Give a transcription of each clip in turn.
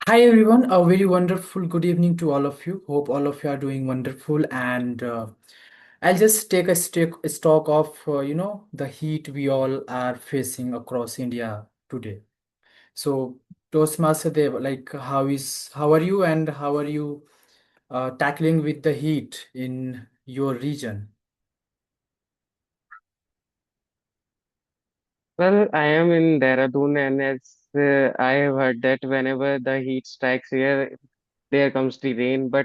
Hi everyone, a very wonderful good evening to all of you. Hope all of you are doing wonderful, and I'll just take a stock of the heat we all are facing across India today. So Toastmaster Dev, like how are you and how are you tackling with the heat in your region? Well, I am in Dehradun, and I have heard that whenever the heat strikes here, there comes the rain. But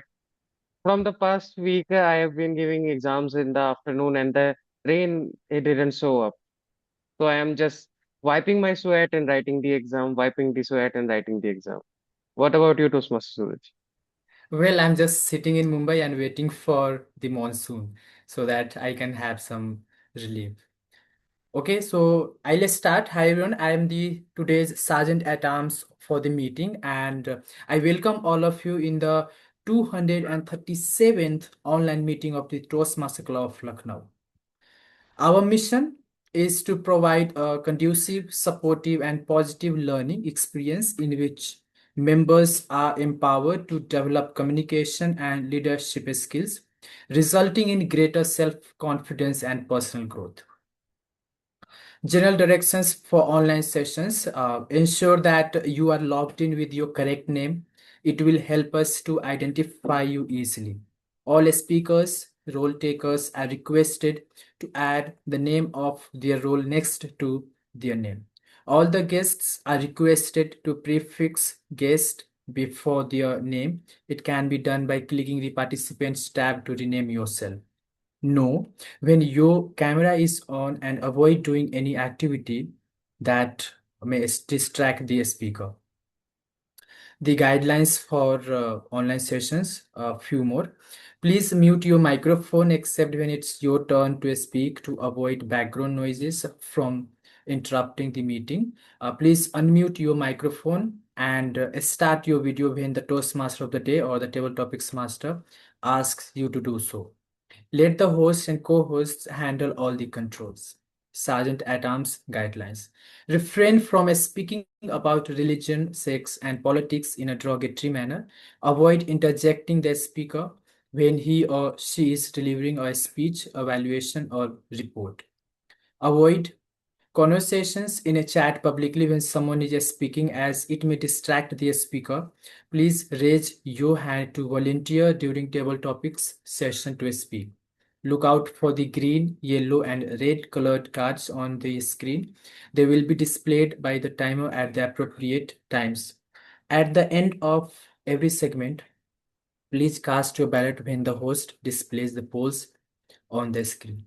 from the past week, I have been giving exams in the afternoon, and the rain it didn't show up. So I am just wiping my sweat and writing the exam, wiping the sweat and writing the exam. What about you, Toastmaster Suraj? Well, I'm just sitting in Mumbai and waiting for the monsoon so that I can have some relief. Okay, so I'll start. Hi everyone, I am the today's Sergeant at Arms for the meeting, and I welcome all of you in the 237th online meeting of the Toastmaster Club of Lucknow. Our mission is to provide a conducive, supportive, and positive learning experience in which members are empowered to develop communication and leadership skills, resulting in greater self-confidence and personal growth. General directions for online sessions. Ensure that you are logged in with your correct name. It will help us to identify you easily. All speakers, role takers are requested to add the name of their role next to their name. All the guests are requested to prefix guest before their name. It can be done by clicking the participants tab to rename yourself. No, when your camera is on, and avoid doing any activity that may distract the speaker. The guidelines for online sessions, a few more. Please mute your microphone except when it's your turn to speak to avoid background noises from interrupting the meeting. Please unmute your microphone and start your video when the Toastmaster of the day or the Table Topics Master asks you to do so. Let the host and co-hosts handle all the controls. Sergeant at Arms guidelines. Refrain from speaking about religion, sex, and politics in a derogatory manner. Avoid interjecting the speaker when he or she is delivering a speech, evaluation, or report. Avoid conversations in a chat publicly when someone is speaking, as it may distract the speaker. Please raise your hand to volunteer during table topics session to speak. Look out for the green, yellow, and red colored cards on the screen. They will be displayed by the timer at the appropriate times. At the end of every segment, please cast your ballot when the host displays the polls on the screen.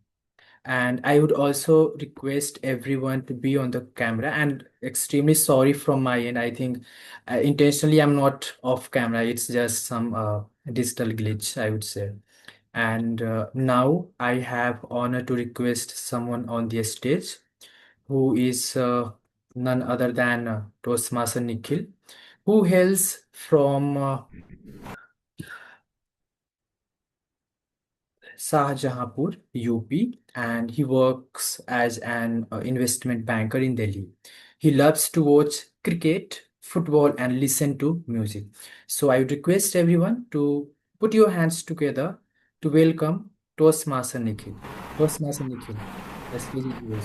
And I would also request everyone to be on the camera, and extremely sorry from my end. I think intentionally I'm not off camera. It's just some digital glitch, I would say. And now I have honor to request someone on the stage who is none other than Toastmaster Nikhil, who hails from Shahjahanpur, UP, and he works as an investment banker in Delhi. He loves to watch cricket, football, and listen to music. So I would request everyone to put your hands together to welcome Toastmaster Nikhil. Toastmaster Nikhil, the stage is yours.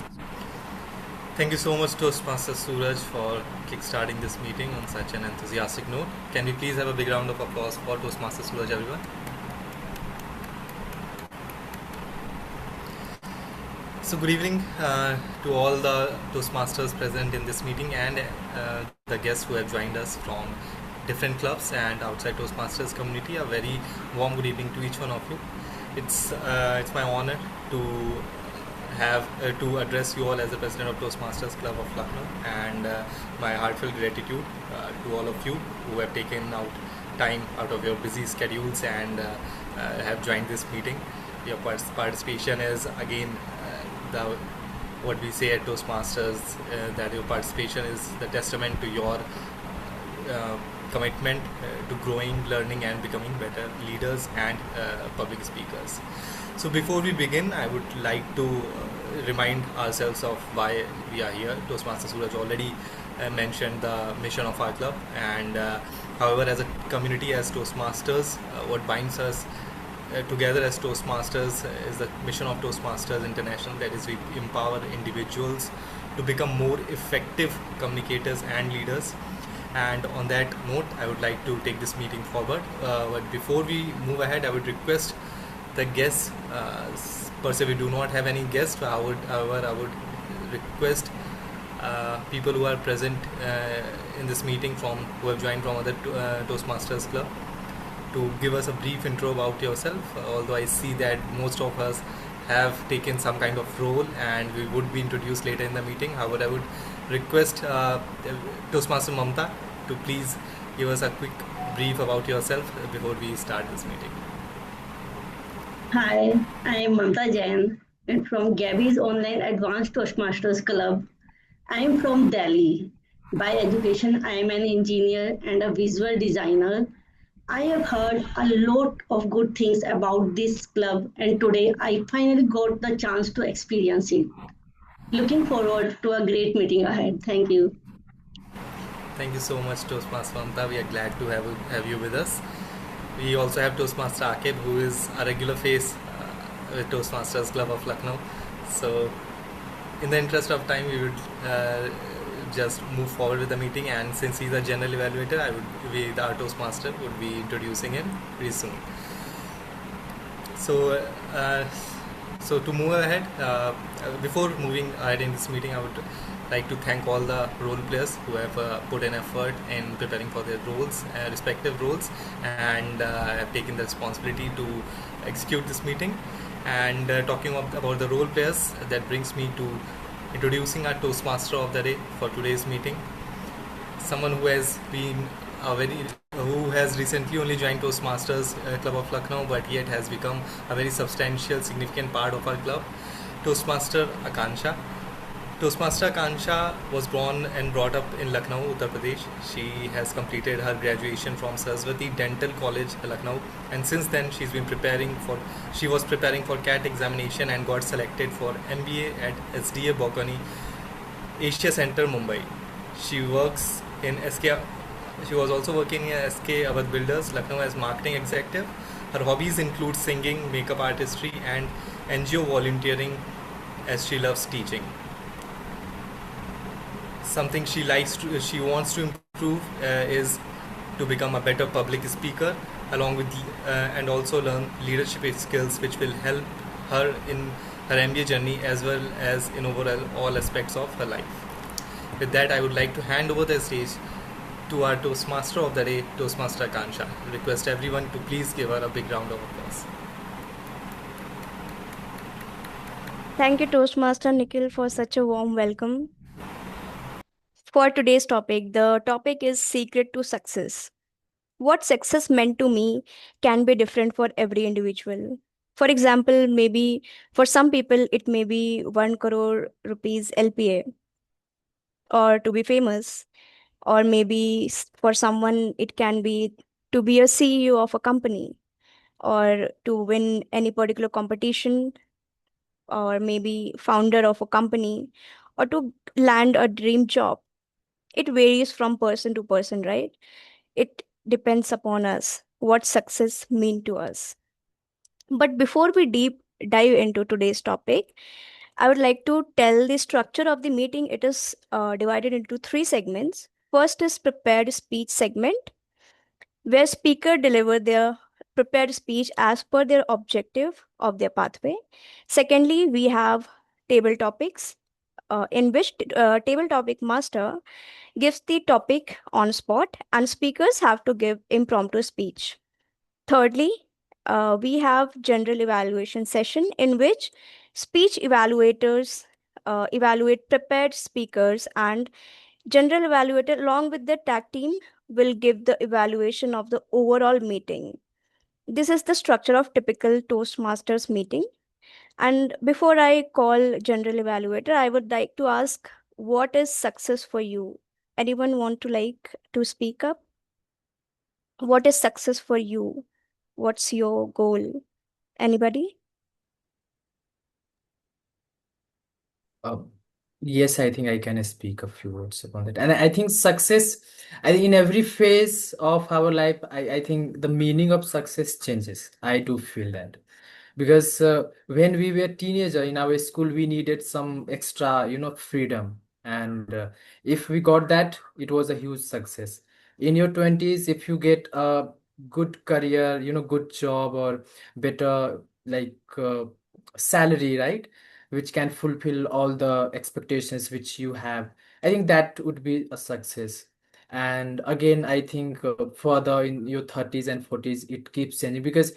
Thank you so much, Toastmaster Suraj, for kickstarting this meeting on such an enthusiastic note. Can we please have a big round of applause for Toastmaster Suraj, everyone? So, good evening to all the Toastmasters present in this meeting and the guests who have joined us from different clubs and outside Toastmasters community. A very warm good evening to each one of you. It's my honor to have to address you all as the president of Toastmasters Club of Lucknow, and my heartfelt gratitude to all of you who have taken out time out of your busy schedules and have joined this meeting. Your participation is again the what we say at Toastmasters, that your participation is the testament to your uh, commitment to growing, learning, and becoming better leaders and public speakers. So before we begin, I would like to remind ourselves of why we are here. Toastmaster Suraj already mentioned the mission of our club, and however, as a community, as Toastmasters, what binds us together as Toastmasters is the mission of Toastmasters International. That is, we empower individuals to become more effective communicators and leaders. And on that note, I would like to take this meeting forward. But before we move ahead, I would request the guests. Per se, we do not have any guests. However, I would request people who are present in this meeting who have joined from other Toastmasters club to give us a brief intro about yourself. Although I see that most of us have taken some kind of role and we would be introduced later in the meeting. However, I would request Toastmaster Mamta to please give us a quick brief about yourself before we start this meeting. Hi, I am Mamta Jain and from Gabby's Online Advanced Toastmasters Club. I am from Delhi. By education, I am an engineer and a visual designer. I have heard a lot of good things about this club, and today I finally got the chance to experience it. Looking forward to a great meeting ahead. Thank you. Thank you so much, Toastmaster Mamta. We are glad to have you with us. We also have Toastmaster Akib, who is a regular face with Toastmasters Club of Lucknow. So, in the interest of time, we would just move forward with the meeting. And since he's a general evaluator, our Toastmaster would be introducing him pretty soon. So, to move ahead, before moving ahead in this meeting, I would like to thank all the role players who have put an effort in preparing for their roles, respective roles, and have taken the responsibility to execute this meeting. And talking about the role players, that brings me to introducing our Toastmaster of the day for today's meeting. Someone who has been who has recently only joined Toastmasters Club of Lucknow, but yet has become a very substantial, significant part of our club, Toastmaster Akansha. Toastmaster Akansha was born and brought up in Lucknow, Uttar Pradesh. She has completed her graduation from Saraswati Dental College, Lucknow, and since then she was preparing for CAT examination and got selected for MBA at SDA Bokani Asia Center, Mumbai. She works in SK. She was also working in SK Awadh Builders, Lucknow as marketing executive. Her hobbies include singing, makeup artistry, and NGO volunteering, as she loves teaching. Something she wants to improve is to become a better public speaker, along with and also learn leadership skills, which will help her in her MBA journey as well as in overall all aspects of her life. With that, I would like to hand over the stage to our Toastmaster of the day, Toastmaster Akansha. Request everyone to please give her a big round of applause. Thank you, Toastmaster Nikhil, for such a warm welcome. For today's topic, the topic is secret to success. What success meant to me can be different for every individual. For example, maybe for some people, it may be 1 crore rupees LPA or to be famous. Or maybe for someone, it can be to be a CEO of a company or to win any particular competition, or maybe founder of a company, or to land a dream job. It varies from person to person, right? It depends upon us what success mean to us. But before we deep dive into today's topic, I would like to tell the structure of the meeting. It is divided into 3 segments. First is prepared speech segment, where speaker deliver their prepared speech as per their objective of their pathway. Secondly, we have table topics, in which table topic master gives the topic on spot and speakers have to give impromptu speech. Thirdly, we have general evaluation session in which speech evaluators evaluate prepared speakers, and general evaluator along with the tag team will give the evaluation of the overall meeting. This is the structure of typical Toastmasters meeting. And before I call general evaluator, I would like to ask, what is success for you? Anyone want to speak up? What is success for you? What's your goal? Anybody? Um, yes, I think I can speak a few words upon that. And I think success, in every phase of our life, I think the meaning of success changes. I do feel that. Because when we were teenager in our school, we needed some extra, freedom. And if we got that, it was a huge success. In your 20s, if you get a good career, good job or better like salary, right? Which can fulfill all the expectations which you have. I think that would be a success. And again, I think further in your 30s and 40s, it keeps changing because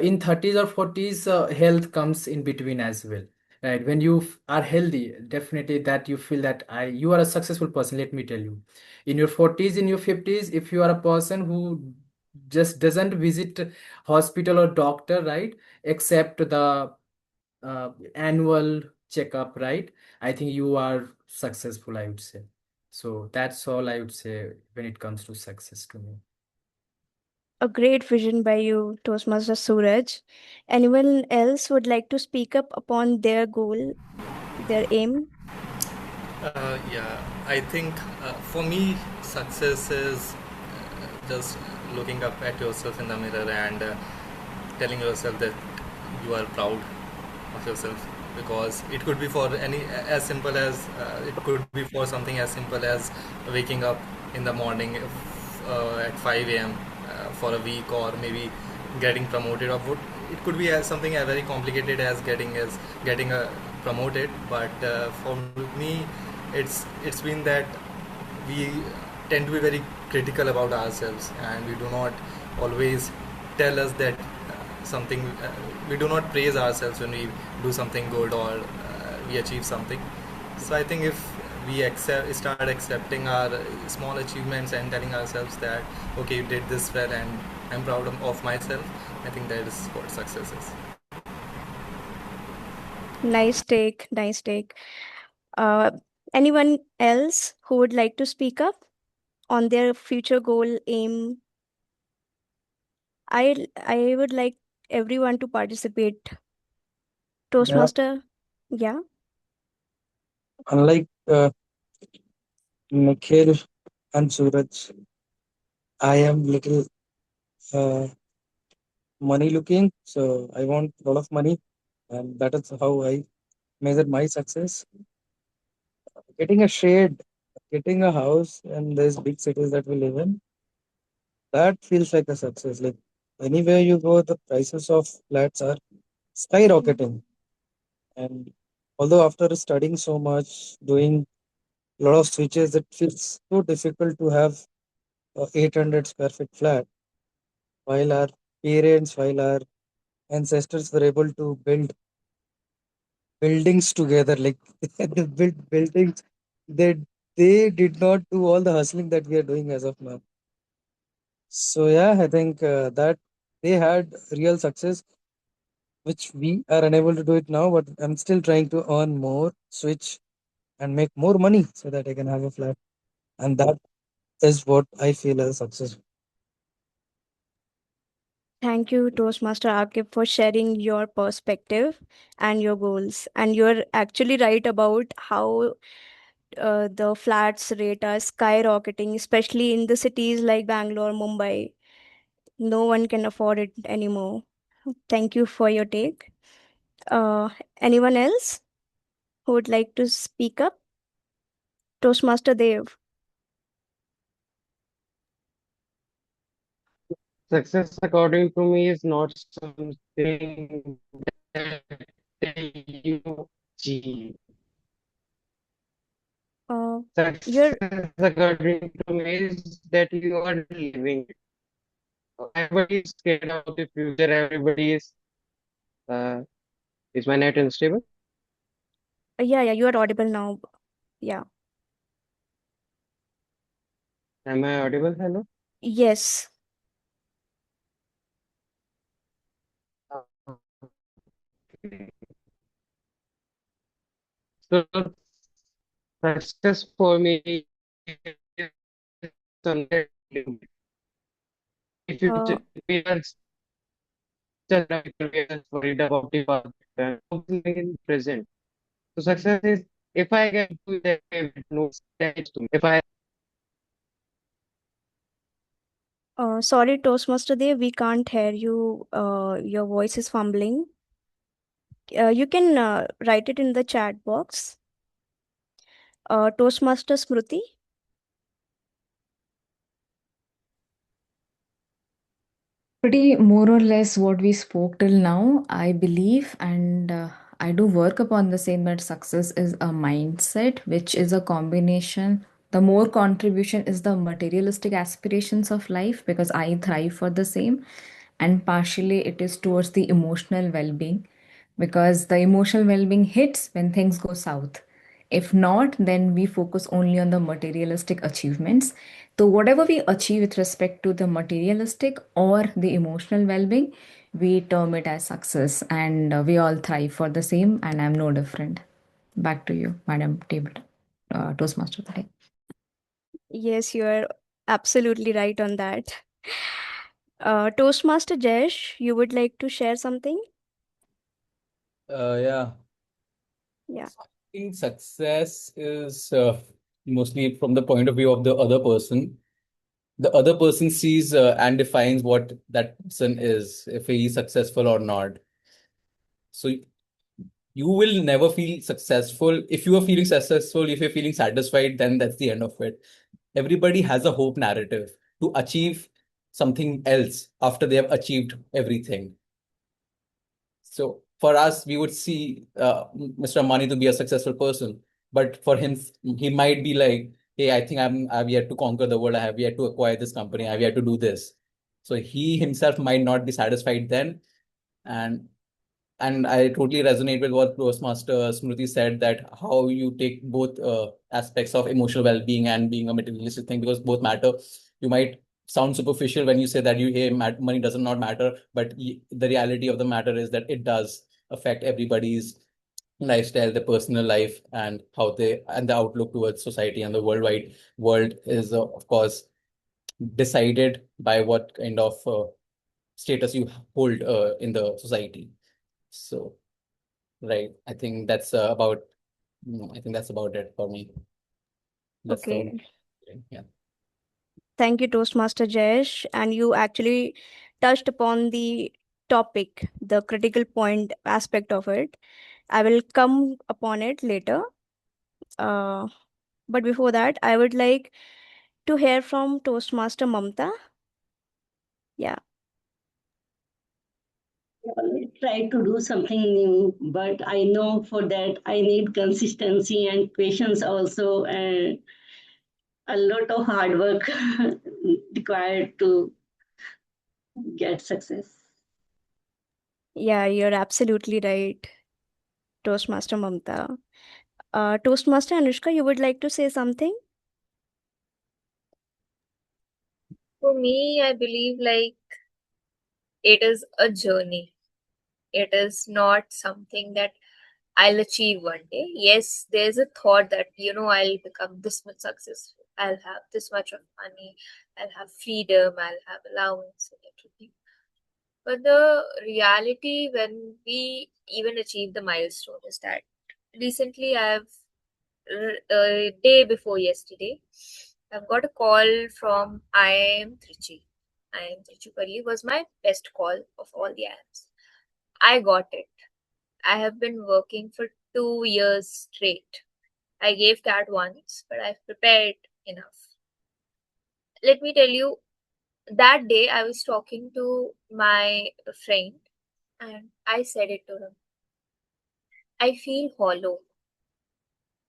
in 30s or 40s, health comes in between as well. Right? When you are healthy, definitely that you feel that you are a successful person. Let me tell you, in your 40s, in your 50s, if you are a person who just doesn't visit hospital or doctor, right, except the annual checkup, right? I think you are successful, I would say. So that's all I would say when it comes to success to me. A great vision by you, Toastmaster Suraj. Anyone else would like to speak up upon their goal, their aim? Yeah, I think for me, success is just looking up at yourself in the mirror and telling yourself that you are proud of yourself, because it could be for any as simple as it could be for something as simple as waking up in the morning at 5 a.m. For a week, or maybe getting promoted, or what it could be as something as very complicated as getting a promoted. But for me, it's been that we tend to be very critical about ourselves, and we do not always tell us that something we do not praise ourselves when we do something good, or we achieve something. So I think if we start accepting our small achievements and telling ourselves that okay, you did this well and I'm proud of myself, I think that is what success is. Nice take, nice take. Uh, Anyone else who would like to speak up on their future goal, aim? I would like everyone to participate. Yeah, Toastmaster, yeah. unlike Nikhil and Suraj, I am little uh, money looking, so I want a lot of money, and that is how I measure my success. Getting a shade, getting a house in these big cities that we live in, that feels like a success. Like anywhere you go, the prices of flats are skyrocketing. And although after studying so much, doing a lot of switches, it feels so difficult to have a 800 square feet flat, while our parents, while our ancestors were able to build buildings together. Like they built buildings, they they did not do all the hustling that we are doing as of now. So yeah, I think that they had real success, which we are unable to do it now. But I'm still trying to earn more, switch, and make more money so that I can have a flat, and that is what I feel as success. Thank you, Toastmaster Akib, for sharing your perspective and your goals. And you're actually right about how the flats rate are skyrocketing, especially in the cities like Bangalore, Mumbai. No one can afford it anymore. Thank you for your take. Anyone else who would like to speak up? Toastmaster Dev. Success, according to me, is not something that you achieve. Uh, you're Success, according to me, is that you are living it. Everybody is scared about the future. Everybody uh, is my net unstable? yeah, you are audible now. Yeah. Am I audible? Hello? Yes. Okay. So success for me is something that if you Uh, if we are still we are just worried about the past and focusing in present. So success is If I get to the no sense to me. If I Sorry, Toastmaster Dev, we can't hear you. Your voice is fumbling. You can write it in the chat box. Toastmaster Smriti. Pretty more or less what we spoke till now, I believe, and I do work upon the same that success is a mindset, which is a combination. The more contribution is the materialistic aspirations of life, because I thrive for the same, and partially it is towards the emotional well being, because the emotional well being hits when things go south. If not, then we focus only on the materialistic achievements. So, whatever we achieve with respect to the materialistic or the emotional well being, we term it as success, and we all thrive for the same, and I'm no different. Back to you, Madam Table Toastmaster today. Yes, you are absolutely right on that. Toastmaster Jesh, you would like to share something? Yeah. Yeah. I think success is mostly from the point of view of the other person. The other person sees and defines what that person is, if he is successful or not. So you will never feel successful. If you are feeling successful, if you're feeling satisfied, then that's the end of it. Everybody has a hope narrative to achieve something else after they have achieved everything. So for us, we would see Mr. Ambani to be a successful person, but for him, he might be like, "Hey, I think I've yet to conquer the world. I have yet to acquire this company. I have yet to do this." So he himself might not be satisfied then, and I totally resonate with what Toastmaster Smriti said, that how you take both aspects of emotional well-being and being a materialistic thing, because both matter. You might sound superficial when you say that hey, money does not matter, but the reality of the matter is that it does affect everybody's lifestyle, their personal life, and how they and the outlook towards society and the worldwide world is, of course, decided by what kind of status you hold in the society. So. Right. I think that's about. I think that's about it for me. That's the Okay. only thing. Yeah. Thank you, Toastmaster Jayesh. And you actually touched upon the topic, the critical point aspect of it. I will come upon it later. Uh, but before that, I would like to hear from Toastmaster Mamta. Yeah. I always try to do something new, but I know for that I need consistency and patience also, and a lot of hard work required to get success. Yeah, you're absolutely right, Toastmaster Mamta. Toastmaster Anushka, you would like to say something? For me, I believe like it is a journey. It is not something that I'll achieve one day. Yes, there's a thought that, I'll become this much successful. I'll have this much of money. I'll have freedom. I'll have allowance and everything. But the reality when we even achieve the milestone is that recently day before yesterday, I've got a call from IIM Trichy. IIM Trichupalli was my best call of all the IIMs. I got it. I have been working for 2 years straight. I gave that once, but I've prepared enough. Let me tell you, that day I was talking to my friend and I said it to him. I feel hollow.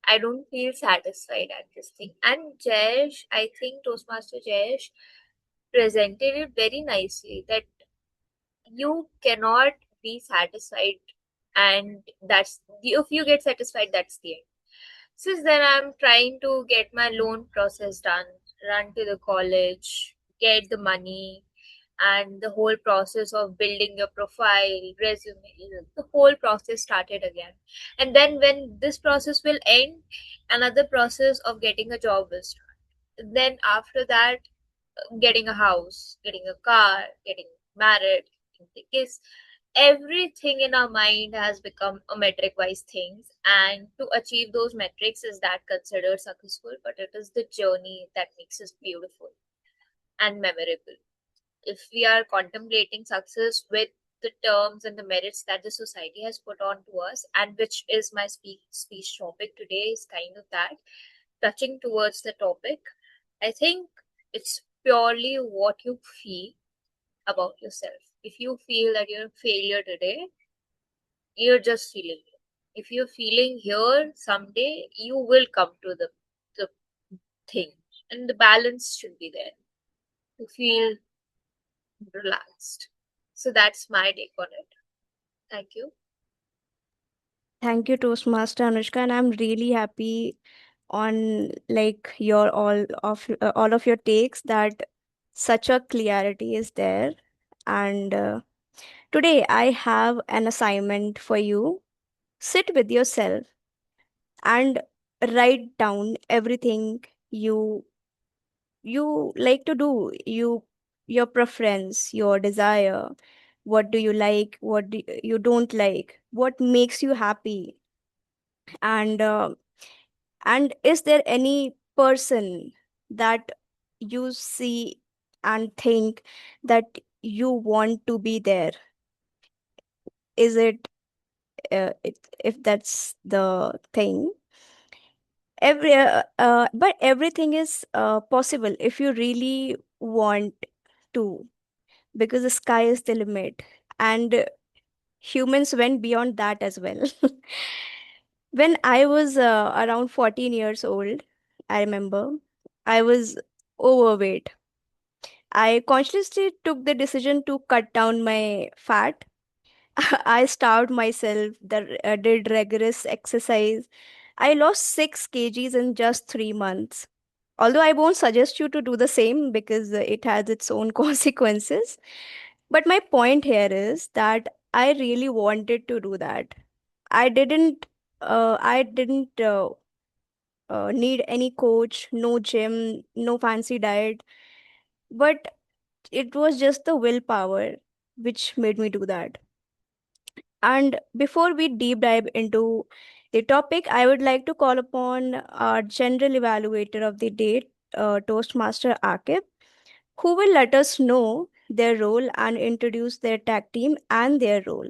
I don't feel satisfied at this thing. And Jayesh, I think Toastmaster Jayesh presented it very nicely that you cannot be satisfied, and if you get satisfied, that's the end. Since then, I'm trying to get my loan process done, run to the college, get the money, and the whole process of building your profile, resume, the whole process started again. And then when this process will end, another process of getting a job will start. Then after that, getting a house, getting a car, getting married, getting the kids, everything in our mind has become a metric wise things, and to achieve those metrics is that considered successful, but it is the journey that makes us beautiful and memorable. If we are contemplating success with the terms and the merits that the society has put on to us, and which is my speech topic today, is kind of that, touching towards the topic, I think it's purely what you feel about yourself. If you feel that you're a failure today, you're just feeling it. If you're feeling here, someday you will come to the thing, and the balance should be there to feel relaxed. So that's my take on it. Thank you. Thank you, Toastmaster Anushka, and I'm really happy on like your all of your takes that such a clarity is there. And today I have an assignment for you. Sit with yourself and write down everything you like to do, your preference, your desire, what do you like, what do you don't like, what makes you happy, and is there any person that you see and think that you want to be there? Is it, if that's the thing, but everything is possible if you really want to, because the sky is the limit, and humans went beyond that as well. When I was around 14 years old, I remember I was overweight. I consciously took the decision to cut down my fat. I starved myself, did rigorous exercise. I lost 6 kgs in just 3 months. Although I won't suggest you to do the same because it has its own consequences. But my point here is that I really wanted to do that. I didn't. I didn't need any coach, no gym, no fancy diet, but it was just the willpower which made me do that. And before we deep dive into the topic, I would like to call upon our general evaluator of the day, Toastmaster Akib, who will let us know their role and introduce their tag team and their role.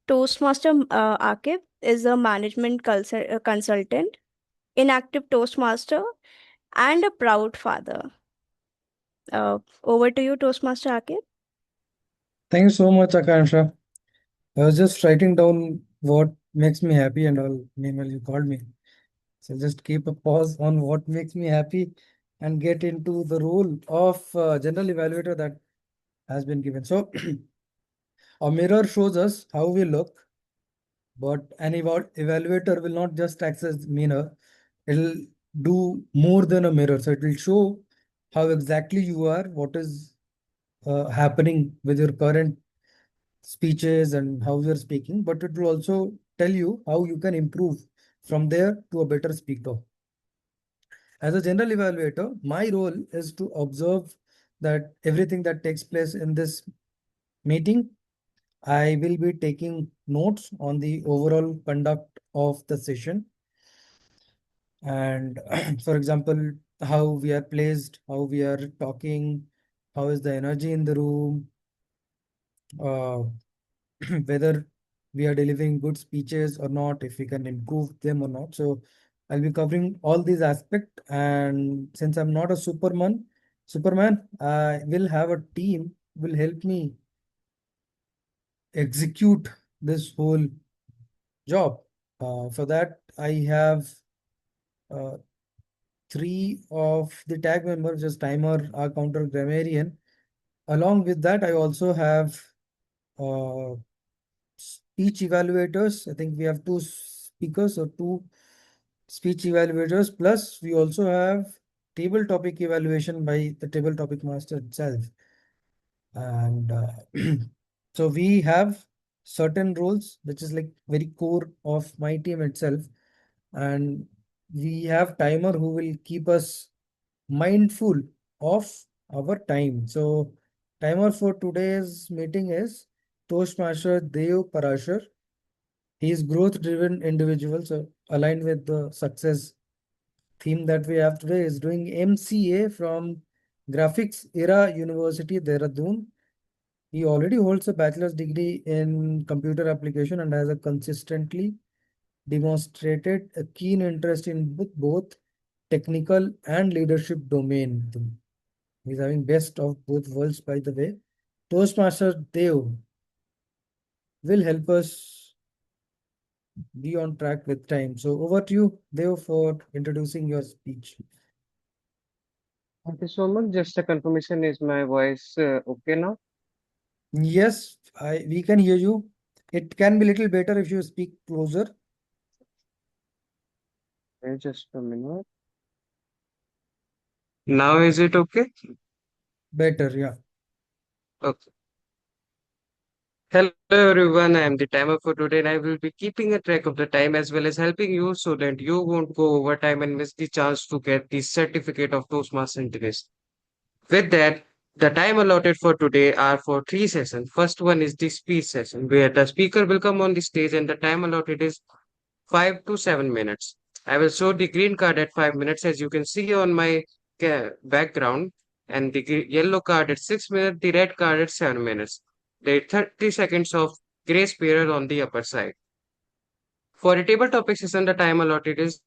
Toastmaster Akib is a consultant, inactive Toastmaster, and a proud father. Over to you, Toastmaster Akib. Thank you so much, Akansha. I was just writing down what makes me happy and all. Meanwhile, you called me. So just keep a pause on what makes me happy and get into the role of general evaluator that has been given. So a mirror shows us how we look, but an evaluator will not just access mirror. It'll do more than a mirror. So it will show how exactly you are, what is happening with your current speeches and how you're speaking, but it will also tell you how you can improve from there to a better speaker. As a general evaluator, my role is to observe that everything that takes place in this meeting, I will be taking notes on the overall conduct of the session. And for example, how we are placed, how we are talking, how is the energy in the room, uh, whether we are delivering good speeches or not, if we can improve them or not. So I'll be covering all these aspects. And since I'm not a Superman, I will have a team will help me execute this whole job. For that, I have uh, 3 of the tag members, just timer, our counter grammarian. Along with that, I also have uh, speech evaluators. I think we have 2 speakers or 2 speech evaluators. Plus, we also have table topic evaluation by the table topic master itself. And so we have certain roles, which is like very core of my team itself. And we have timer who will keep us mindful of our time. So timer for today's meeting is Toastmaster Deo Parashar. He is growth-driven individual, so aligned with the success theme that we have today. Is doing MCA from Graphics Era University, Dehradun. He already holds a bachelor's degree in computer application and has a consistently demonstrated a keen interest in both technical and leadership domain. He's having best of both worlds, by the way. Toastmaster Dev will help us be on track with time. So over to you, Dev, for introducing your speech. Thank you so much. Just a confirmation, is my voice okay now? Yes, we can hear you. It can be a little better if you speak closer. Okay, just a minute. Now is it okay? Better, yeah. Okay. Hello everyone, I am the timer for today and I will be keeping a track of the time as well as helping you so that you won't go over time and miss the chance to get the certificate of Toastmaster Interest. With that, the time allotted for today are for 3 sessions. First one is the speech session where the speaker will come on the stage and the time allotted is 5 to 7 minutes. I will show the green card at 5 minutes as you can see on my background, and the yellow card at 6 minutes, the red card at 7 minutes. There are 30 seconds of grace period on the upper side. For a table topic session, the time allotted is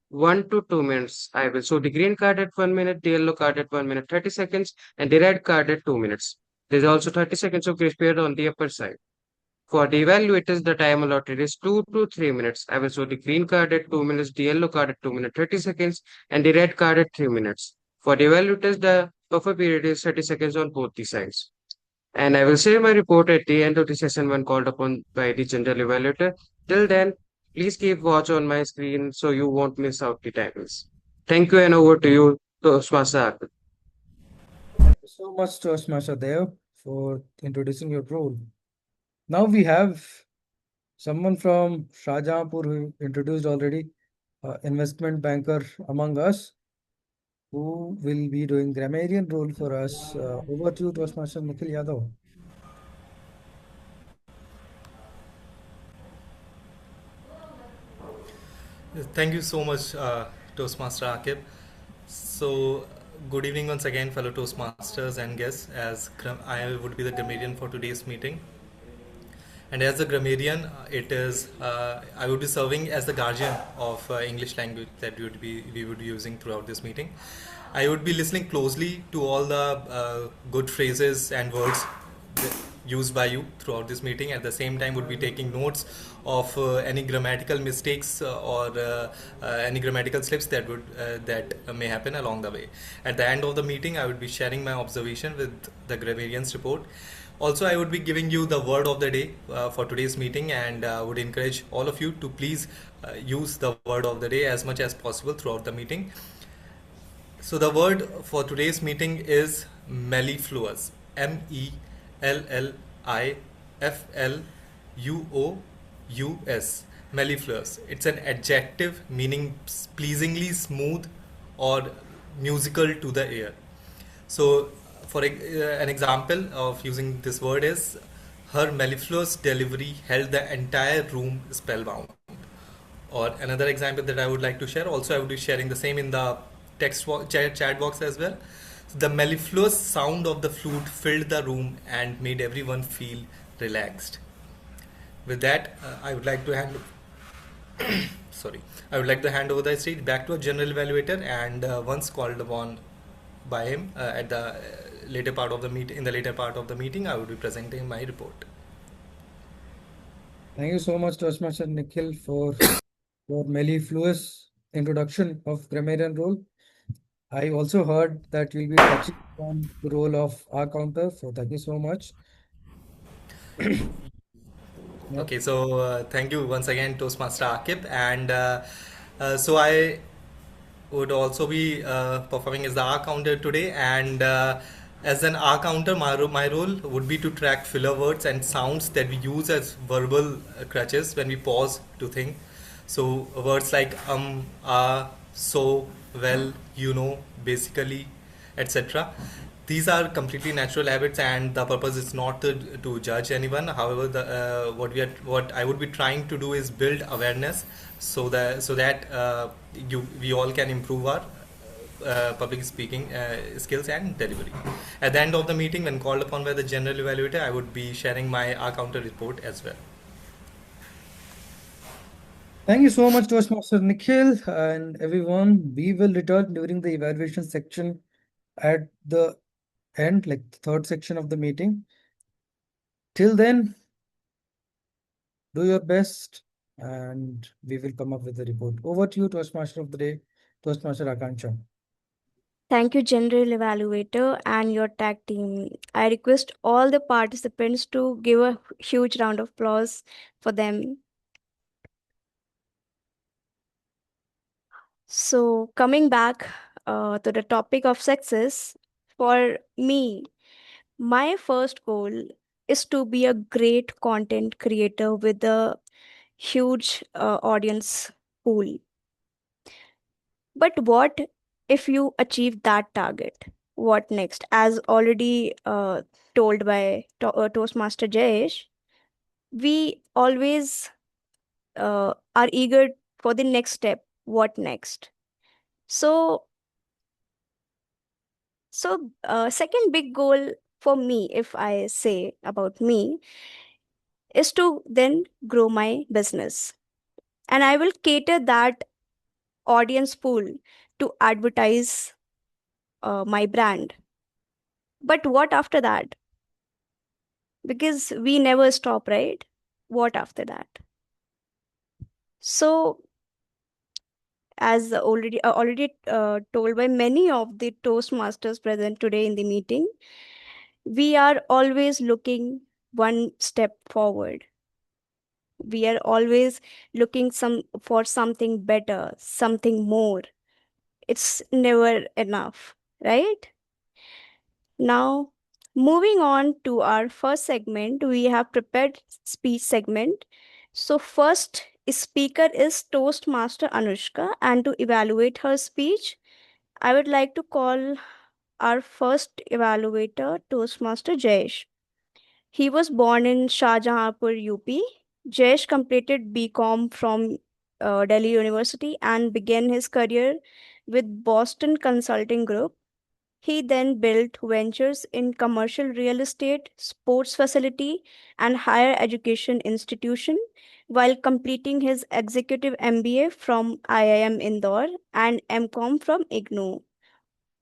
1 to 2 minutes. I will show the green card at 1 minute, the yellow card at 1 minute 30 seconds, and the red card at 2 minutes. There is also 30 seconds of grace period on the upper side. For the evaluators, the time allotted is 2 to 3 minutes. I will show the green card at 2 minutes, the yellow card at 2 minutes 30 seconds, and the red card at 3 minutes. For the evaluators, the buffer period is 30 seconds on both the sides. And I will share my report at the end of the session when called upon by the general evaluator. Till then, please keep watch on my screen so you won't miss out the titles. Thank you and over to you, Toastmaster Arpit. Thank you so much, Toastmaster Dev, for introducing your role. Now we have someone from Shahjahanpur who introduced already, investment banker among us, who will be doing grammarian role for us. Over to you, Toastmaster Nikhil Yadav. Thank you so much, Toastmaster Akib. So, good evening once again, fellow Toastmasters and guests, as I would be the grammarian for today's meeting. And as the grammarian, I would be serving as the guardian of English language that we would be using throughout this meeting. I would be listening closely to all the good phrases and words used by you throughout this meeting. At the same time, would be taking notes of any grammatical mistakes or any grammatical slips that may happen along the way. At the end of the meeting, I would be sharing my observation with the grammarian's report. Also, I would be giving you the word of the day for today's meeting, and would encourage all of you to please use the word of the day as much as possible throughout the meeting. So the word for today's meeting is mellifluous. mellifluous. Mellifluous. It's an adjective meaning pleasingly smooth or musical to the ear. So, for an example of using this word is, her mellifluous delivery held the entire room spellbound. Or another example that I would like to share, also I would be sharing the same in the chat box as well. The mellifluous sound of the flute filled the room and made everyone feel relaxed. With that, I would like to hand over the stage back to a general evaluator, and once called upon by him at the later part of the meeting, I will be presenting my report. Thank you so much, Toastmaster Nikhil, for your mellifluous introduction of grammarian role. I also heard that you'll be touching on the role of R counter, so thank you so much. Okay, so thank you once again, Toastmaster Akib, and so I would also be performing as the R counter today, and as an R counter, my role would be to track filler words and sounds that we use as verbal crutches when we pause to think. So words like so, well, basically, etc. these are completely natural habits, and the purpose is not to judge anyone. However, what I would be trying to do is build awareness, so that we all can improve our public speaking skills and delivery. At the end of the meeting, when called upon by the general evaluator, I would be sharing my counter report as well. Thank you so much, Toastmaster Nikhil and everyone. We will return during the evaluation section at the end, like the third section of the meeting. Till then, do your best and we will come up with a report. Over to you, Toastmaster of the day, Toastmaster Akansha. Thank you, General Evaluator and your tag team. I request all the participants to give a huge round of applause for them. So, coming back to the topic of success, for me, my first goal is to be a great content creator with a huge audience pool. But what if you achieve that target? What next? As already told by Toastmaster Jayesh, we always are eager for the next step. What next? So, second big goal for me, if I say about me, is to then grow my business. And I will cater that audience pool to advertise my brand. But what after that? Because we never stop, right? What after that? So, as already told by many of the Toastmasters present today in the meeting, we are always looking one step forward. We are always looking for something better, something more. It's never enough, right? Now, moving on to our first segment, we have prepared speech segment. So first speaker is Toastmaster Anushka, and to evaluate her speech, I would like to call our first evaluator, Toastmaster Jayesh. He was born in Shahjahanpur, UP. Jayesh completed BCom from Delhi University and began his career with Boston Consulting Group. He then built ventures in commercial real estate, sports facility, and higher education institution while completing his executive MBA from IIM Indore and MCom from IGNOU.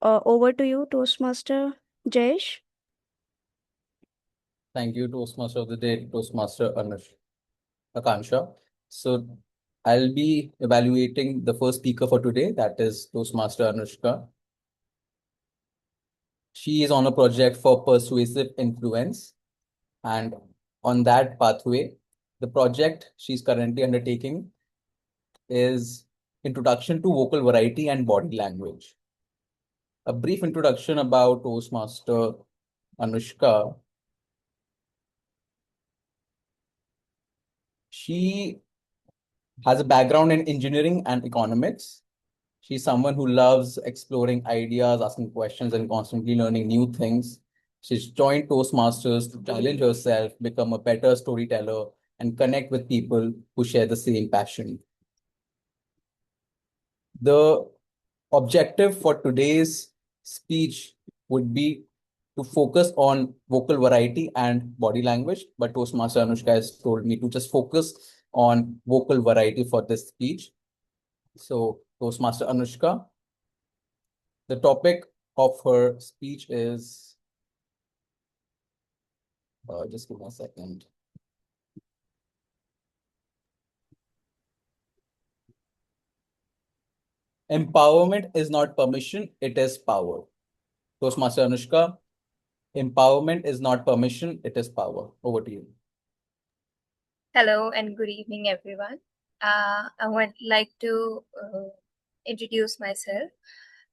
Over to you, Toastmaster Jayesh. Thank you, Toastmaster of the day, Toastmaster Akansha. So I'll be evaluating the first speaker for today, that is Toastmaster Anushka. She is on a project for persuasive influence, and on that pathway, the project she's currently undertaking is Introduction to Vocal Variety and Body Language. A brief introduction about Toastmaster Anushka. She has a background in engineering and economics. She's someone who loves exploring ideas, asking questions, and constantly learning new things. She's joined Toastmasters to challenge herself, become a better storyteller, and connect with people who share the same passion. The objective for today's speech would be to focus on vocal variety and body language, but Toastmaster Anushka has told me to just focus on vocal variety for this speech. So, Toastmaster Anushka, the topic of her speech is, just give me a second. Empowerment is not permission, it is power. Toastmaster Anushka, empowerment is not permission, it is power. Over to you. Hello and good evening, everyone. I would like to introduce myself.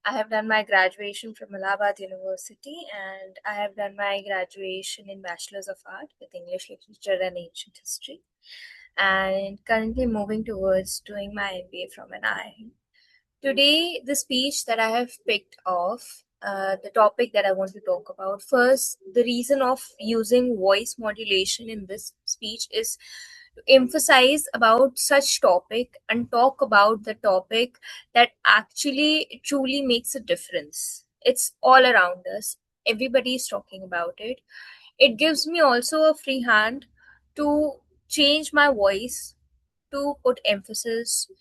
I have done my graduation from Allahabad University and I have done my graduation in Bachelor's of Art with English Literature and Ancient History, and currently moving towards doing my MBA from an IIM. Today, the speech that I have picked off the topic that I want to talk about. First, the reason of using voice modulation in this speech is to emphasize about such topic and talk about the topic that actually truly makes a difference. It's all around us. Everybody is talking about it. It gives me also a free hand to change my voice, to put emphasis,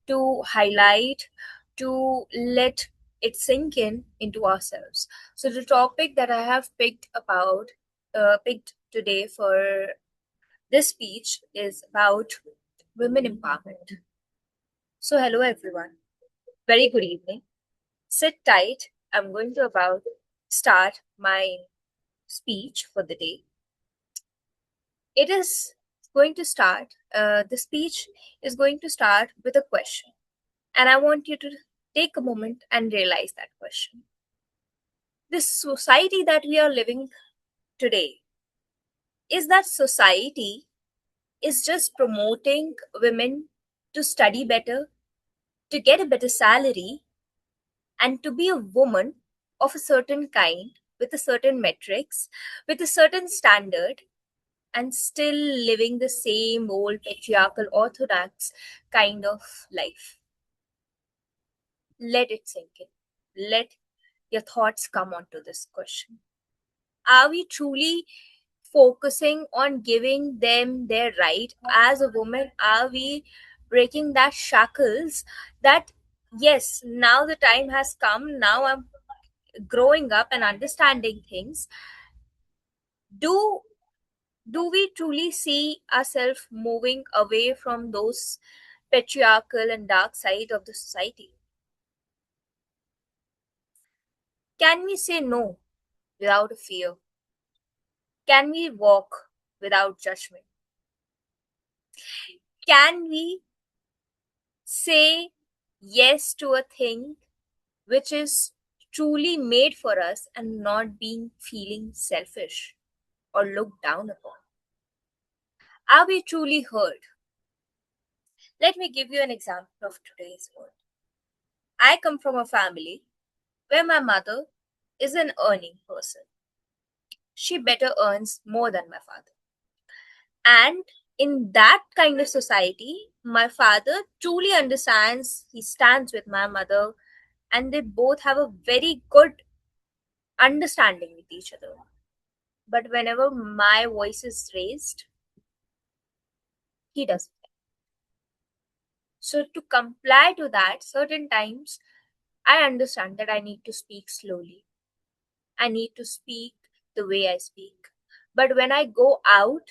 to highlight, to let it sink in into ourselves. So the topic that I have picked today for this speech is about women empowerment. So hello everyone. Very good evening. Sit tight. I'm going to about start my speech for the day. It is going to start, the speech is going to start with a question. And I want you to take a moment and realize that question. This society that we are living today, is that society is just promoting women to study better, to get a better salary, and to be a woman of a certain kind, with a certain metrics, with a certain standard, and still living the same old patriarchal orthodox kind of life? Let it sink in. Let your thoughts come onto this question. Are we truly focusing on giving them their right as a woman? Are we breaking that shackles that, yes, now the time has come, now I'm growing up and understanding things? Do we truly see ourselves moving away from those patriarchal and dark side of the society? Can we say no without a fear? Can we walk without judgment? Can we say yes to a thing which is truly made for us and not being feeling selfish or looked down upon? Are we truly heard? Let me give you an example of today's world. I come from a family where my mother is an earning person. She better earns more than my father. And in that kind of society, my father truly understands, he stands with my mother, and they both have a very good understanding with each other. But whenever my voice is raised, he doesn't. So, to comply to that, certain times I understand that I need to speak slowly. I need to speak the way I speak. But when I go out,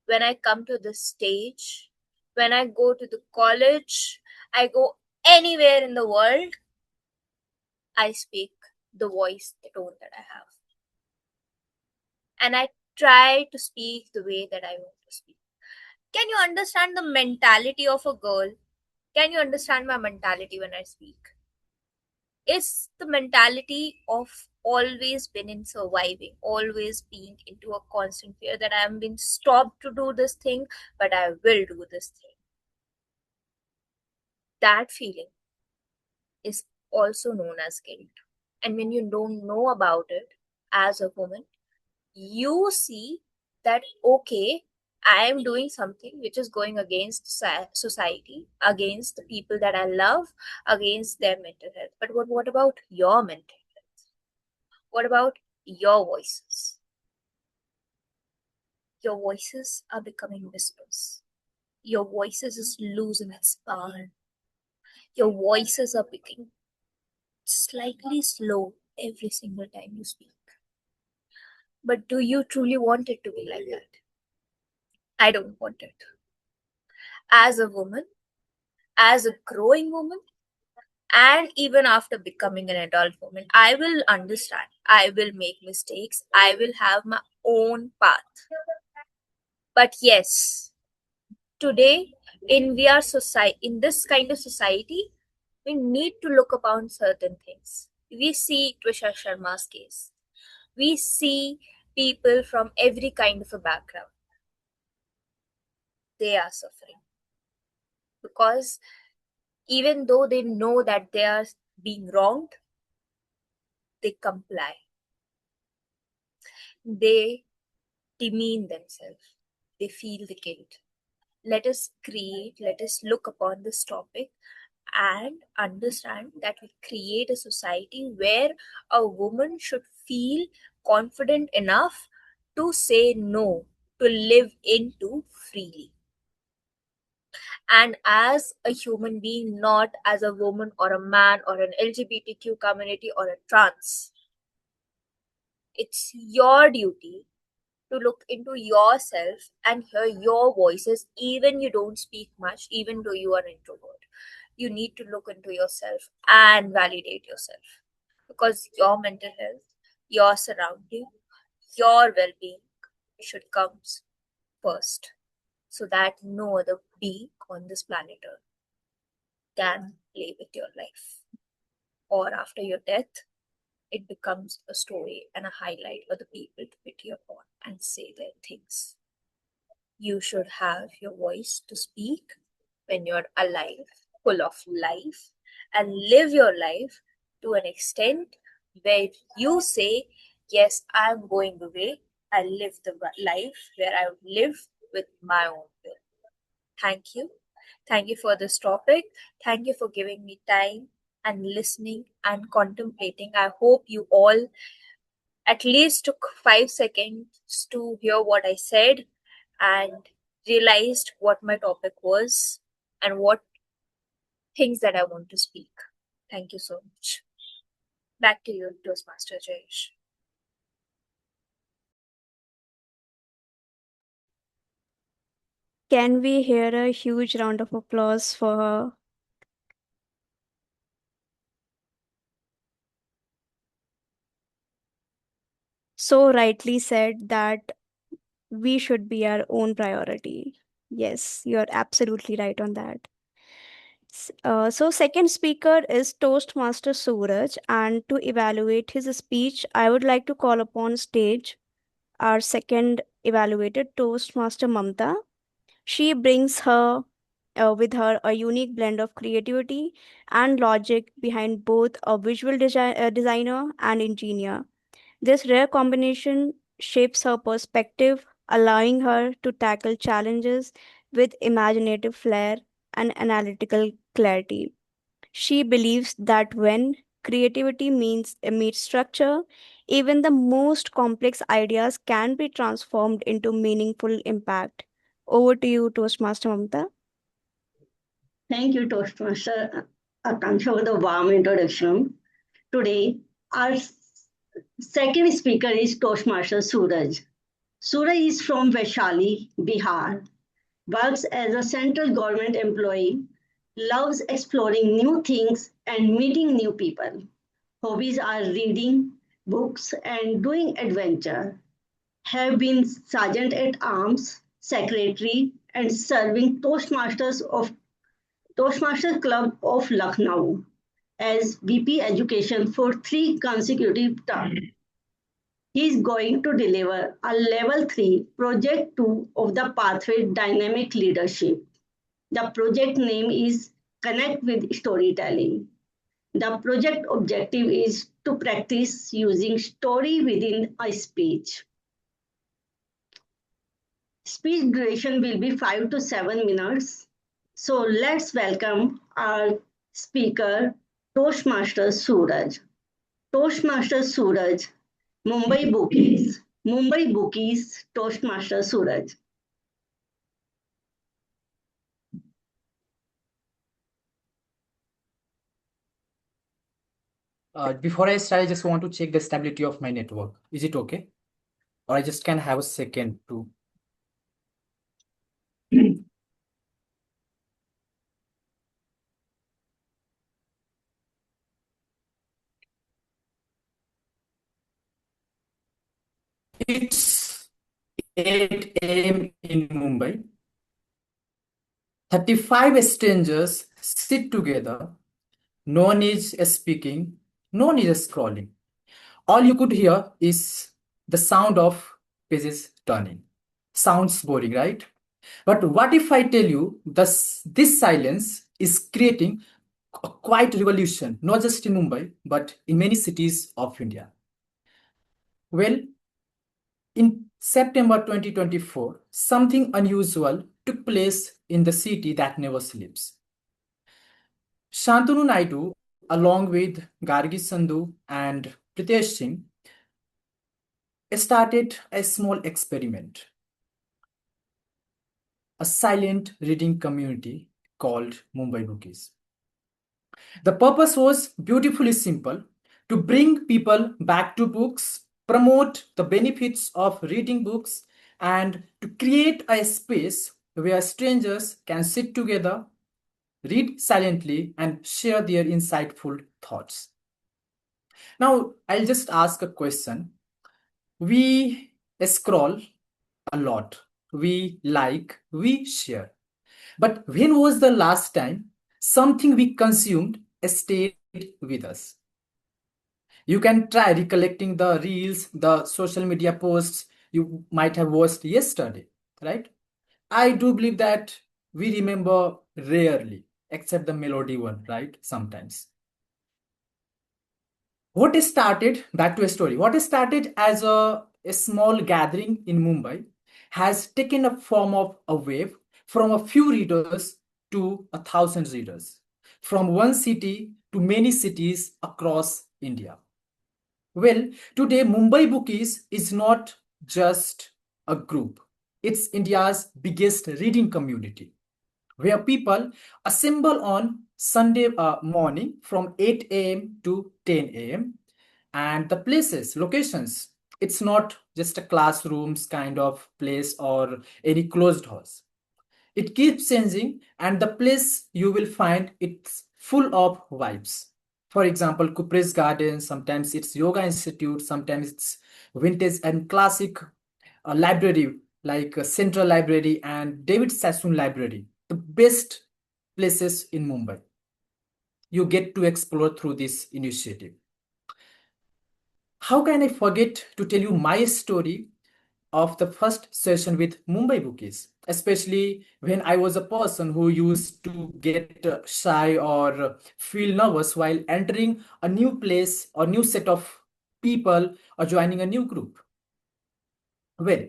when I come to the stage, when I go to the college, I go anywhere in the world, I speak the voice, the tone that I have. And I try to speak the way that I want to speak. Can you understand the mentality of a girl? Can you understand my mentality when I speak? It's the mentality of always been in surviving, always being into a constant fear that I am being stopped to do this thing, but I will do this thing. That feeling is also known as guilt. And when you don't know about it as a woman, you see that, okay, I am doing something which is going against society, against the people that I love, against their mental health. But what about your mental health? What about your voices? Your voices are becoming whispers. Your voices is losing its power. Your voices are becoming slightly slow every single time you speak. But do you truly want it to be like that? I don't want it. As a woman, as a growing woman, and even after becoming an adult woman, I will understand. I will make mistakes. I will have my own path. But yes, today in this kind of society, we need to look upon certain things. We see Trisha Sharma's case. We see people from every kind of a background. They are suffering because even though they know that they are being wronged, they comply. They demean themselves. They feel the guilt. Let us look upon this topic and understand that we create a society where a woman should feel confident enough to say no, to live into freely. And as a human being, not as a woman or a man or an LGBTQ community or a trans. It's your duty to look into yourself and hear your voices, even you don't speak much, even though you are an introvert. You need to look into yourself and validate yourself, because your mental health, your surrounding, your well-being should come first, so that no other being on this planet Earth can play with your life. Or after your death, it becomes a story and a highlight for the people to pity upon and say their things. You should have your voice to speak when you're alive, full of life, and live your life to an extent where you say, yes, I'm going away. I live the life where I live with my own will. Thank you. Thank you for this topic. Thank you for giving me time and listening and contemplating. I hope you all at least took 5 seconds to hear what I said and realized what my topic was and what things that I want to speak. Thank you so much. Back to you, Toastmaster Jayesh. Can we hear a huge round of applause for her? So rightly said that we should be our own priority. Yes, you're absolutely right on that. So second speaker is Toastmaster Suraj, and to evaluate his speech, I would like to call upon stage our second evaluated Toastmaster Mamta. She brings her with her a unique blend of creativity and logic behind both a visual designer and engineer. This rare combination shapes her perspective, allowing her to tackle challenges with imaginative flair and analytical clarity. She believes that when creativity meets structure, even the most complex ideas can be transformed into meaningful impact. Over to you, Toastmaster Mamta. Thank you, Toastmaster Akanksha, for the warm introduction. Today, our second speaker is Toastmaster Suraj. Suraj is from Vaishali, Bihar, works as a central government employee, loves exploring new things and meeting new people. Hobbies are reading books and doing adventure. Have been sergeant at arms, secretary, and serving Toastmasters Club of Lucknow as VP Education for 3 consecutive terms. He is going to deliver a Level 3 Project 2 of the Pathway Dynamic Leadership. The project name is Connect with Storytelling. The project objective is to practice using story within a speech. Speech duration will be 5 to 7 minutes. So let's welcome our speaker, Toastmaster Suraj. Toastmaster Suraj, Mumbai Bookies. Mumbai Bookies, Toastmaster Suraj. Before I start, I just want to check the stability of my network. Is it okay? Or I just can have a second to. It's 8 a.m. in Mumbai. 35 strangers sit together. No one is speaking. No one is scrolling. All you could hear is the sound of pages turning. Sounds boring, right? But what if I tell you this silence is creating a quiet revolution, not just in Mumbai, but in many cities of India. Well, in September 2024, something unusual took place in the city that never sleeps. Shantanu Naidu, along with Gargi Sandhu and Pritesh Singh, started a small experiment, a silent reading community called Mumbai Bookies. The purpose was beautifully simple: to bring people back to books, promote the benefits of reading books, and to create a space where strangers can sit together, read silently, and share their insightful thoughts. Now, I'll just ask a question. We scroll a lot, we like, we share. But when was the last time something we consumed stayed with us? You can try recollecting the reels, the social media posts you might have watched yesterday, right? I do believe that we remember rarely, except the melody one, right? Sometimes. What started, back to a story, what started as a small gathering in Mumbai has taken a form of a wave from a few readers to 1,000 readers, from one city to many cities across India. Well, today Mumbai Bookies is not just a group, it's India's biggest reading community, where people assemble on Sunday morning from 8 a.m. to 10 a.m. And the places, locations, it's not just a classrooms kind of place or any closed house. It keeps changing, and the place you will find it's full of vibes. For example, Kupre's Garden, sometimes it's Yoga Institute, sometimes it's vintage and classic library like Central Library and David Sassoon Library, the best places in Mumbai. You get to explore through this initiative. How can I forget to tell you my story of the first session with Mumbai Bookies, especially when I was a person who used to get shy or feel nervous while entering a new place or new set of people or joining a new group. Well,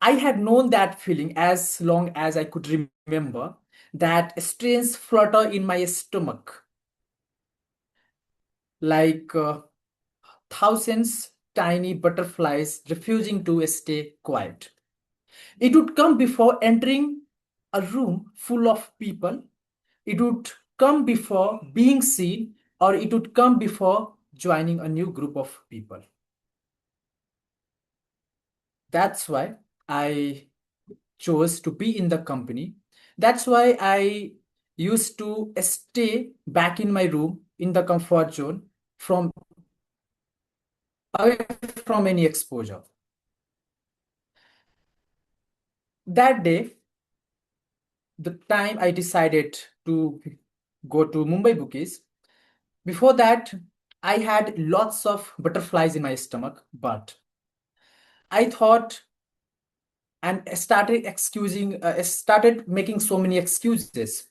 I had known that feeling as long as I could remember, that strange flutter in my stomach, like thousands tiny butterflies refusing to stay quiet. It would come before entering a room full of people. It would come before being seen, or it would come before joining a new group of people. That's why I chose to be in the company. That's why I used to stay back in my room in the comfort zone, from away from any exposure. That day, the time I decided to go to Mumbai Bookies, before that, I had lots of butterflies in my stomach, but I thought and started making so many excuses.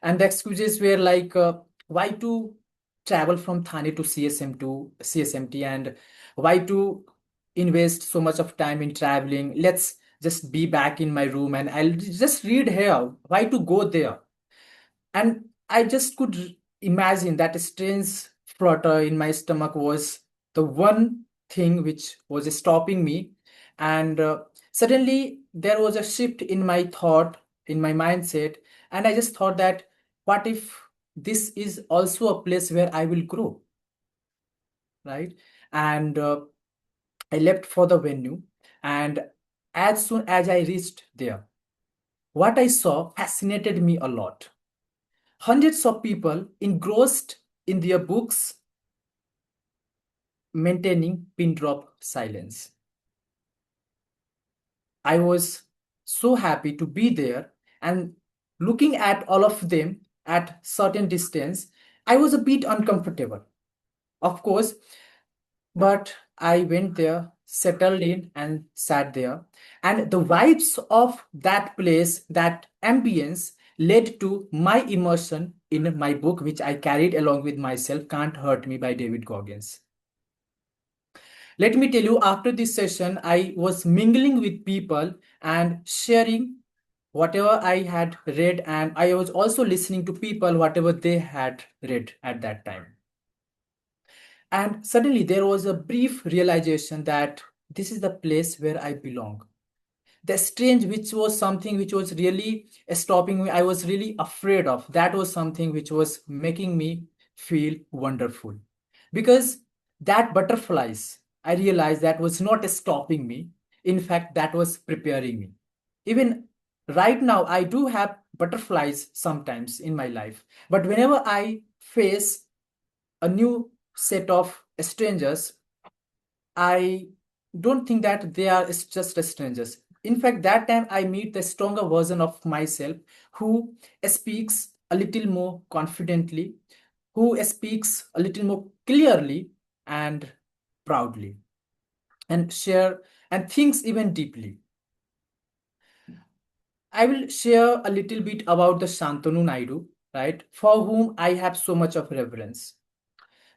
And the excuses were like, why to travel from Thane to CSMT, and why to invest so much of time in traveling? Let's just be back in my room and I'll just read here. Why to go there? And I just could imagine that strange flutter in my stomach was the one thing which was stopping me. And suddenly there was a shift in my thought, in my mindset. And I just thought that, what if this is also a place where I will grow? Right? And I left for the venue. And as soon as I reached there, what I saw fascinated me a lot. Hundreds of people engrossed in their books, maintaining pin drop silence. I was so happy to be there, and looking at all of them at certain distance, I was a bit uncomfortable, of course, but I went there, settled in, and sat there. And the vibes of that place, that ambience, led to my immersion in my book, which I carried along with myself, Can't Hurt Me by David Goggins. Let me tell you, after this session, I was mingling with people and sharing whatever I had read, and I was also listening to people, whatever they had read at that time. And suddenly there was a brief realization that this is the place where I belong. The strange, which was something which was really stopping me, I was really afraid of, that was something which was making me feel wonderful. Because that butterflies, I realized that was not stopping me. In fact, that was preparing me. Even right now, I do have butterflies sometimes in my life. But whenever I face a new set of strangers, I don't think that they are just strangers. In fact, that time I meet the stronger version of myself who speaks a little more confidently, who speaks a little more clearly and proudly, and share and thinks even deeply. I will share a little bit about the Shantanu Naidu, right, for whom I have so much of reverence.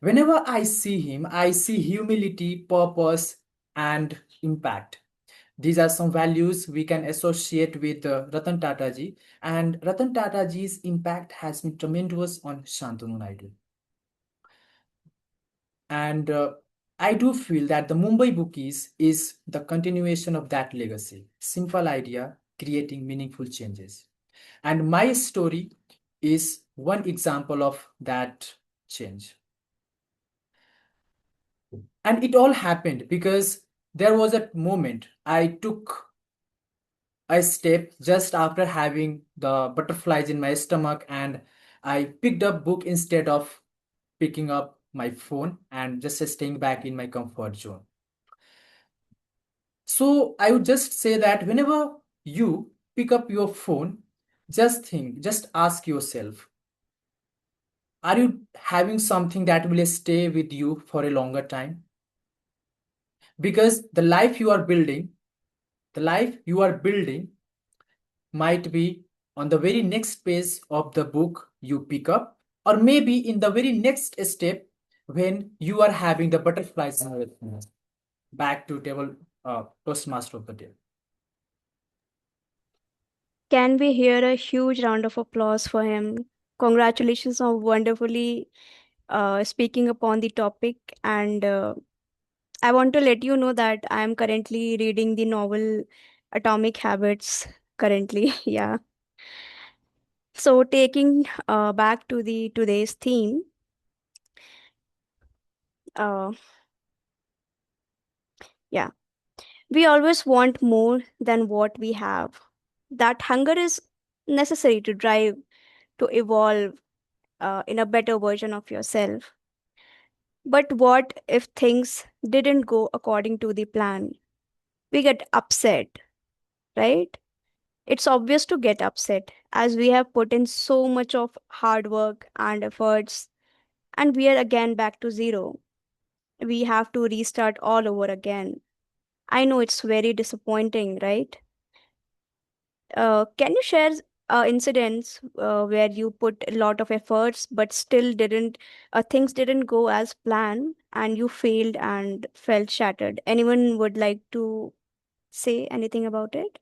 Whenever I see him, I see humility, purpose, and impact. These are some values we can associate with Ratan Tata ji, and Ratan Tata ji's impact has been tremendous on Shantanu Naidu. And I do feel that the Mumbai Bookies is the continuation of that legacy. Simple idea, creating meaningful changes. And my story is one example of that change. And it all happened because there was a moment I took a step just after having the butterflies in my stomach, and I picked up book instead of picking up my phone and just staying back in my comfort zone. So I would just say that whenever you pick up your phone, just think, just ask yourself, are you having something that will stay with you for a longer time? Because the life you are building might be on the very next page of the book you pick up, or maybe in the very next step when you are having the butterflies in your stomach. Back to table Toastmaster of the day. Can we hear a huge round of applause for him? Congratulations on wonderfully speaking upon the topic. And I want to let you know that I am currently reading the novel Atomic Habits currently. Yeah. So taking back to the today's theme, uh, yeah, we always want more than what we have. That hunger is necessary to drive to evolve in a better version of yourself. But what if things didn't go according to the plan? We get upset, right? It's obvious to get upset as we have put in so much of hard work and efforts, and we are again back to zero. We have to restart all over again. I know it's very disappointing, right? Can you share incidents where you put a lot of efforts but still didn't, things didn't go as planned and you failed and felt shattered? Anyone would like to say anything about it?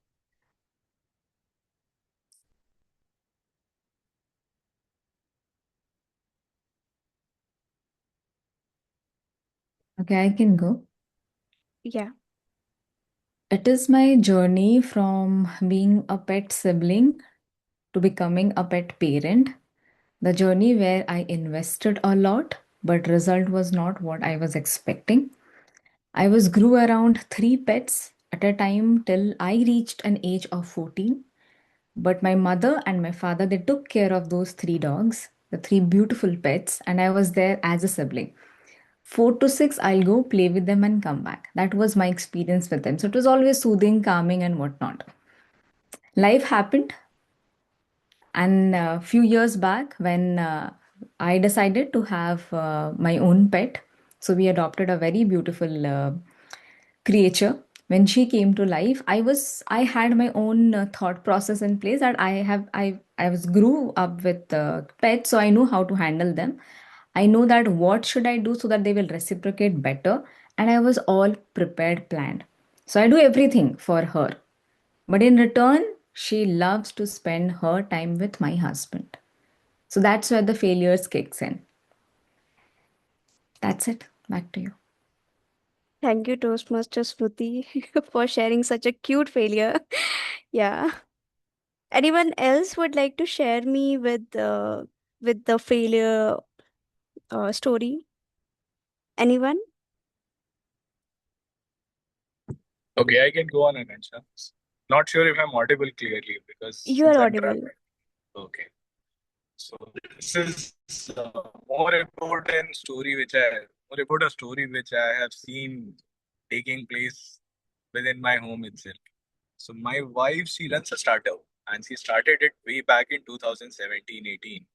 Okay, I can go. Yeah. It is my journey from being a pet sibling to becoming a pet parent. The journey where I invested a lot, but result was not what I was expecting. I was grew around 3 pets at a time till I reached an age of 14. But my mother and my father, they took care of those 3 dogs, the 3 beautiful pets, and I was there as a sibling. 4 to 6, I'll go play with them and come back. That was my experience with them. So it was always soothing, calming, and whatnot. Life happened, and a few years back, when I decided to have my own pet, so we adopted a very beautiful creature. When she came to life, I had my own thought process in place that grew up with pets, so I know how to handle them. I know that what should I do so that they will reciprocate better, and I was all prepared, planned. So I do everything for her. But in return, she loves to spend her time with my husband. So that's where the failures kicks in. That's it. Back to you. Thank you, Toastmaster Smriti, for sharing such a cute failure. Yeah. Anyone else would like to share me with the failure story? Anyone? Okay, I can go on, Akansha. Not sure if I'm audible clearly because You are since I'm audible. traveling. Okay. So this is more about a story which I have seen taking place within my home itself. So my wife, she runs a startup and she started it way back in 2017-18.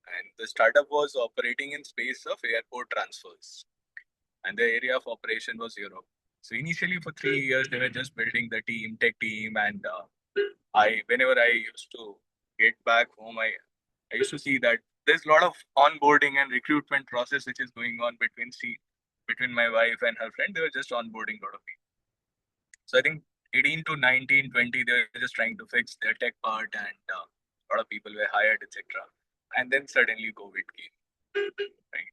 And the startup was operating in space of airport transfers. And the area of operation was Europe. So initially for 3 years, they were just building the tech team. And whenever I used to get back home, I used to see that there's a lot of onboarding and recruitment process which is going on between my wife and her friend. They were just onboarding a lot of people. So I think 18 to 19, 20, they were just trying to fix their tech part, and a lot of people were hired, etc. And then suddenly COVID came, right?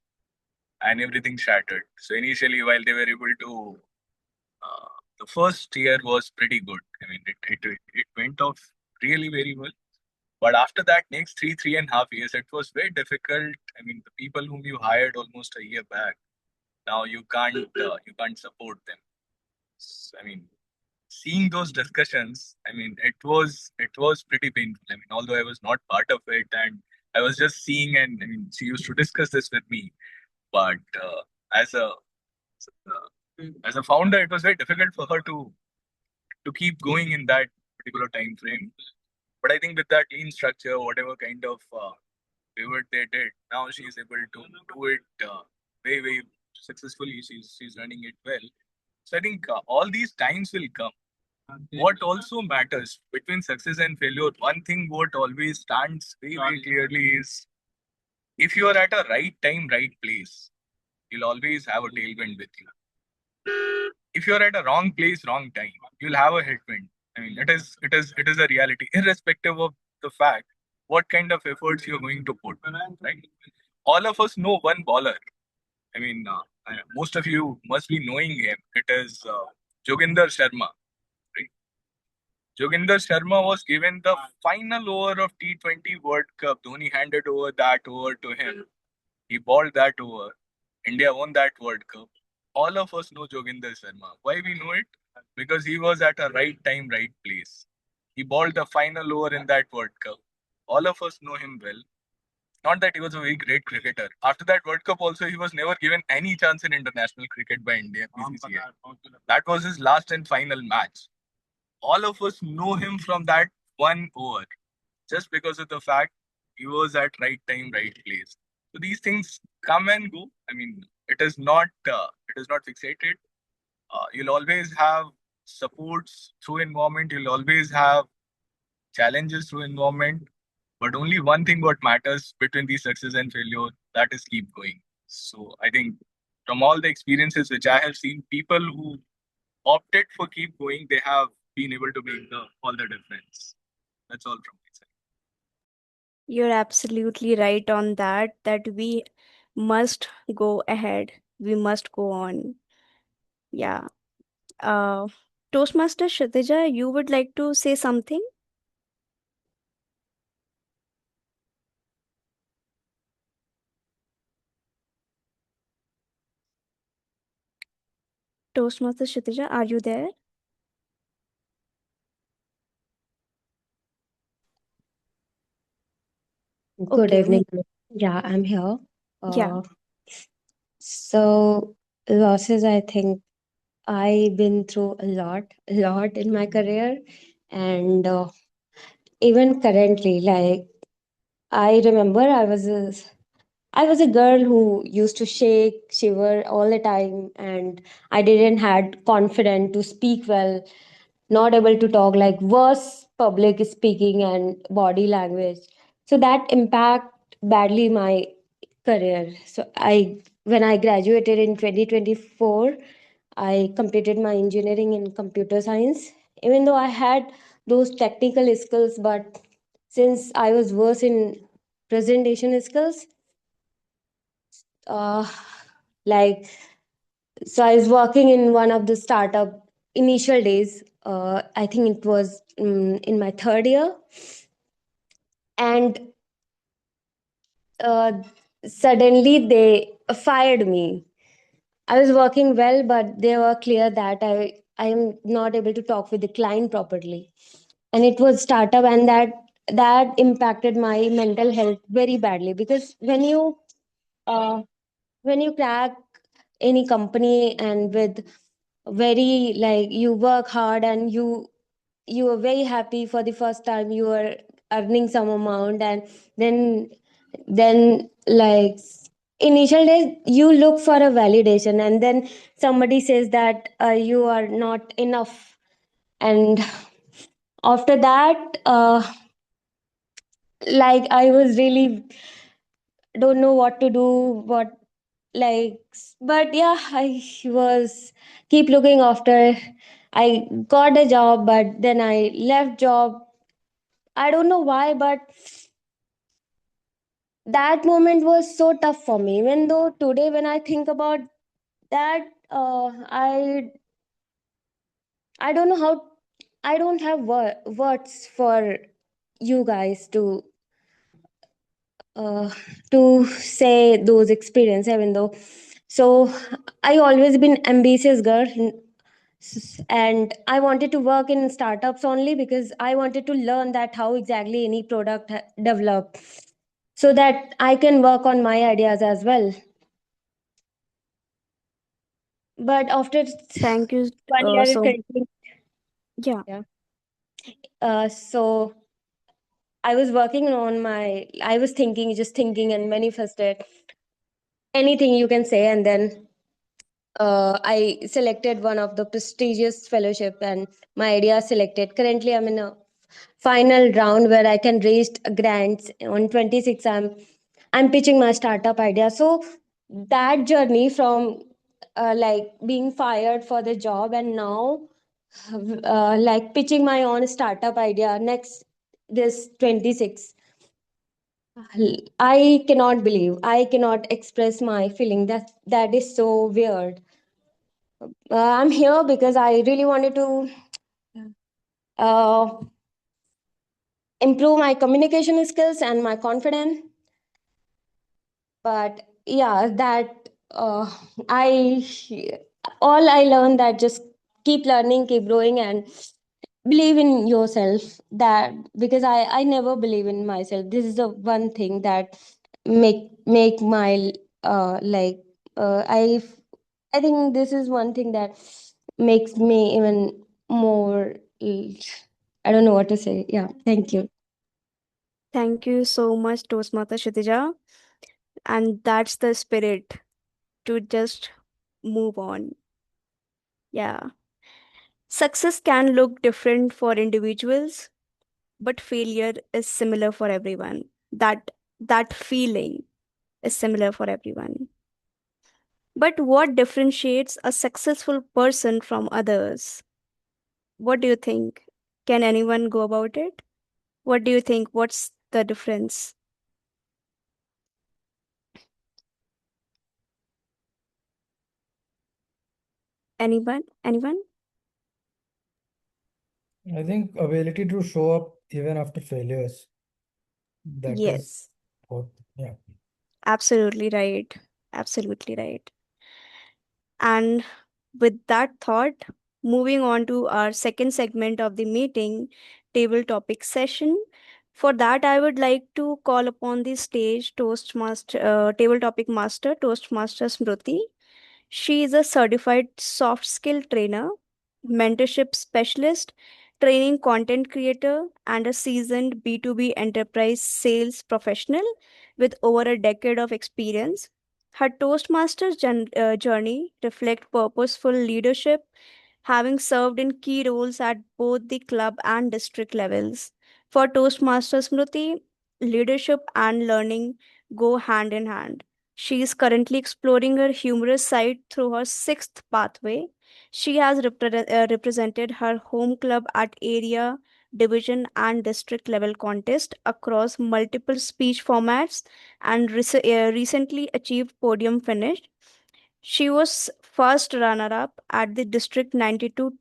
And everything shattered. So initially, while they were able to, the first year was pretty good. I mean, it went off really very well. But after that, next 3.5 years, it was very difficult. I mean, the people whom you hired almost a year back, now you can't support them. I mean, seeing those discussions, I mean, it was pretty painful. I mean, although I was not part of it, and I was just seeing, and I mean, she used to discuss this with me. But as a as a founder, it was very difficult for her to keep going in that particular time frame. But I think with that lean structure, whatever kind of pivot they did, now she's able to do it very, very successfully. She's running it well. So I think all these times will come. What also matters between success and failure, one thing what always stands very, very clearly is if you are at a right time, right place, you'll always have a tailwind with you. If you're at a wrong place, wrong time, you'll have a headwind. I mean, it is a reality, irrespective of the fact what kind of efforts you're going to put. Right? All of us know one bowler. I mean, most of you must be knowing him. It is Joginder Sharma. Right? Joginder Sharma was given the final over of T20 World Cup. Dhoni handed over that over to him. He bowled that over. India won that World Cup. All of us know Joginder Sharma. Why we know it? Because he was at a right time, right place. He bowled the final over in that World Cup. All of us know him well. Not that he was a very great cricketer. After that World Cup also, he was never given any chance in international cricket by India BCCI. That was his last and final match. All of us know him from that one over, just because of the fact he was at right time, right place. So these things come and go. I mean, it is not fixated. You'll always have supports through environment. You'll always have challenges through environment. But only one thing what matters between the success and failure, that is keep going. So I think from all the experiences which I have seen, people who opted for keep going, they have been able to make all the difference. That's all from my side. You're absolutely right on that we must go ahead. We must go on. Yeah. Toastmaster Kshitija, you would like to say something? Toastmaster Kshitija, are you there? Good Okay. evening. Yeah, I'm here. Yeah. So losses, I think I've been through a lot in my career, and even currently, like I remember I was a girl who used to shake, shiver all the time, and I didn't had confidence to speak well, not able to talk, like was public speaking and body language. So that impact badly my career. So when I graduated in 2024, I completed my engineering in computer science. Even though I had those technical skills, but since I was worse in presentation skills, uh, like so I was working in one of the startup initial days. I think it was in my third year, and uh, suddenly they fired me. I was working well, but they were clear that I am not able to talk with the client properly, and it was startup, and that impacted my mental health very badly, because uh, when you crack any company and with very like you work hard and you are very happy for the first time, you are earning some amount, and then like initial days you look for a validation, and then somebody says that you are not enough, and after that like I was really don't know what to do, what like but yeah, I was keep looking after I got a job, but then I left job. I don't know why, but that moment was so tough for me. Even though today, when I think about that, I don't know how. I don't have words for you guys uh, to say those experience. Even though, so I always been ambitious girl, and I wanted to work in startups only because I wanted to learn that how exactly any product develop, so that I can work on my ideas as well. But after Thank you 1 year so training, yeah. yeah. So I was working on my. I was thinking, just thinking, and manifested anything you can say, and then I selected one of the prestigious fellowship, and my idea selected. Currently, I'm in a final round where I can raise grants. On 26, I'm pitching my startup idea. So that journey from like being fired for the job, and now like pitching my own startup idea next this 26. I cannot believe. I cannot express my feeling. That is so weird. I'm here because I really wanted to uh, improve my communication skills and my confidence. But yeah, that I all I learned that just keep learning, keep growing, and believe in yourself. That because I never believe in myself. This is the one thing that make my like I think this is one thing that makes me even more. I don't know what to say. Yeah, thank you. Thank you so much, Toastmaster Kshitija. And that's the spirit, to just move on. Yeah. Success can look different for individuals, but failure is similar for everyone. That feeling is similar for everyone. But what differentiates a successful person from others? What do you think? Can anyone go about it? What do you think? What's the difference? Anyone? Anyone? I think ability to show up even after failures. That is Yes, what, yeah. absolutely right. Absolutely right. And with that thought, moving on to our second segment of the meeting, table topic session. For that, I would like to call upon the stage table topic master, Toastmaster Smriti. She is a certified soft skill trainer, mentorship specialist, training content creator, and a seasoned B2B enterprise sales professional with over a decade of experience. Her Toastmasters journey reflect purposeful leadership, having served in key roles at both the club and district levels. For Toastmasters Smriti, leadership and learning go hand in hand. She is currently exploring her humorous side through her sixth pathway. She has represented her home club at area, division, and district level contests across multiple speech formats and recently achieved podium finish. She was first runner up at the District 92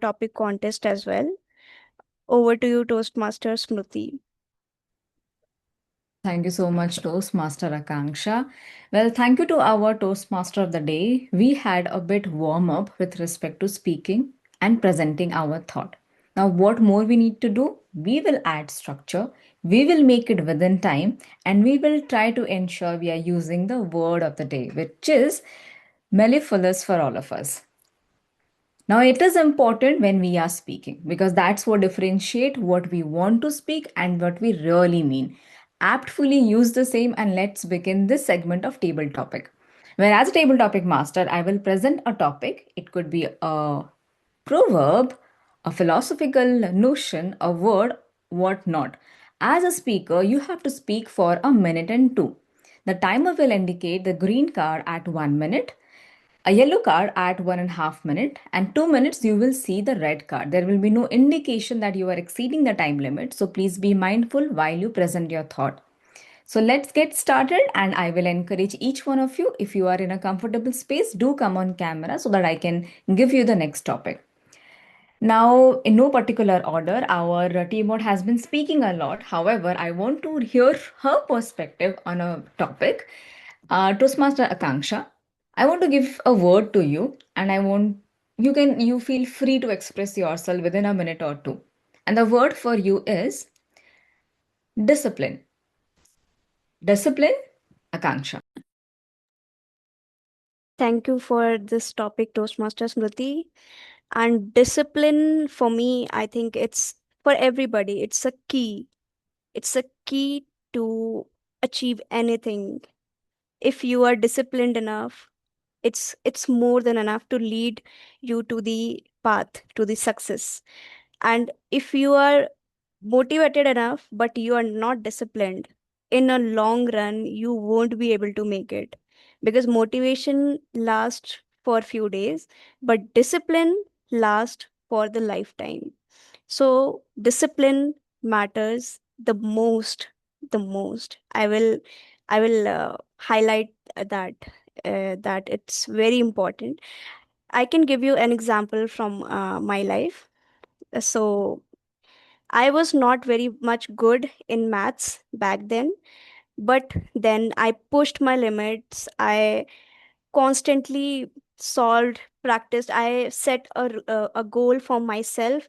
topic contest as well. Over to you, Toastmaster Smriti. Thank you so much, Toastmaster Akanksha. Well, thank you to our Toastmaster of the day. We had a bit warm up with respect to speaking and presenting our thought. Now, what more we need to do? We will add structure, we will make it within time, and we will try to ensure we are using the word of the day, which is mellifluous for all of us. Now, it is important when we are speaking because that's what differentiate what we want to speak and what we really mean. Aptfully use the same, and let's begin this segment of table topic. Where as a table topic master, I will present a topic. It could be a proverb, a philosophical notion, a word, what not. As a speaker, you have to speak for a minute and two. The timer will indicate the green card at 1 minute, a yellow card at 1.5 minutes, and 2 minutes you will see the red card. There will be no indication that you are exceeding the time limit, so please be mindful while you present your thought. So let's get started, and I will encourage each one of you, if you are in a comfortable space, do come on camera so that I can give you the next topic. Now, in no particular order, our team has been speaking a lot. However, I want to hear her perspective on a topic. Toastmaster Akanksha, I want to give a word to you, and I want you feel free to express yourself within a minute or two. And the word for you is discipline. Discipline, Akanksha. Thank you for this topic, Toastmaster Smriti. And discipline for me, I think it's for everybody. It's a key. It's a key to achieve anything. If you are disciplined enough, it's more than enough to lead you to the path to the success. And if you are motivated enough but you are not disciplined, in a long run you won't be able to make it, because motivation lasts for a few days but discipline lasts for the lifetime. So discipline matters the most. I will highlight that it's very important. I can give you an example from my life. So I was not very much good in maths back then, but then I pushed my limits. I constantly solved, practiced. I set a goal for myself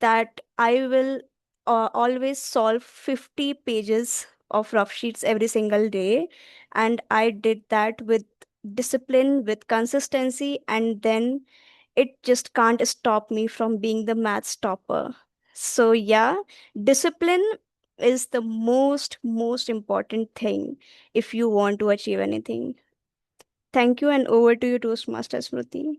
that I will always solve 50 pages of rough sheets every single day. And I did that with discipline, with consistency, and then it just can't stop me from being the maths topper. So yeah, discipline is the most important thing if you want to achieve anything. Thank you, and over to you, Toastmaster Smriti.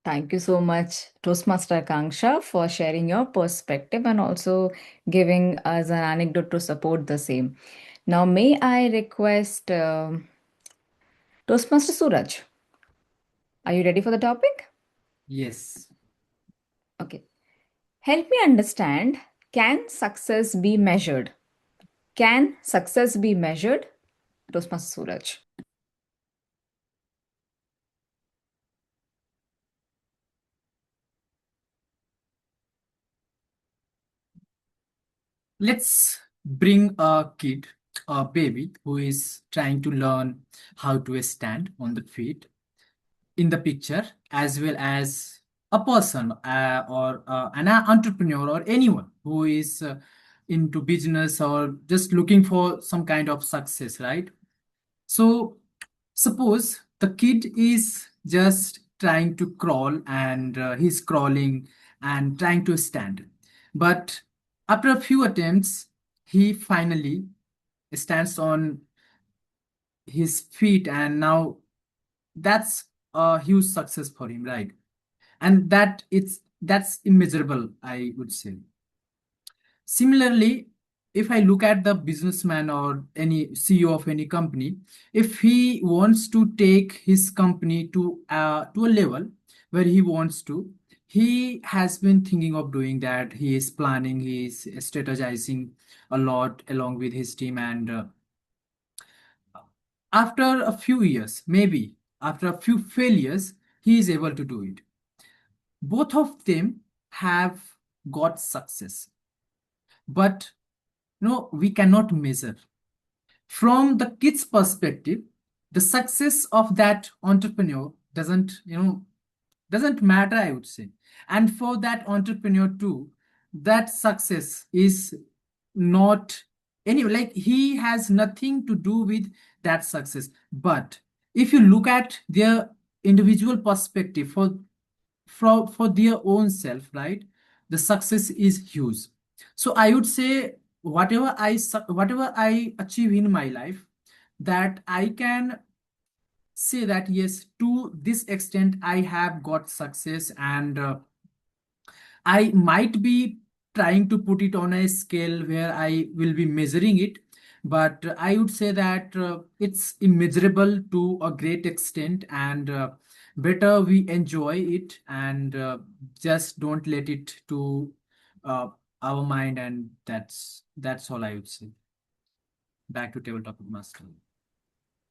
Thank you so much, Toastmaster Akanksha, for sharing your perspective and also giving us an anecdote to support the same. Now, may I request Toastmaster Suraj? Are you ready for the topic? Yes. Okay. Help me understand, can success be measured? Can success be measured? Toastmaster Suraj. Let's bring a kid, a baby who is trying to learn how to stand on the feet in the picture, as well as a person or an entrepreneur or anyone who is into business or just looking for some kind of success, right? So suppose the kid is just trying to crawl and he's crawling and trying to stand. But after a few attempts, he finally stands on his feet, and now that's a huge success for him, right? and that's immeasurable, I would say. Similarly, if I look at the businessman or any CEO of any company, if he wants to take his company to a level where he wants to, he has been thinking of doing that. He is planning, he is strategizing a lot along with his team, and after a few years, maybe after a few failures, he is able to do it. Both of them have got success, but no, we cannot measure. From the kid's perspective, the success of that entrepreneur doesn't matter, I would say. And for that entrepreneur too, that success is not anyway, like he has nothing to do with that success. But if you look at their individual perspective for their own self, right, the success is huge. So I would say whatever I achieve in my life, that I can say that yes, to this extent I have got success, and I might be trying to put it on a scale where I will be measuring it, but I would say that it's immeasurable to a great extent, and better we enjoy it, and just don't let it to uh, our mind, and that's all I would say. Back to table topic master.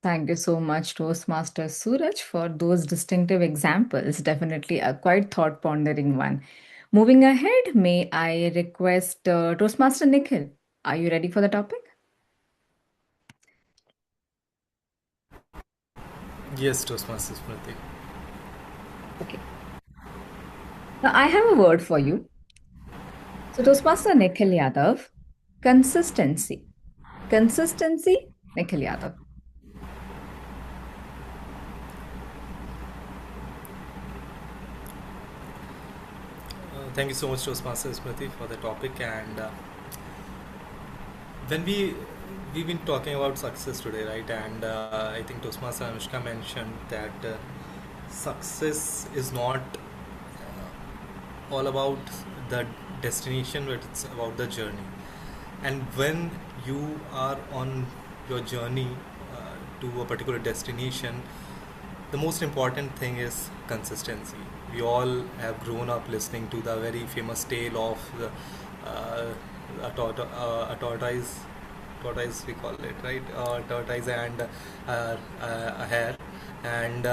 Thank you so much, Toastmaster Suraj, for those distinctive examples. Definitely a quite thought pondering one. Moving ahead, may I request Toastmaster Nikhil? Are you ready for the topic? Yes, Toastmasters Smriti. Okay. Now I have a word for you. So, Toastmaster Nikhil Yadav, consistency. Consistency, Nikhil Yadav. Thank you so much, Toastmasters Smriti, for the topic. And when we've been talking about success today, right? And I think Toastmaster Anushka mentioned that success is not all about the destination, but it's about the journey. And when you are on your journey to a particular destination, the most important thing is consistency. We all have grown up listening to the very famous tale of a tortoise we call it, right? Tortoise and a hare, and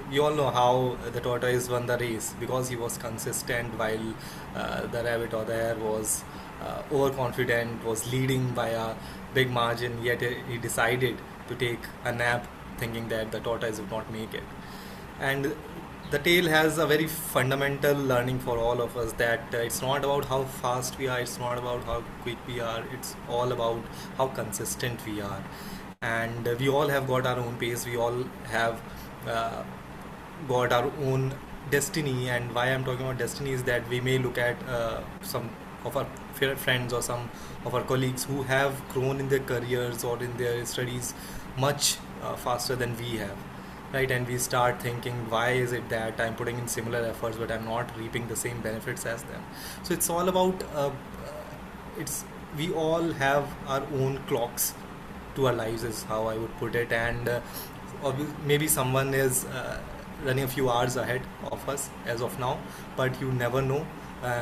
we all know how the tortoise won the race because he was consistent, while the rabbit or the hare was overconfident, was leading by a big margin, yet he decided to take a nap thinking that the tortoise would not make it. And the tale has a very fundamental learning for all of us, that it's not about how fast we are, it's not about how quick we are, it's all about how consistent we are. And we all have got our own pace, we all have got our own destiny. And why I'm talking about destiny is that we may look at some of our friends or some of our colleagues who have grown in their careers or in their studies much faster than we have, right? And we start thinking, why is it that I'm putting in similar efforts but I'm not reaping the same benefits as them? So it's all about we all have our own clocks to our lives, is how I would put it. And maybe someone is running a few hours ahead of us as of now, but you never know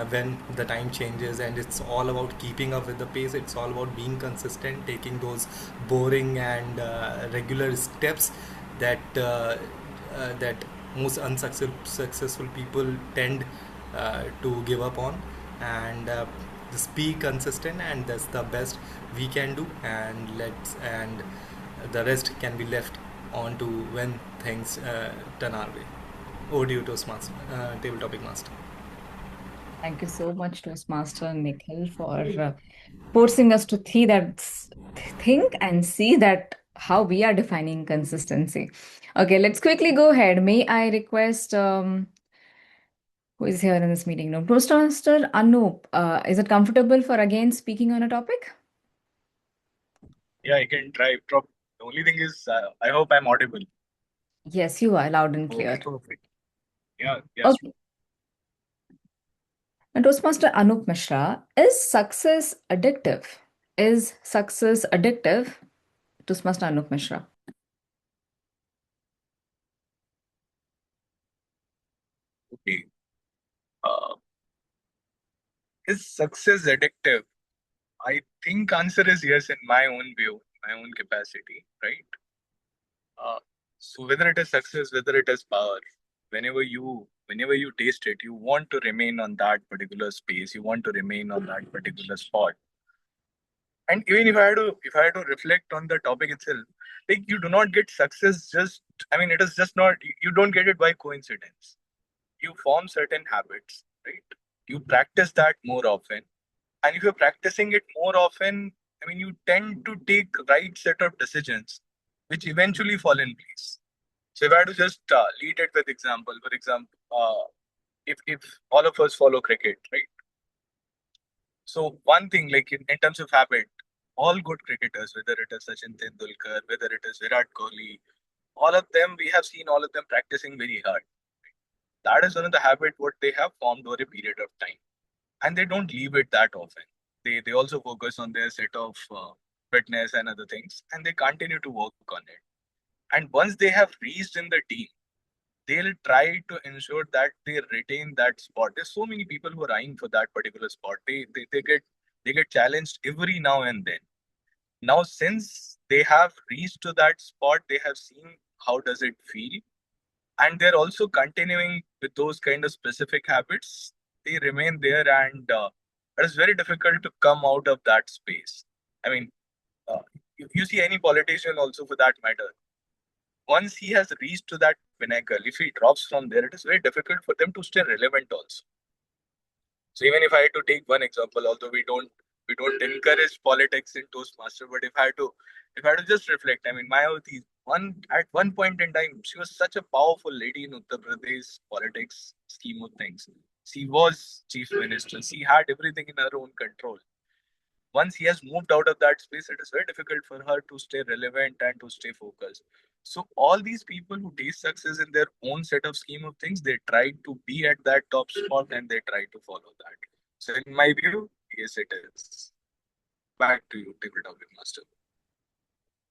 when the time changes. And it's all about keeping up with the pace, it's all about being consistent, taking those boring and regular steps that most unsuccessful people tend to give up on. And just be consistent, and that's the best we can do. And the rest can be left on to when things turn our way. Over to you, Toastmaster, table topic master. Thank you so much, Toastmaster Nikhil, for forcing us to think and see that how we are defining consistency. Okay, let's quickly go ahead. May I request who is here in this meeting room? Toastmaster Anup, is it comfortable for again speaking on a topic? Yeah, I can try. The only thing is, I hope I'm audible. Yes, you are loud and clear. Okay, perfect. Yeah, yes. Okay. And Toastmaster Anup Mishra, is success addictive? Is success addictive? Toastmaster Anup Mishra. Okay. Uh, is success addictive? I think answer is yes in my own view, my own capacity, right? Uh, so whether it is success, whether it is power, whenever you taste it, you want to remain on that particular space. You want to remain on that particular spot. And even if I had to reflect on the topic itself, like you do not get success just. I mean, it is just not. You don't get it by coincidence. You form certain habits, right? You practice that more often, and if you're practicing it more often, I mean, you tend to take right set of decisions, which eventually fall in place. So if I had to just lead it with example, for example, if all of us follow cricket, right? So one thing, like in terms of habit, all good cricketers, whether it is Sachin Tendulkar, whether it is Virat Kohli, all of them, we have seen all of them practicing very hard. That is one of the habit what they have formed over a period of time, and they don't leave it that often. They also focus on their set of fitness and other things, and they continue to work on it. And once they have reached in the team, they'll try to ensure that they retain that spot. There's so many people who are eyeing for that particular spot. They get challenged every now and then. Now, since they have reached to that spot, they have seen how does it feel, and they're also continuing with those kind of specific habits. They remain there, and it is very difficult to come out of that space. I mean, you see any politician also for that matter, once he has reached to that pinnacle, if he drops from there, it is very difficult for them to stay relevant also. So even if I had to take one example, although we don't encourage politics in Toastmaster, but if I had to just reflect, I mean, Mayawati, at one point in time, she was such a powerful lady in Uttar Pradesh politics scheme of things. She was chief minister. She had everything in her own control. Once he has moved out of that space, it is very difficult for her to stay relevant and to stay focused. So all these people who taste success in their own set of scheme of things, they try to be at that top spot and they try to follow that. So in my view, yes, it is. Back to you, Topic Master.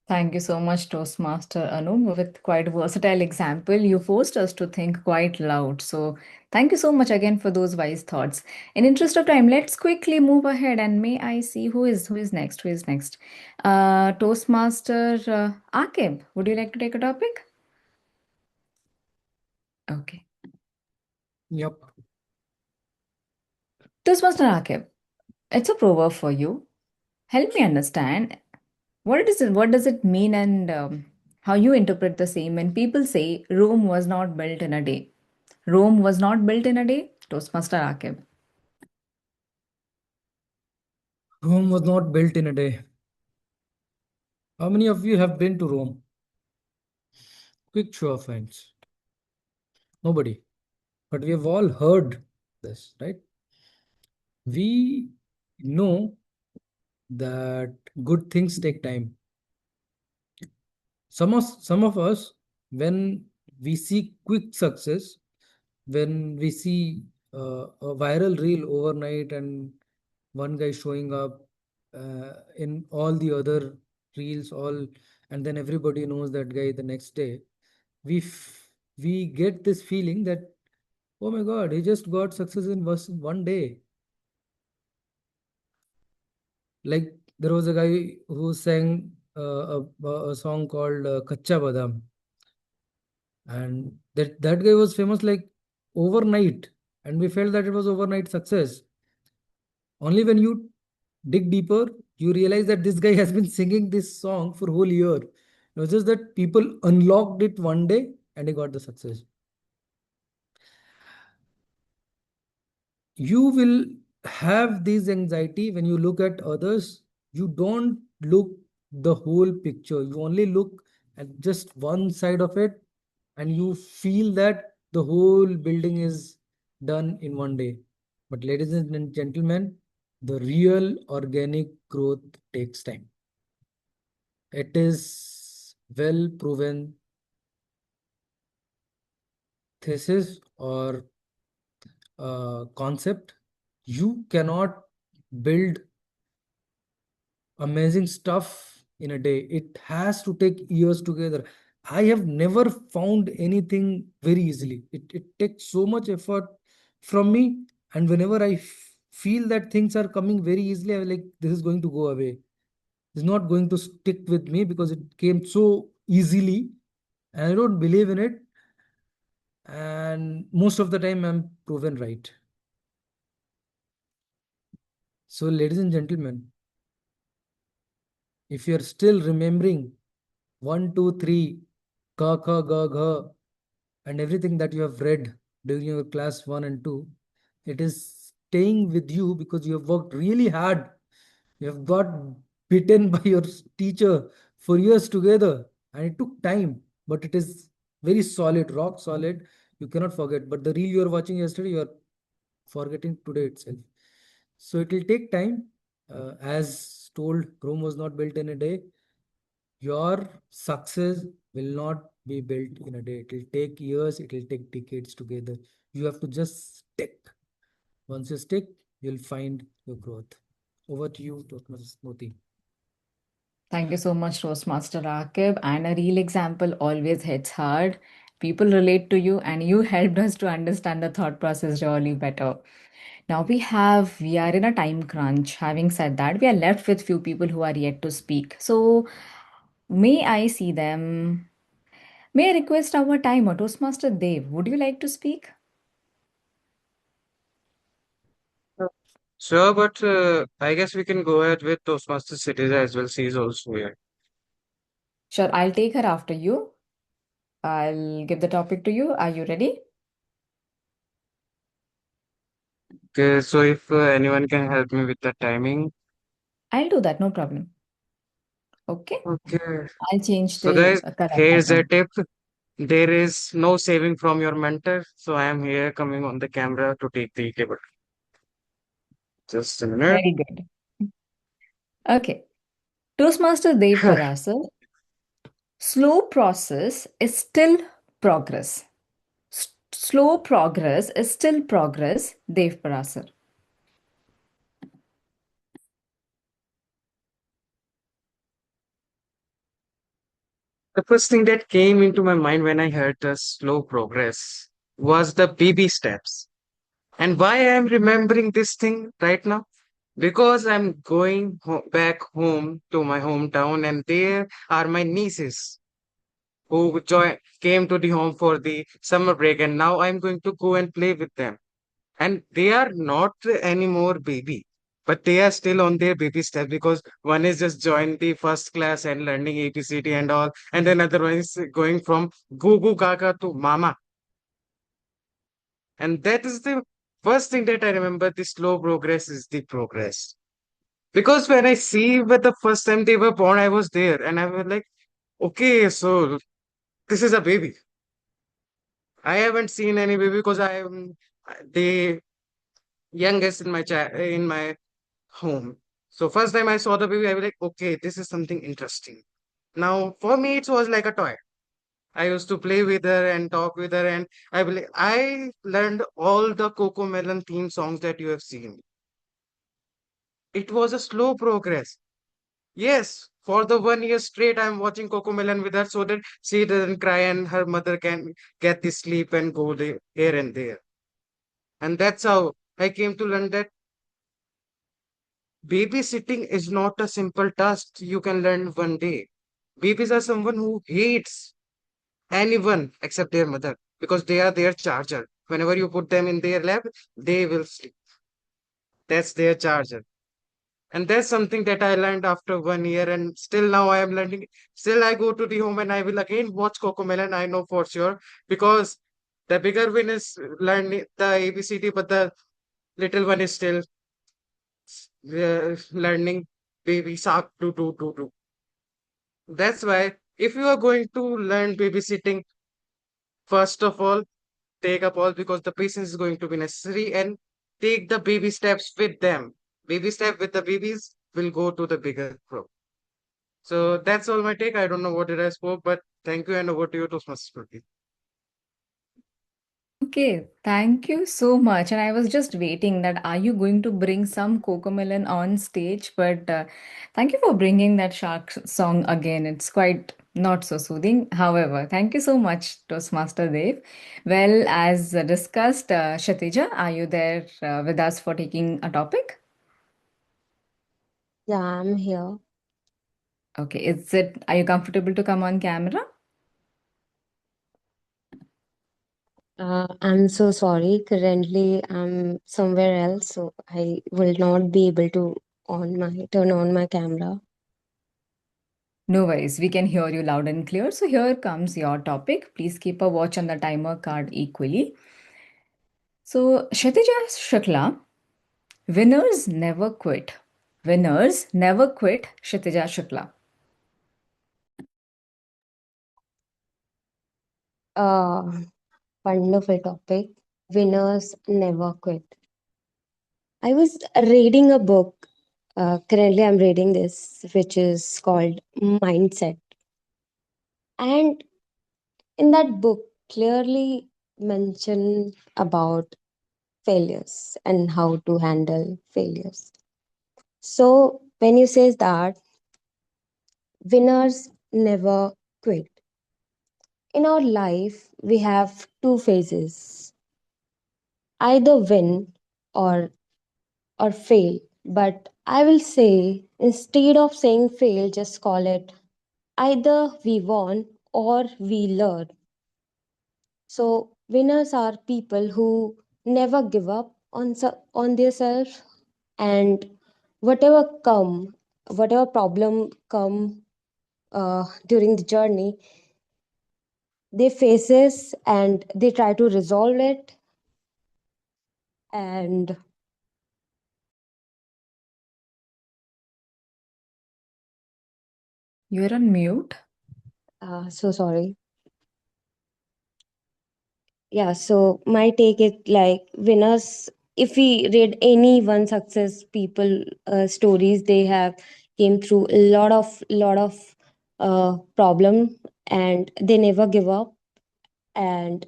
Thank you so much, Toastmaster Anu. With quite a versatile example, you forced us to think quite loud. So thank you so much again for those wise thoughts. In interest of time, let's quickly move ahead and may I see who is next? Who is next? Toastmaster Akib, would you like to take a topic? Okay. Yep. Toastmaster Akib, it's a proverb for you. Help me understand what does it mean and how you interpret the same when people say Rome was not built in a day. Rome was not built in a day. Toastmaster Akib. Rome was not built in a day. How many of you have been to Rome? Quick show of hands. Nobody. But we have all heard this, right? We know that good things take time. Some of us, when we see quick success, when we see a viral reel overnight and one guy showing up in all the other reels, and then everybody knows that guy the next day, we get this feeling that, oh my God, he just got success in one day. Like there was a guy who sang a song called Kacha Badam, and that guy was famous like overnight, and we felt that it was overnight success. Only when you dig deeper, you realize that this guy has been singing this song for whole year. It was just that people unlocked it one day and he got the success. You will have this anxiety when you look at others. You don't look the whole picture. You only look at just one side of it, and you feel that the whole building is done in one day. But ladies and gentlemen, the real organic growth takes time. It is well proven thesis or concept You cannot build amazing stuff in a day. It has to take years together. I have never found anything very easily. It takes so much effort from me. And whenever I feel that things are coming very easily, I'm like, this is going to go away. It's not going to stick with me because it came so easily. And I don't believe in it. And most of the time, I'm proven right. So, ladies and gentlemen, if you're still remembering 1, 2, 3, ka, ka, ga, gha, and everything that you have read during your class 1 and 2, it is staying with you because you have worked really hard. You have got beaten by your teacher for years together, and it took time, but it is very solid, rock solid. You cannot forget. But the reel you are watching yesterday, you are forgetting today itself. So it will take time. As told, Rome was not built in a day. Your success will not be built in a day. It will take years, it will take decades together. You have to just stick. Once you stick, you'll find your growth. Over to you, Dr. Moti. Thank you so much, Toastmaster Rakib. And a real example always hits hard. People relate to you, and you helped us to understand the thought process really better. Now we are in a time crunch. Having said that, we are left with few people who are yet to speak. So may I see them? May I request our timer, Toastmaster Dev? Would you like to speak? Sure, but I guess we can go ahead with Toastmaster Cities as well. She is also here. Sure, I'll take her after you. I'll give the topic to you. Are you ready? Okay, so if anyone can help me with the timing. I'll do that, no problem. Okay. Okay. I'll change So the guys, correct here's a timer. tip. There is no saving from your mentor. So I am here coming on the camera to take the table. Just a minute. Very good. Okay. Toastmaster Dev Parasar, slow process is still progress. Slow progress is still progress, Dev Parasar. The first thing that came into my mind when I heard the slow progress was the baby steps. And why I am remembering this thing right now? Because I'm going back home to my hometown, and there are my nieces who came to the home for the summer break, and now I'm going to go and play with them. And they are not anymore baby, but they are still on their baby steps because one is just joined the first class and learning ABCD and all, and then another one is going from Gugu Gaga to Mama. And that is the first thing that I remember. The slow progress is the progress. Because when I see with the first time they were born, I was there and I was like, okay, so this is a baby. I haven't seen any baby because I am the youngest in my home. So first time I saw the baby, I was like, okay, this is something interesting. Now for me, it was like a toy. I used to play with her and talk with her, and I learned all the Coco Melon theme songs that you have seen. It was a slow progress. Yes, for the 1 year straight, I'm watching Coco Melon with her so that she doesn't cry and her mother can get the sleep and go here and there. And that's how I came to learn that babysitting is not a simple task you can learn one day. Babies are someone who hates anyone except their mother because they are their charger. Whenever you put them in their lap, they will sleep. That's their charger. And that's something that I learned after 1 year, and still now I am learning. Still, I go to the home and I will again watch Cocomelon. I know for sure because the bigger one is learning the ABCD, but the little one is still learning baby shark do. That's why if you are going to learn babysitting, first of all, take a pause because the patience is going to be necessary and take the baby steps with them. Baby step with the babies will go to the bigger group. So that's all my take. I don't know what did I spoke, but thank you and over to you, Toastmasters. Okay, thank you so much. And I was just waiting that are you going to bring some Cocomelon on stage? But thank you for bringing that shark song again. It's quite not so soothing. However, thank you so much, Toastmaster Dev. Well, as discussed, Kshitija, are you there with us for taking a topic? Yeah, I'm here. Okay, are you comfortable to come on camera? I'm so sorry. Currently, I'm somewhere else, so I will not be able to turn on my camera. No worries, we can hear you loud and clear. So here comes your topic. Please keep a watch on the timer card equally. So, Kshitija Shukla, winners never quit. Winners never quit, Kshitija Shukla. Wonderful topic. Winners never quit. I was reading a book. Currently, I'm reading this, which is called Mindset. And in that book, clearly mentioned about failures and how to handle failures. So when you say that winners never quit, in our life we have two phases: either win or fail. But I will say, instead of saying fail, just call it either we won or we learn. So winners are people who never give up on themselves, and whatever come, whatever problem come during the journey, they faces and they try to resolve it. And You're on mute. so sorry. Yeah, so my take is like winners, if we read any one success people stories, they have came through a lot of problem, and they never give up, and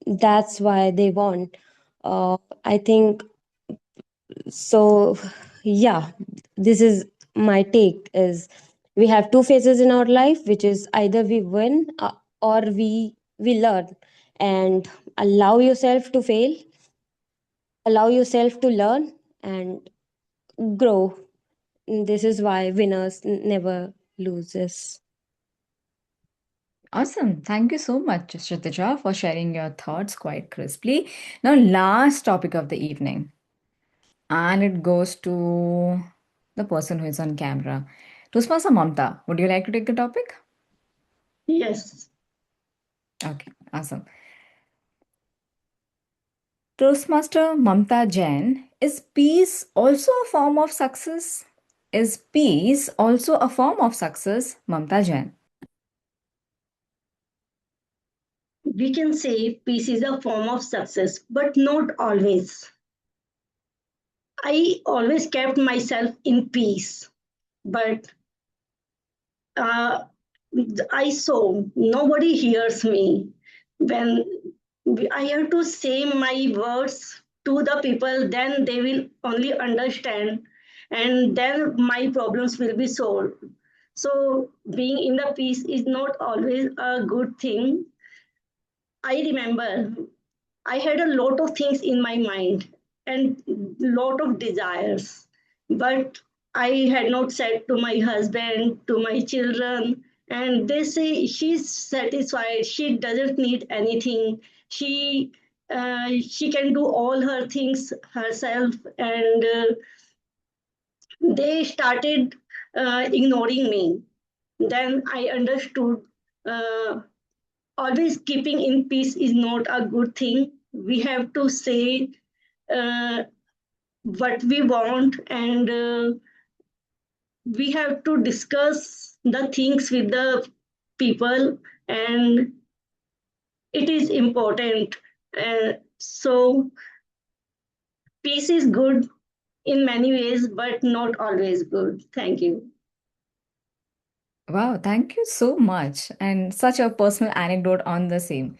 that's why they won. I think so. Yeah, this is my take is we have two phases in our life, which is either we win or we learn. And allow yourself to fail, allow yourself to learn and grow. This is why winners never loses. Awesome. Thank you so much, Kshitija, for sharing your thoughts quite crisply. Now, last topic of the evening. And it goes to the person who is on camera. Toastmaster Mamta, would you like to take the topic? Yes. Okay, awesome. Toastmaster Mamta Jain, is peace also a form of success? Is peace also a form of success, Mamta Jain? We can say peace is a form of success, but not always. I always kept myself in peace, but uh, I saw nobody hears me when I have to say my words to the people, then they will only understand, and then my problems will be solved. So being in the peace is not always a good thing. I remember I had a lot of things in my mind and lot of desires, but I had not said to my husband, to my children, and they say she's satisfied. She doesn't need anything. She can do all her things herself, and they started ignoring me. Then I understood. Uh, Always keeping in peace is not a good thing. We have to say uh, what we want, and we have to discuss the things with the people, and it is important. So peace is good in many ways, but not always good. Thank you. Wow, thank you so much. And such a personal anecdote on the same.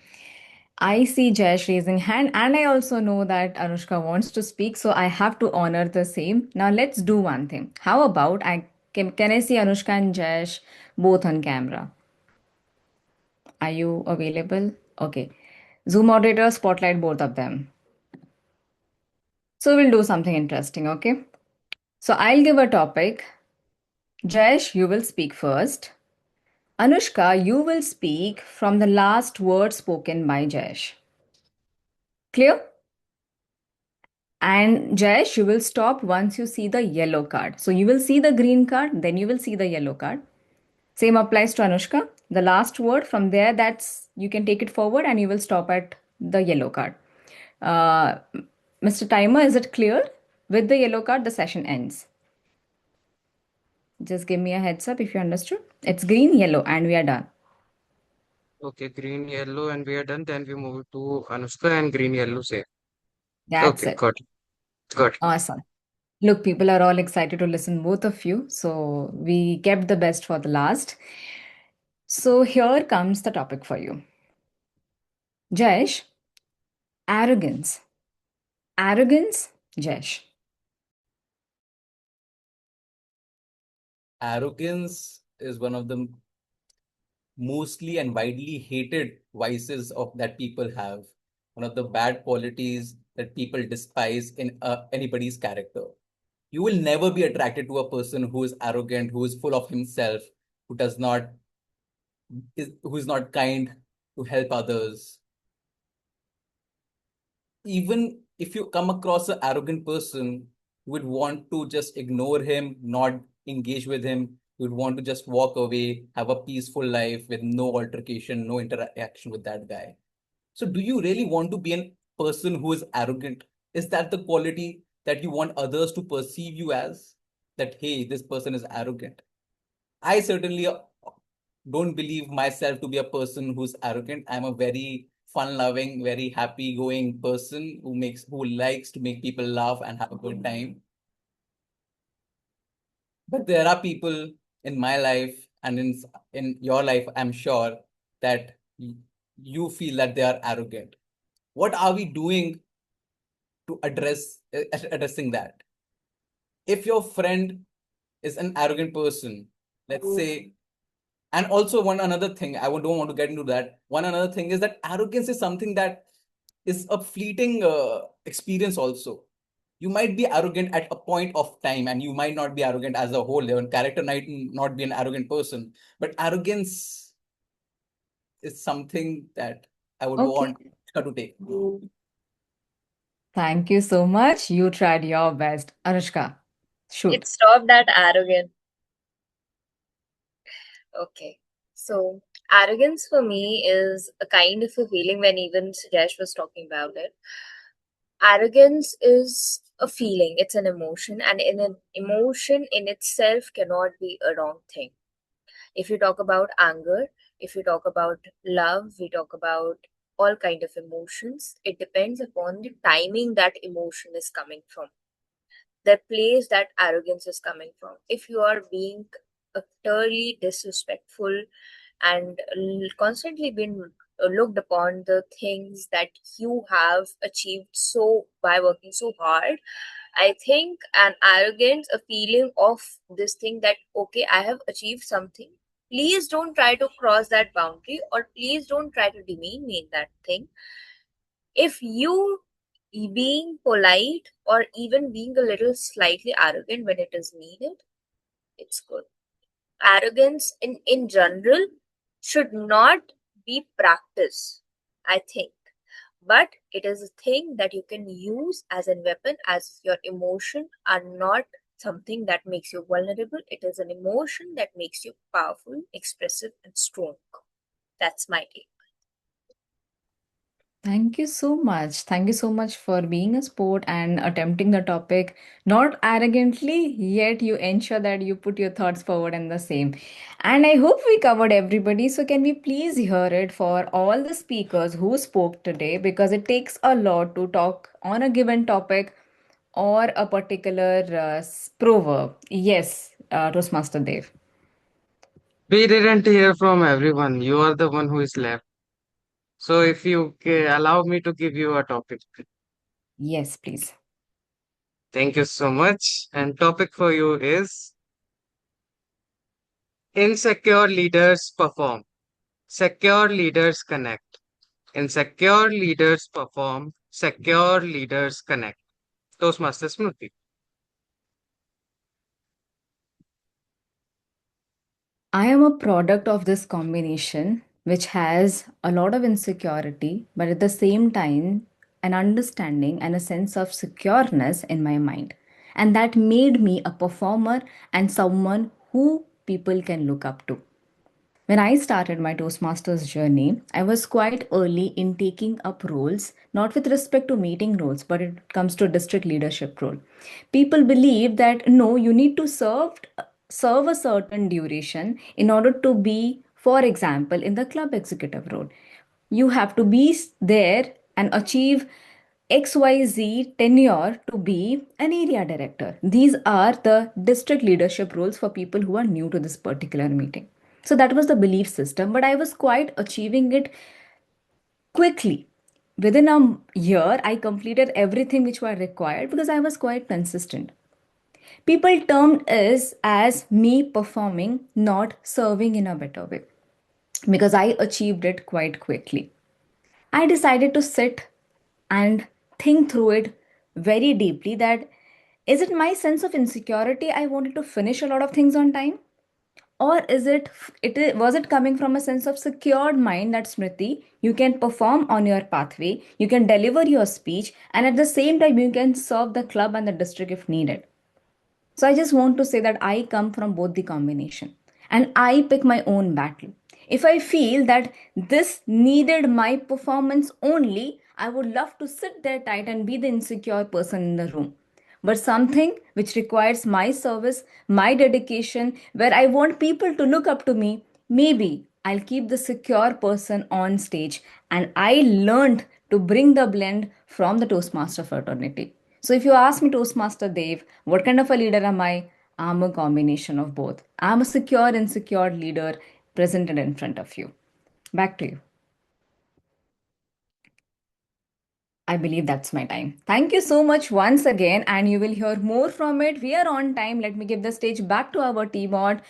I see Jayesh raising hand, and I also know that Anushka wants to speak, so I have to honor the same. Now let's do one thing. How about can I see Anushka and Jayesh both on camera? Are you available? Okay. Zoom moderator, spotlight both of them. So we'll do something interesting, okay? So I'll give a topic. Jayesh, you will speak first. Anushka, you will speak from the last word spoken by Jayesh. Clear? And Jayesh, you will stop once you see the yellow card. So you will see the green card, then you will see the yellow card. Same applies to Anushka. The last word from there, that's you can take it forward and you will stop at the yellow card. Uh, Mr. Timer, is it clear? With the yellow card, the session ends. Just give me a heads up if you understood. It's green, yellow, and we are done. Okay, green, yellow, and we are done. Then we move to Anushka and green, yellow, say. That's Okay, it. got it. Got it. Awesome. Look, people are all excited to listen, both of you. So we kept the best for the last. So here comes the topic for you. Jayesh, arrogance. Arrogance, Jayesh. Arrogance is one of the mostly and widely hated vices of that people have. One of the bad qualities that people despise in anybody's character. You will never be attracted to a person who is arrogant, who is full of himself, who does not who is not kind to help others. Even if you come across an arrogant person, you would want to just ignore him, not engage with him. You would want to just walk away, have a peaceful life with no altercation, no interaction with that guy. So, do you really want to be a person who is arrogant? Is that the quality that you want others to perceive you as? That, hey, this person is arrogant. I certainly don't believe myself to be a person who's arrogant. I'm a very fun-loving, very happy-going person who likes to make people laugh and have a good time. But there are people in my life and in your life, I'm sure that you feel that they are arrogant. What are we doing to addressing that? If your friend is an arrogant person, let's say, and also one another thing, don't want to get into that. One another thing is that arrogance is something that is a fleeting experience also. You might be arrogant at a point of time and you might not be arrogant as a whole. Your character might not be an arrogant person, but arrogance is something that I would Okay. want her to take. Thank you so much. You tried your best. Anushka, shoot. It stopped at arrogant. Okay. So arrogance for me is a kind of a feeling when even Sujesh was talking about it. Arrogance is a feeling, it's an emotion, and in an emotion in itself cannot be a wrong thing. If you talk about anger, if you talk about love, we talk about all kind of emotions. It depends upon the timing that emotion is coming from, the place that arrogance is coming from. If you are being utterly disrespectful and constantly being looked upon the things that you have achieved so by working so hard, I think an arrogance, a feeling of this thing that okay, I have achieved something, please don't try to cross that boundary, or please don't try to demean me in that thing. If you being polite or even being a little slightly arrogant when it is needed, it's good. Arrogance in general should not be practiced, I think. But it is a thing that you can use as a weapon, as your emotion are not something that makes you vulnerable. It is an emotion that makes you powerful, expressive, and strong. That's my take. Thank you so much. Thank you so much for being a sport and attempting the topic not arrogantly, yet you ensure that you put your thoughts forward in the same. And I hope we covered everybody. So, can we please hear it for all the speakers who spoke today? Because it takes a lot to talk on a given topic or a particular proverb. Yes, Toastmaster Dev. We didn't hear from everyone. You are the one who is left. So if you allow me to give you a topic. Yes, please. Thank you so much. And topic for you is insecure leaders perform. Secure leaders connect. Insecure leaders perform. Secure leaders connect. Toastmaster Smriti. I am a product of this combination, which has a lot of insecurity, but at the same time, an understanding and a sense of secureness in my mind. And that made me a performer and someone who people can look up to. When I started my Toastmasters journey, I was quite early in taking up roles, not with respect to meeting roles, but it comes to district leadership role. People believe that no, you need to serve a certain duration in order to be, for example, in the club executive role. You have to be there and achieve XYZ tenure to be an area director. These are the district leadership roles for people who are new to this particular meeting. So that was the belief system, but I was quite achieving it quickly. Within a year, I completed everything which were required because I was quite consistent. People termed it as me performing, not serving in a better way because I achieved it quite quickly. I decided to sit and think through it very deeply that is it my sense of insecurity I wanted to finish a lot of things on time, or is was it coming from a sense of secured mind that Smriti you can perform on your pathway, you can deliver your speech, and at the same time you can serve the club and the district if needed. So I just want to say that I come from both the combination and I pick my own battle. If I feel that this needed my performance only, I would love to sit there tight and be the insecure person in the room. But something which requires my service, my dedication, where I want people to look up to me, maybe I'll keep the secure person on stage. And I learned to bring the blend from the Toastmaster fraternity. So if you ask me, Toastmaster Dave, what kind of a leader am I? I'm a combination of both. I'm a secure, insecure leader presented in front of you. Back to you. I believe that's my time. Thank you so much once again, and you will hear more from it. We are on time. Let me give the stage back to our team board.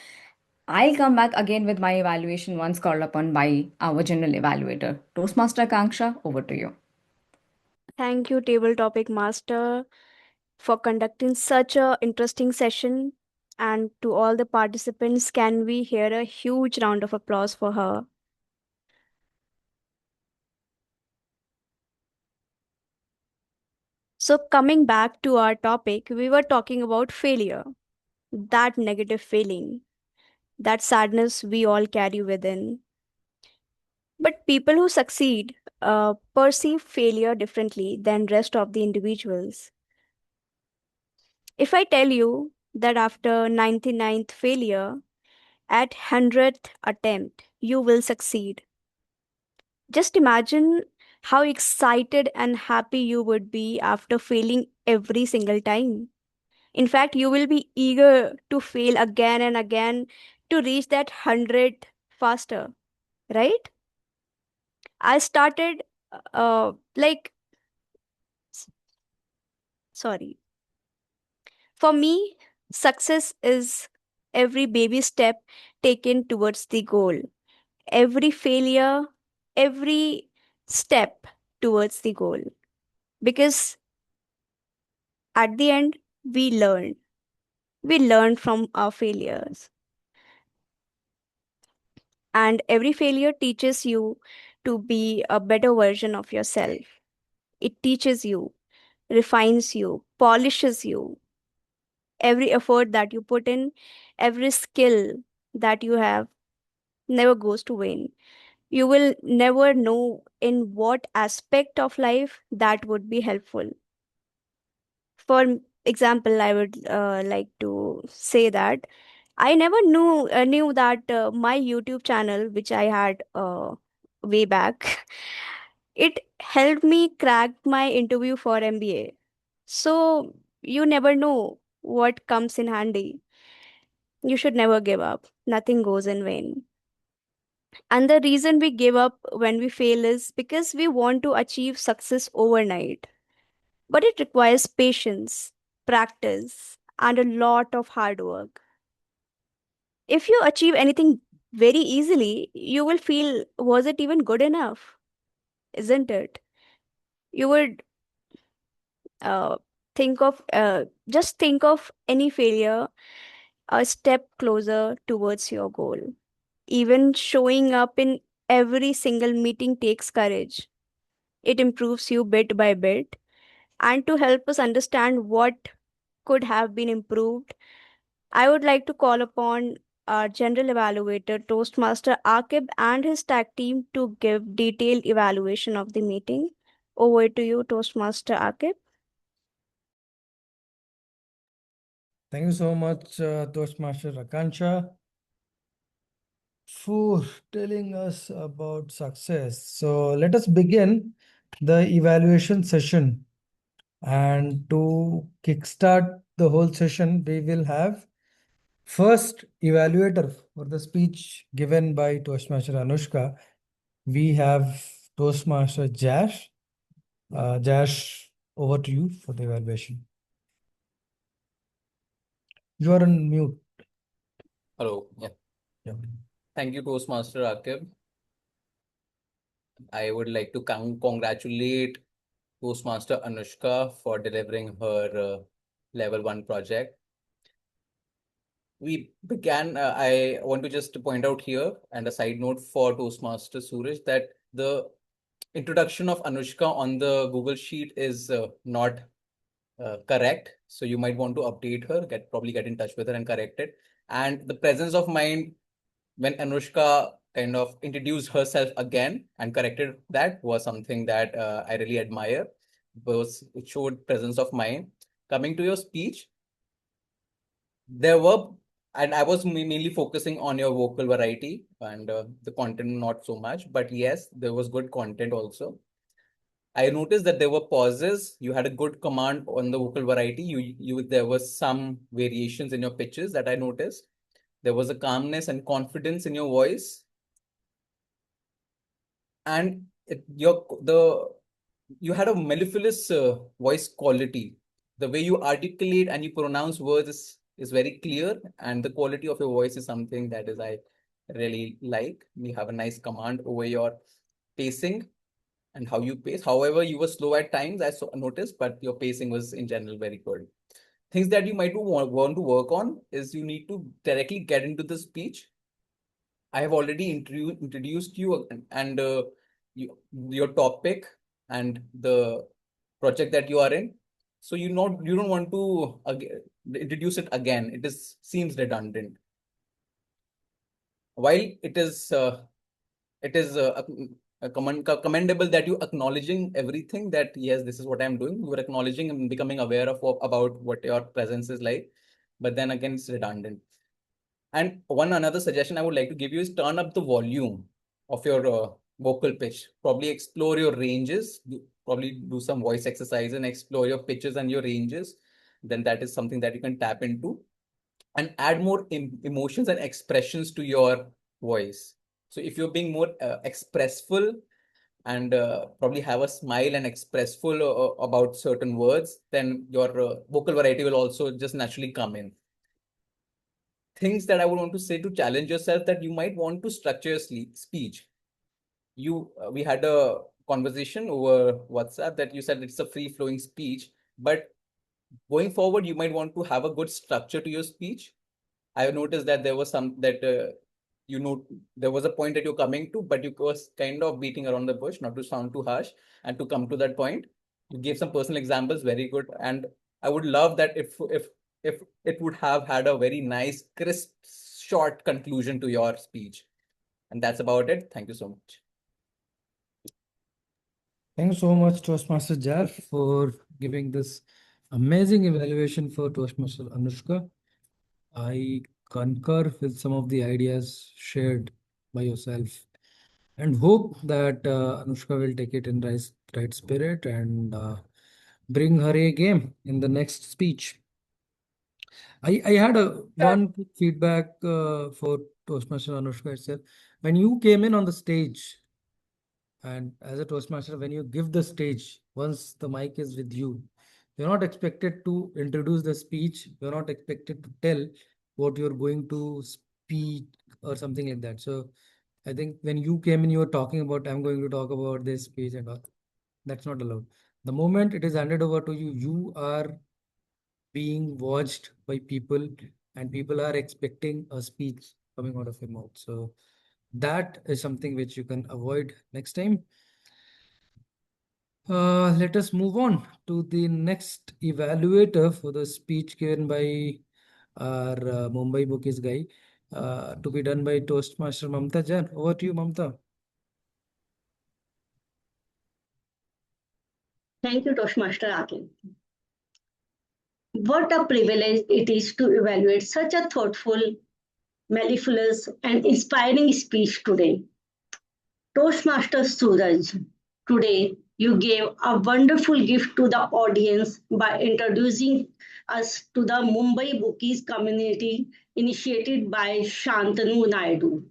I'll come back again with my evaluation once called upon by our general evaluator. Toastmaster Kanksha, over to you. Thank you, Table Topic Master, for conducting such a interesting session. And to all the participants, can we hear a huge round of applause for her? So, coming back to our topic, we were talking about failure, that negative feeling, that sadness we all carry within. But people who succeed perceive failure differently than rest of the individuals. If I tell you that after 99th failure, at 100th attempt, you will succeed. Just imagine how excited and happy you would be after failing every single time. In fact, you will be eager to fail again and again to reach that 100 faster, right? I started like, sorry. For me, success is every baby step taken towards the goal. Every failure, every step towards the goal. Because at the end, we learn. We learn from our failures. And every failure teaches you to be a better version of yourself. It teaches you, refines you, polishes you. Every effort that you put in, every skill that you have never goes to vain. You will never know in what aspect of life that would be helpful. For example, I would like to say that I never knew that my YouTube channel, which I had way back, it helped me crack my interview for MBA. So you never know what comes in handy. You should never give up. Nothing goes in vain. And the reason we give up when we fail is because we want to achieve success overnight. But it requires patience, practice, and a lot of hard work. If you achieve anything very easily, you will feel, was it even good enough? Isn't it? You would uh, just think of any failure a step closer towards your goal. Even showing up in every single meeting takes courage. It improves you bit by bit. And to help us understand what could have been improved, I would like to call upon our general evaluator, Toastmaster Akib, and his tag team to give detailed evaluation of the meeting. Over to you, Toastmaster Akib. Thank you so much, Toastmaster Akansha, for telling us about success. So let us begin the evaluation session. And to kickstart the whole session, we will have first evaluator for the speech given by Toastmaster Anushka. We have Toastmaster Jash. Jash, over to you for the evaluation. You are on mute. Hello. Yeah. Yeah. Thank you, Toastmaster Akib. I would like to congratulate Toastmaster Anushka for delivering her level 1 project. We began, I want to just point out here, and a side note for Toastmaster Suraj, that the introduction of Anushka on the Google Sheet is not correct. So you might want to update her, probably get in touch with her and correct it. And the presence of mind when Anushka kind of introduced herself again and corrected that was something that I really admire, because it showed presence of mind. Coming to your speech, there were, and I was mainly focusing on your vocal variety and the content, not so much, but yes, there was good content also. I noticed that there were pauses. You had a good command on the vocal variety. There was some variations in your pitches that I noticed. There was a calmness and confidence in your voice, and you had a mellifluous voice quality. The way you articulate and you pronounce words is very clear, and the quality of your voice is something that is I really like. You have a nice command over your pacing and how you pace. However, you were slow at times, I noticed, but your pacing was in general very good. Things that you might want to work on is you need to directly get into the speech. I have already introduced you and your topic and the project that you are in. So you don't want to introduce it again. Seems redundant. While it is commendable that you acknowledging everything, that yes, this is what I'm doing. You are acknowledging and becoming aware of about what your presence is like. But then again, it's redundant. And another suggestion I would like to give you is turn up the volume of your vocal pitch. Probably explore your ranges. Probably do some voice exercise and explore your pitches and your ranges. Then that is something that you can tap into. And add more emotions and expressions to your voice. So if you're being more expressful and probably have a smile and expressful about certain words, then your vocal variety will also just naturally come in. Things that I would want to say to challenge yourself, that you might want to structure your speech. We had a conversation over WhatsApp that you said it's a free flowing speech, but going forward, you might want to have a good structure to your speech. I have noticed that there was there was a point that you're coming to, but you was kind of beating around the bush, not to sound too harsh, and to come to that point. You gave some personal examples, very good. And I would love that if it would have had a very nice, crisp, short conclusion to your speech. And that's about it. Thank you so much. Thank you so much, Toastmaster Jar, for giving this amazing evaluation for Toastmaster Anushka. I concur with some of the ideas shared by yourself and hope that Anushka will take it in right spirit and bring her A game in the next speech. I had one quick feedback for Toastmaster Anushka itself. When you came in on the stage, and as a Toastmaster, when you give the stage, once the mic is with you, you're not expected to introduce the speech. You're not expected to tell what you're going to speak or something like that. So I think when you came in, you were talking about, I'm going to talk about this speech and all. That's not allowed. The moment it is handed over to you, you are being watched by people, and people are expecting a speech coming out of your mouth. So that is something which you can avoid next time. Let us move on to the next evaluator for the speech given by our Mumbai Bookies guy, to be done by Toastmaster Mamta Jain. Over to you, Mamta. Thank you, Toastmaster Akin. What a privilege it is to evaluate such a thoughtful, mellifluous, and inspiring speech today. Toastmaster Suraj, today you gave a wonderful gift to the audience by introducing us to the Mumbai Bookies community initiated by Shantanu Naidu.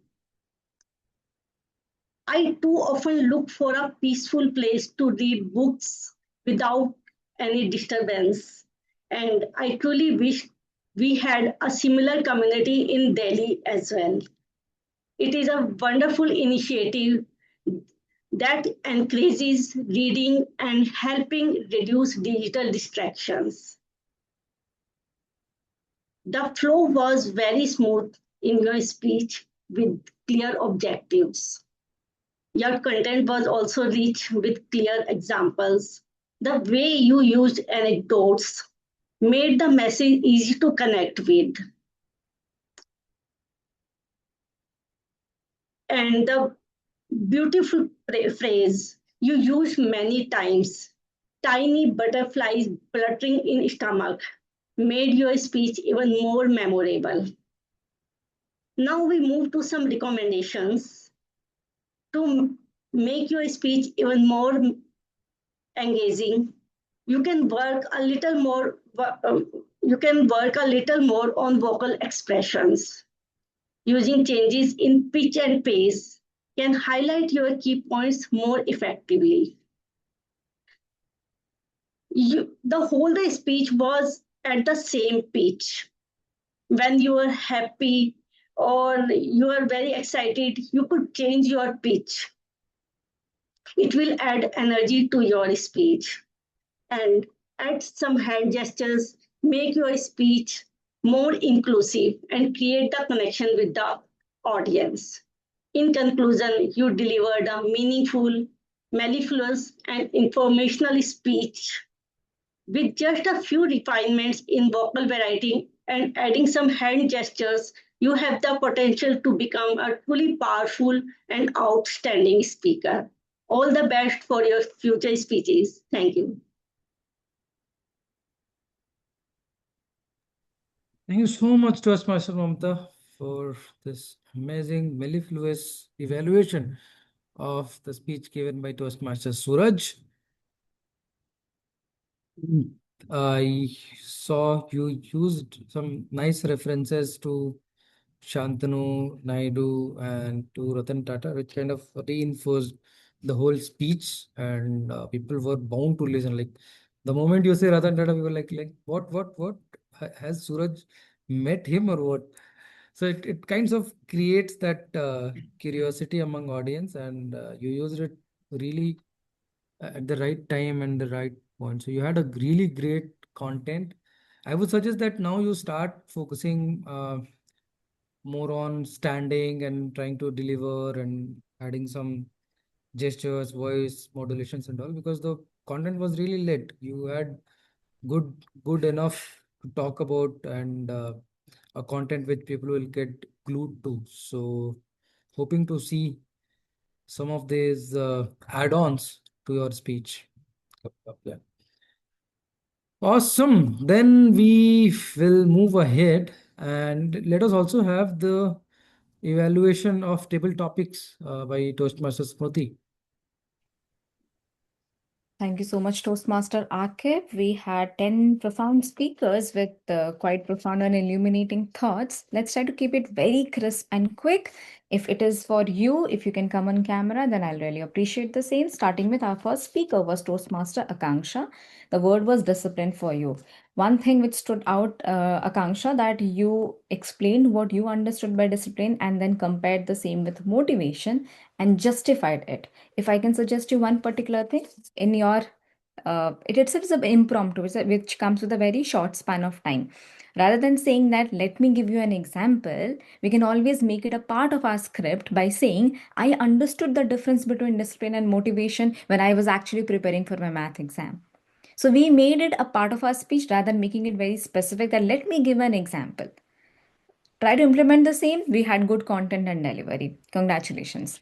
I too often look for a peaceful place to read books without any disturbance, and I truly wish we had a similar community in Delhi as well. It is a wonderful initiative that encourages reading and helping reduce digital distractions. The flow was very smooth in your speech with clear objectives. Your content was also rich with clear examples. The way you used anecdotes made the message easy to connect with. And the beautiful phrase you used many times, tiny butterflies fluttering in stomach, made your speech even more memorable. Now we move to some recommendations to make your speech even more engaging. You can work a little more. You can work a little more on vocal expressions. Using changes in pitch and pace can highlight your key points more effectively. The whole day speech was at the same pitch. When you are happy or you are very excited, you could change your pitch. It will add energy to your speech. And add some hand gestures, make your speech more inclusive and create the connection with the audience. In conclusion, you delivered a meaningful, mellifluous, and informational speech with just a few refinements in vocal variety and adding some hand gestures. You have the potential to become a truly powerful and outstanding speaker. All the best for your future speeches. Thank you. Thank you so much, Toastmaster Mamta, for this amazing mellifluous evaluation of the speech given by Toastmaster Suraj. I saw you used some nice references to Shantanu Naidu and to Ratan Tata, which kind of reinforced the whole speech, and people were bound to listen. Like the moment you say Ratan Tata, we were like what? Has Suraj met him or what? So it kinds of creates that curiosity among audience, and you used it really at the right time and the right point. So you had a really great content. I would suggest that now you start focusing more on standing and trying to deliver and adding some gestures, voice modulations and all, because the content was really lit. You had good enough to talk about, and a content which people will get glued to. So hoping to see some of these add-ons to your speech. Yeah. Awesome. Then we will move ahead, and let us also have the evaluation of table topics by Toastmaster Smriti. Thank you so much, Toastmaster Akib. We had 10 profound speakers with quite profound and illuminating thoughts. Let's try to keep it very crisp and quick. If it is for you, if you can come on camera, then I'll really appreciate the same. Starting with our first speaker was Toastmaster Akanksha. The word was discipline for you. One thing which stood out, Akanksha, that you explained what you understood by discipline and then compared the same with motivation and justified it. If I can suggest you one particular thing in your, it itself is an impromptu, which comes with a very short span of time. Rather than saying that, let me give you an example, we can always make it a part of our script by saying, I understood the difference between discipline and motivation when I was actually preparing for my math exam. So we made it a part of our speech rather than making it very specific that let me give an example. Try to implement the same. We had good content and delivery. Congratulations.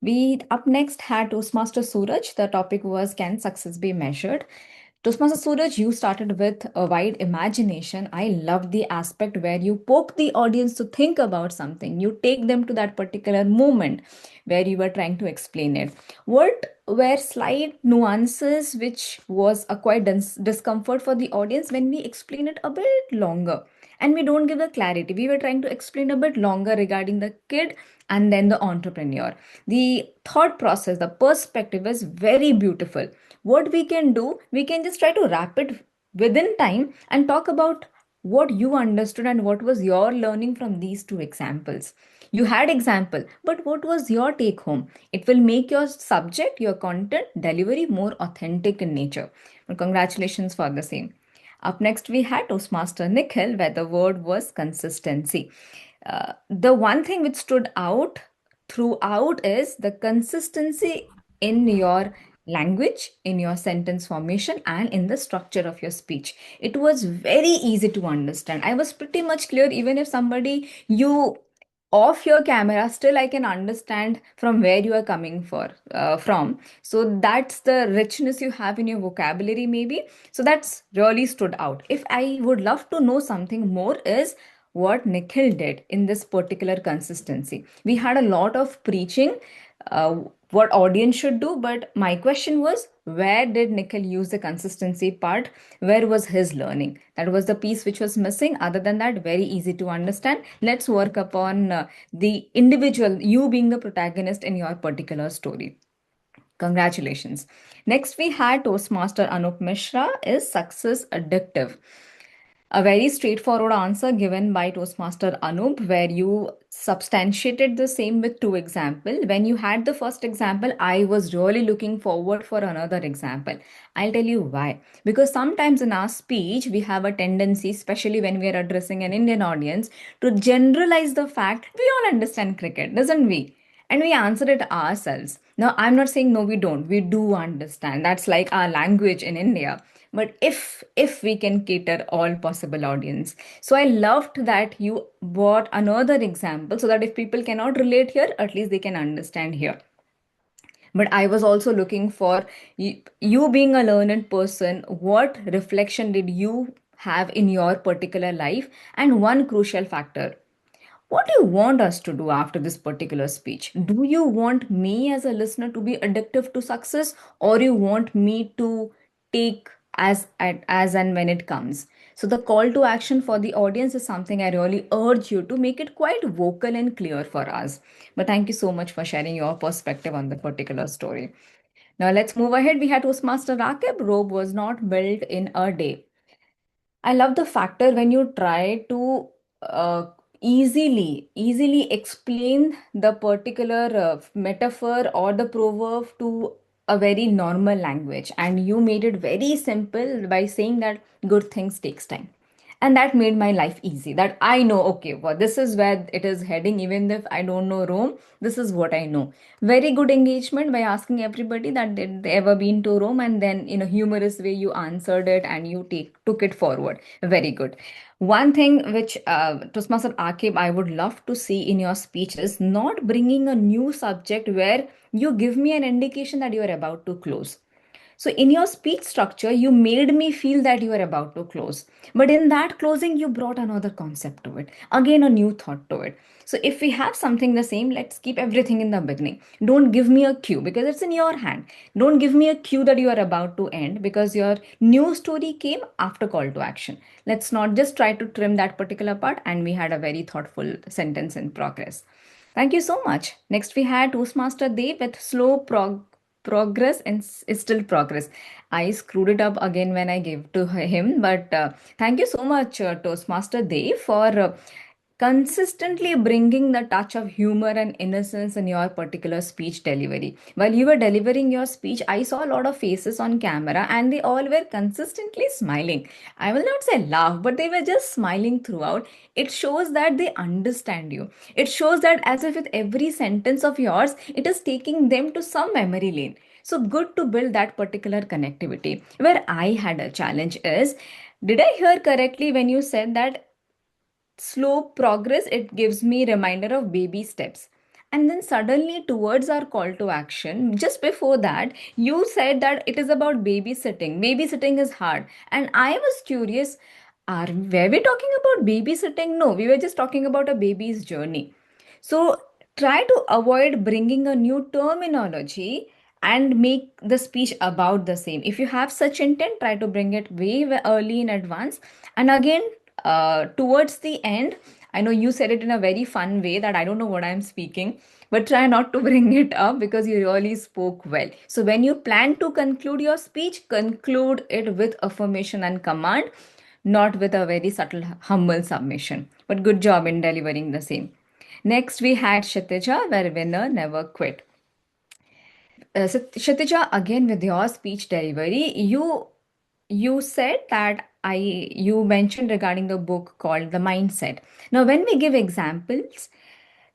We up next had Toastmaster Suraj. The topic was, can success be measured? Toastmaster Suraj, you started with a wide imagination. I love the aspect where you poke the audience to think about something. You take them to that particular moment where you were trying to explain it. What were slight nuances which was a quite discomfort for the audience when we explain it a bit longer? And we don't give the clarity. We were trying to explain a bit longer regarding the kid and then the entrepreneur. The thought process, the perspective is very beautiful. What we can do, we can just try to wrap it within time and talk about what you understood and what was your learning from these two examples. You had example, but what was your take home? It will make your subject, your content delivery more authentic in nature. But congratulations for the same. Up next, we had Toastmaster Nikhil, where the word was consistency. The one thing which stood out throughout is the consistency in your language, in your sentence formation, and in the structure of your speech. It was very easy to understand. I was pretty much clear, even if somebody you off your camera, still I can understand from where you are coming from. So that's the richness you have in your vocabulary, maybe. So that's really stood out. If I would love to know something more, is what Nikhil did in this particular consistency. We had a lot of preaching, what audience should do, but my question was, where did Nikhil use the consistency part? Where was his learning? That was the piece which was missing. Other than that, very easy to understand. Let's work upon the individual, you being the protagonist in your particular story. Congratulations. Next, we had Toastmaster Anup Mishra. Is success addictive? A very straightforward answer given by Toastmaster Anup, where you substantiated the same with two examples. When you had the first example, I was really looking forward for another example. I'll tell you why. Because sometimes in our speech, we have a tendency, especially when we are addressing an Indian audience, to generalize the fact we all understand cricket, doesn't we? And we answer it ourselves. Now, I'm not saying no, we don't. We do understand. That's like our language in India. But if we can cater all possible audience. So I loved that you brought another example so that if people cannot relate here, at least they can understand here. But I was also looking for you being a learned person, what reflection did you have in your particular life? And one crucial factor, what do you want us to do after this particular speech? Do you want me as a listener to be addictive to success, or you want me to take as and when it comes? So the call to action for the audience is something I really urge you to make it quite vocal and clear for us. But thank you so much for sharing your perspective on the particular story. Now let's move ahead. We had Toastmaster Rakib. Robe was not built in a day. I love the factor when you try to uh, easily explain the particular metaphor or the proverb to a very normal language, and you made it very simple by saying that good things takes time. And that made my life easy, that I know, okay, well, this is where it is heading. Even if I don't know Rome, this is what I know. Very good engagement by asking everybody that did they ever been to Rome, and then in a humorous way you answered it and you took it forward. Very good. One thing which Toastmaster Akib, I would love to see in your speech is not bringing a new subject where you give me an indication that you are about to close. So in your speech structure, you made me feel that you are about to close. But in that closing, you brought another concept to it. Again, a new thought to it. So if we have something the same, let's keep everything in the beginning. Don't give me a cue because it's in your hand. Don't give me a cue that you are about to end because your new story came after call to action. Let's not just try to trim that particular part. And we had a very thoughtful sentence in progress. Thank you so much. Next, we had Toastmaster Dev with slow progress and is still progress. I screwed it up again when I gave to him, but thank you so much, Toastmaster Dev, for consistently bringing the touch of humor and innocence in your particular speech delivery. While you were delivering your speech, I saw a lot of faces on camera and they all were consistently smiling. I will not say laugh, but they were just smiling throughout. It shows that they understand you. It shows that as if with every sentence of yours, it is taking them to some memory lane. So good to build that particular connectivity. Where I had a challenge is, did I hear correctly when you said that slow progress, it gives me reminder of baby steps, and then suddenly towards our call to action just before that you said that it is about babysitting is hard, and I was curious, were we talking about babysitting? No, we were just talking about a baby's journey. So try to avoid bringing a new terminology and make the speech about the same. If you have such intent, try to bring it early in advance. And again, towards the end, I know you said it in a very fun way that I don't know what I'm speaking, but try not to bring it up because you really spoke well. So when you plan to conclude your speech, conclude it with affirmation and command, not with a very subtle, humble submission. But good job in delivering the same. Next, we had Kshitija, where winner never quit. Kshitija, again with your speech delivery, you said that you mentioned regarding the book called The Mindset. Now, when we give examples,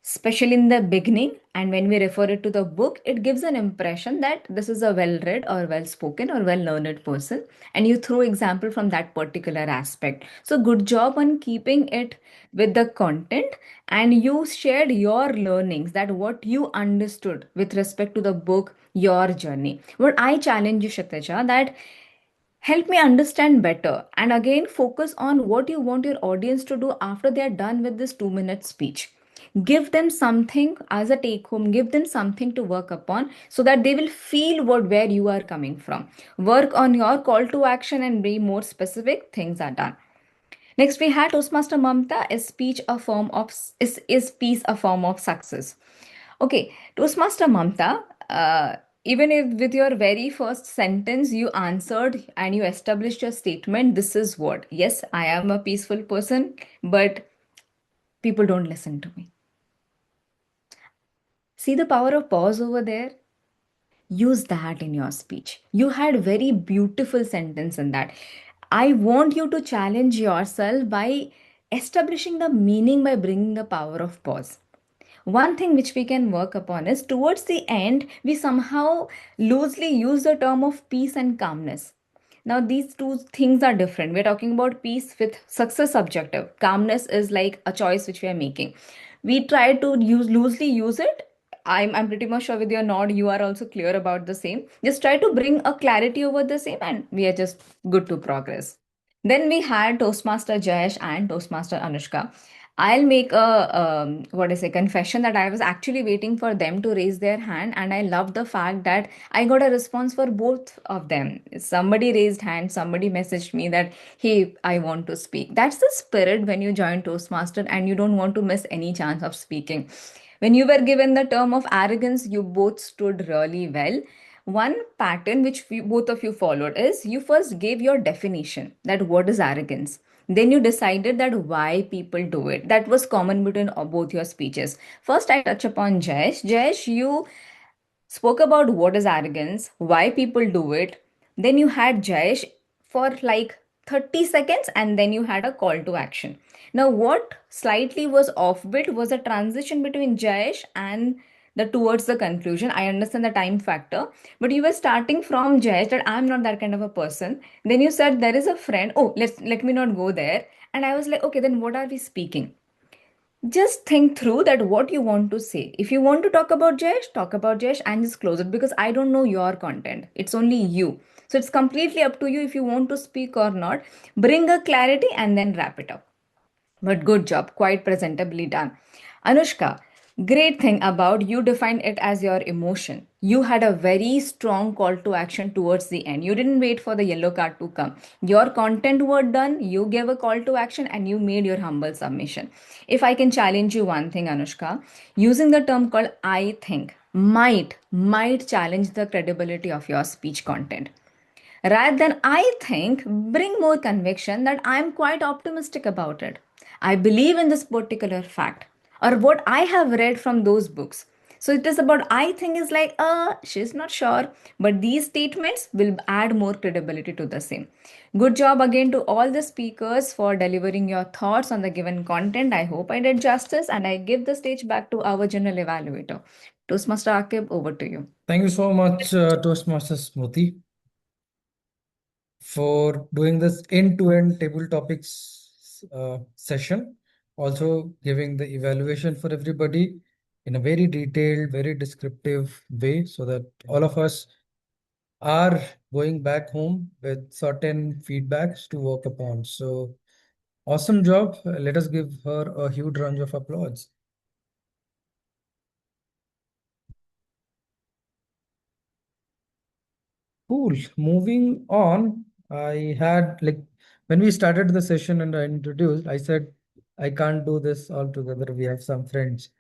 especially in the beginning, and when we refer it to the book, it gives an impression that this is a well-read or well-spoken or well-learned person, and you throw example from that particular aspect. So good job on keeping it with the content, and you shared your learnings, that what you understood with respect to the book, your journey. What I challenge you, Kshitija, that help me understand better, and again focus on what you want your audience to do after they are done with this 2 minute speech. Give them something as a take home, give them something to work upon so that they will feel where you are coming from. Work on your call to action and be more specific, things are done. Next, we had Toastmaster Mamta. Is peace a form of success? Okay, Toastmaster Mamta, even if with your very first sentence you answered and you established your statement, this is what, yes, I am a peaceful person, but people don't listen to me. See the power of pause over there? Use that in your speech. You had very beautiful sentence in that. I want you to challenge yourself by establishing the meaning by bringing the power of pause. One thing which we can work upon is towards the end, we somehow loosely use the term of peace and calmness. Now, these two things are different. We're talking about peace with success objective. Calmness is like a choice which we are making. We try to loosely use it. I'm pretty much sure with your nod, you are also clear about the same. Just try to bring a clarity over the same, and we are just good to progress. Then we had Toastmaster Jayesh and Toastmaster Anushka. I'll make a confession that I was actually waiting for them to raise their hand, and I love the fact that I got a response for both of them. Somebody raised hand, somebody messaged me that, hey, I want to speak. That's the spirit when you join Toastmaster and you don't want to miss any chance of speaking. When you were given the term of arrogance, you both stood really well. One pattern which both of you followed is you first gave your definition that what is arrogance. Then you decided that why people do it. That was common between both your speeches. First, I touch upon Jayesh. Jayesh, you spoke about what is arrogance, why people do it. Then you had Jayesh for like 30 seconds, and then you had a call to action. Now, what slightly was offbeat was a transition between Jayesh and the towards the conclusion. I understand the time factor, but you were starting from Jayesh that I'm not that kind of a person. Then you said there is a friend. Oh, let me not go there. And I was like, okay, then what are we speaking? Just think through that what you want to say. If you want to talk about Jayesh and just close it, because I don't know your content. It's only you. So it's completely up to you if you want to speak or not. Bring a clarity and then wrap it up. But good job, quite presentably done. Anushka, Great thing about you defined it as your emotion. You had a very strong call to action towards the end. You didn't wait for the yellow card to come. Your content were done, you gave a call to action, and you made your humble submission. If I can challenge you one thing, Anushka, using the term called I think might challenge the credibility of your speech content. Rather than I think, bring more conviction that I'm quite optimistic about it. I believe in this particular fact or what I have read from those books. So it is about I think is like, she's not sure, but these statements will add more credibility to the same. Good job again to all the speakers for delivering your thoughts on the given content. I hope I did justice and I give the stage back to our general evaluator. Toastmaster Akib, over to you. Thank you so much, Toastmaster Smriti, for doing this end-to-end table topics session. Also giving the evaluation for everybody in a very detailed, very descriptive way so that all of us are going back home with certain feedbacks to work upon. So awesome job. Let us give her a huge round of applause. Cool. Moving on, I had like when we started the session and I introduced, I said I can't do this all together. We have some friends.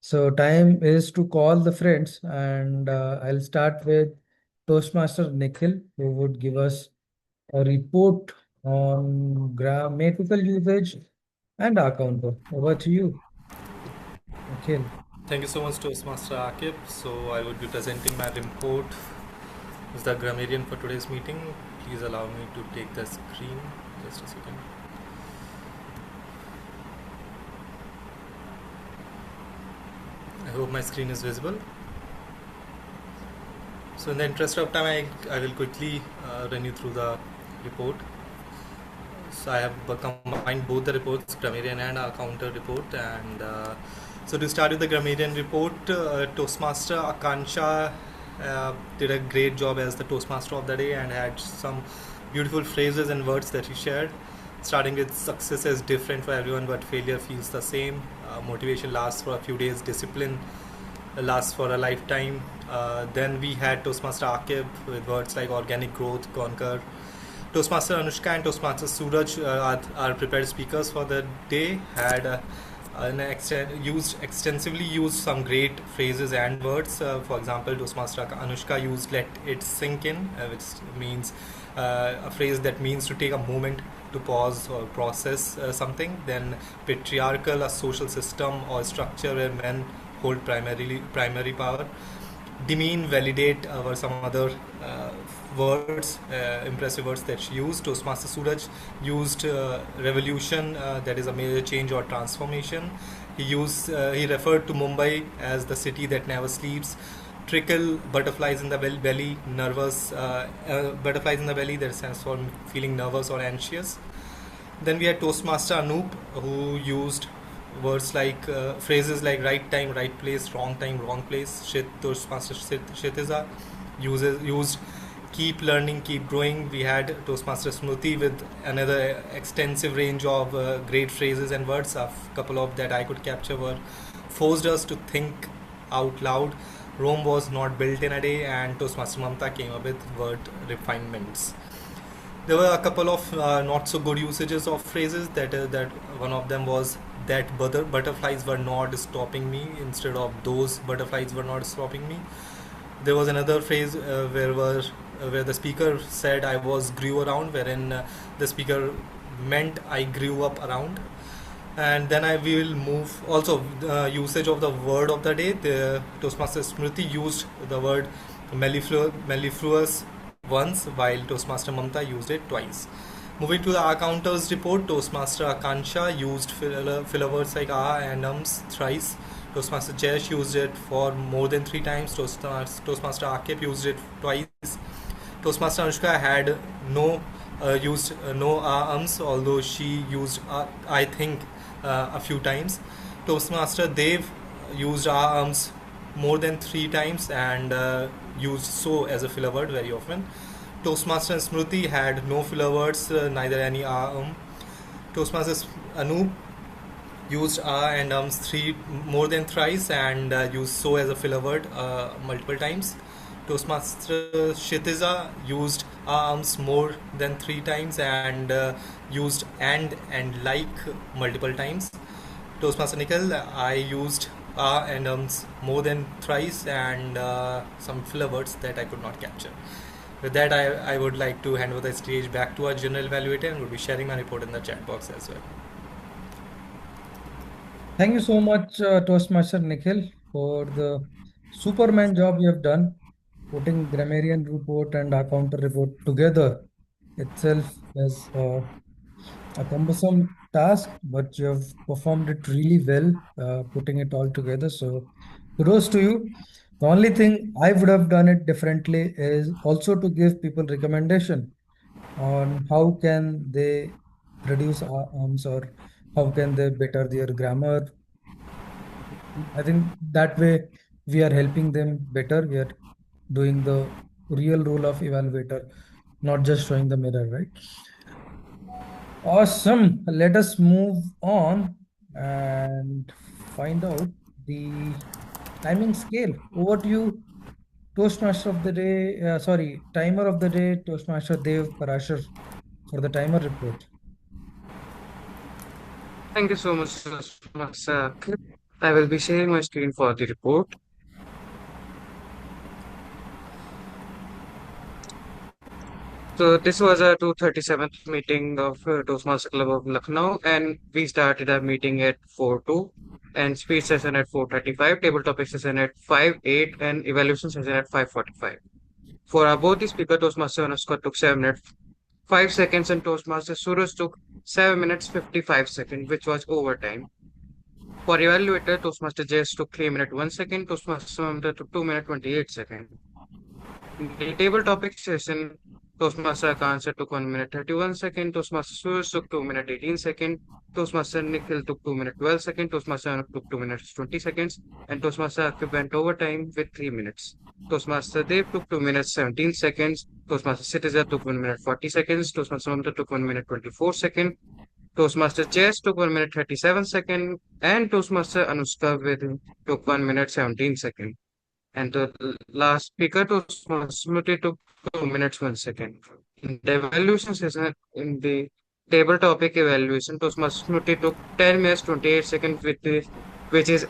So time is to call the friends, and I'll start with Toastmaster Nikhil, who would give us a report on grammatical usage and our counter. Over to you, Nikhil. Thank you so much, Toastmaster Akib. So I would be presenting my report as the grammarian for today's meeting. Please allow me to take the screen. Just a second. I hope my screen is visible. So in the interest of time, I will quickly run you through the report. So I have combined both the reports, grammarian and our counter report. And so to start with the grammarian report, Toastmaster Akansha did a great job as the Toastmaster of the day and had some beautiful phrases and words that he shared. Starting with success is different for everyone, but failure feels the same. Motivation lasts for a few days, discipline lasts for a lifetime. Then we had Toastmaster Akib with words like organic growth, conquer. Toastmaster Anushka and Toastmaster Suraj are prepared speakers for the day, had extensively used some great phrases and words. For example, Toastmaster Anushka used let it sink in, which means a phrase that means to take a moment to pause or process something. Then patriarchal, a social system or structure where men hold primary power. Demean, validate were some other words, impressive words that she used. Toastmaster Suraj used revolution, that is a major change or transformation. He referred to Mumbai as the city that never sleeps. Trickle, butterflies in the belly, nervous, butterflies in the belly, that stands for feeling nervous or anxious. Then we had Toastmaster Anoop, who used words like phrases like right time, right place, wrong time, wrong place. Toastmaster Kshitiza used keep learning, keep growing. We had Toastmaster Smriti with another extensive range of great phrases and words. A couple of that I could capture were forced us to think out loud, Rome was not built in a day, and Toastmaster Mamta came up with word refinements. There were a couple of not so good usages of phrases. That one of them was that butterflies were not stopping me instead of those butterflies were not stopping me. There was another phrase where the speaker said I grew around, wherein the speaker meant I grew up around. And then we will move also usage of the word of the day. The Toastmaster Smriti used the word mellifluous once, while Toastmaster Mamta used it twice. Moving to the R counters report, Toastmaster Akansha used filler words like and thrice. Toastmaster Jayesh used it for more than 3 times. Toastmaster Akib used it twice. Toastmaster Anushka had used no although she used I think a few times. Toastmaster Dev used more than 3 times and used so as a filler word very often. Toastmaster Smriti had no filler words, neither any Toastmaster Anoop used and three more than thrice, and used so as a filler word multiple times. Toastmaster Kshitija used more than three times, and used and like multiple times. Toastmaster Nikhil, I used and more than thrice, and some filler words that I could not capture. With that, I would like to hand over the stage back to our general evaluator and would be sharing my report in the chat box as well. Thank you so much, Toastmaster Nikhil, for the Superman job you have done, putting grammarian report and accountant report together itself as a cumbersome task, but you have performed it really well, putting it all together. So kudos to you. The only thing I would have done it differently is also to give people recommendation on how can they reduce arms or how can they better their grammar. I think that way we are helping them better. We are doing the real role of evaluator, not just showing the mirror, right? Awesome. Let us move on and find out the timing scale. Over to you, Toastmaster of the day. Sorry, timer of the day, Toastmaster Dev Parashar, for the timer report. Thank you so much, Toastmaster. I will be sharing my screen for the report. So this was a 237th meeting of Toastmaster Club of Lucknow, and we started our meeting at 4:02, and speech session at 4:35, table topic session at 5:08, and evaluation session at 5:45. For our both the speaker, Toastmaster Anushka took 7 minutes 5 seconds, and Toastmaster Suraj took 7 minutes 55 seconds, which was overtime. For evaluator, Toastmaster Jess took 3 minutes 1 second, Toastmaster Mamta took 2 minutes 28 seconds. In the table topic session, Toastmaster Kansa took 1 minute 31 seconds, Toastmaster Suraj took 2 minutes 18 seconds, Toastmaster Nikhil took 2 minutes 12 seconds, Toastmaster Anup took 2 minutes 20 seconds, and Toastmaster Akib went overtime with 3 minutes. Toastmaster Dev took 2 minutes 17 seconds, Toastmaster Kshitija took 1 minute 40 seconds, Toastmaster Mamta took 1 minute 24 seconds, Toastmaster Chess took 1 minute 37 seconds, and Toastmaster Anushka with took 1 minute 17 seconds. And the last speaker, Toastmaster Smriti, took 2 minutes 1 second. In the evaluation session, in the table topic evaluation, Toastmaster Smriti took 10 minutes 28 seconds, which is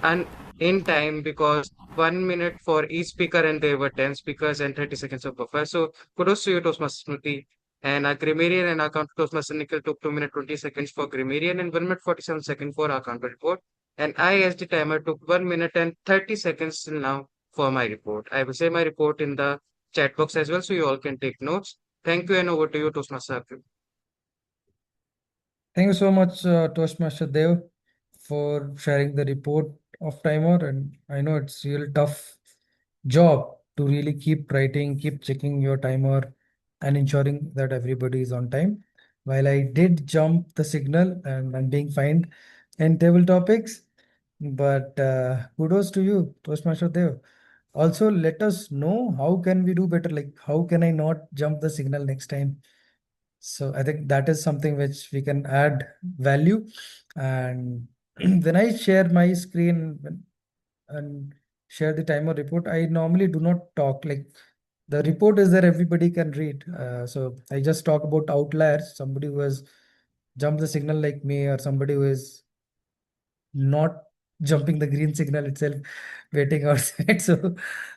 in time because 1 minute for each speaker, and there were 10 speakers and 30 seconds of buffer. So kudos to you, Toastmaster Smriti. And our grammarian and account Toastmaster Nikhil took 2 minutes 20 seconds for grammarian and 1 minute 47 seconds for account report. And I, as the timer, took 1 minute and 30 seconds till now for my report. I will say my report in the chat box as well, so you all can take notes. Thank you, and over to you, Toastmaster Akib. Thank you so much, Toastmaster Dev, for sharing the report of timer. And I know it's real tough job to really keep writing, keep checking your timer, and ensuring that everybody is on time. While I did jump the signal and I'm being fined in table topics, but kudos to you, Toastmaster Dev. Also, let us know how can we do better. Like, how can I not jump the signal next time? So I think that is something which we can add value. And when I share my screen and share the timer report, I normally do not talk. Like, the report is there, everybody can read. So I just talk about outliers, somebody who has jumped the signal like me, or somebody who is not jumping the green signal itself, waiting outside. So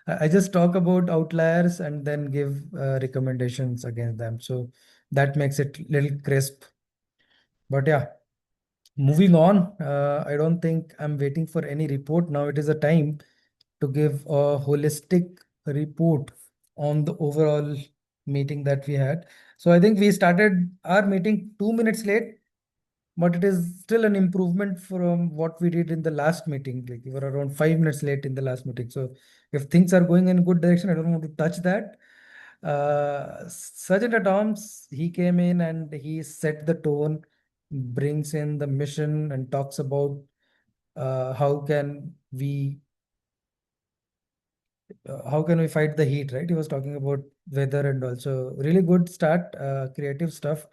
I just talk about outliers and then give recommendations against them. So that makes it little crisp. But yeah, moving on. I don't think I'm waiting for any report. Now it is a time to give a holistic report on the overall meeting that we had. So I think we started our meeting 2 minutes late, but it is still an improvement from what we did in the last meeting. Like, we were around 5 minutes late in the last meeting. So if things are going in good direction, I don't want to touch that. Sergeant at Arms, he came in and he set the tone, brings in the mission and talks about how can we fight the heat, right? He was talking about weather and also really good start, creative stuff,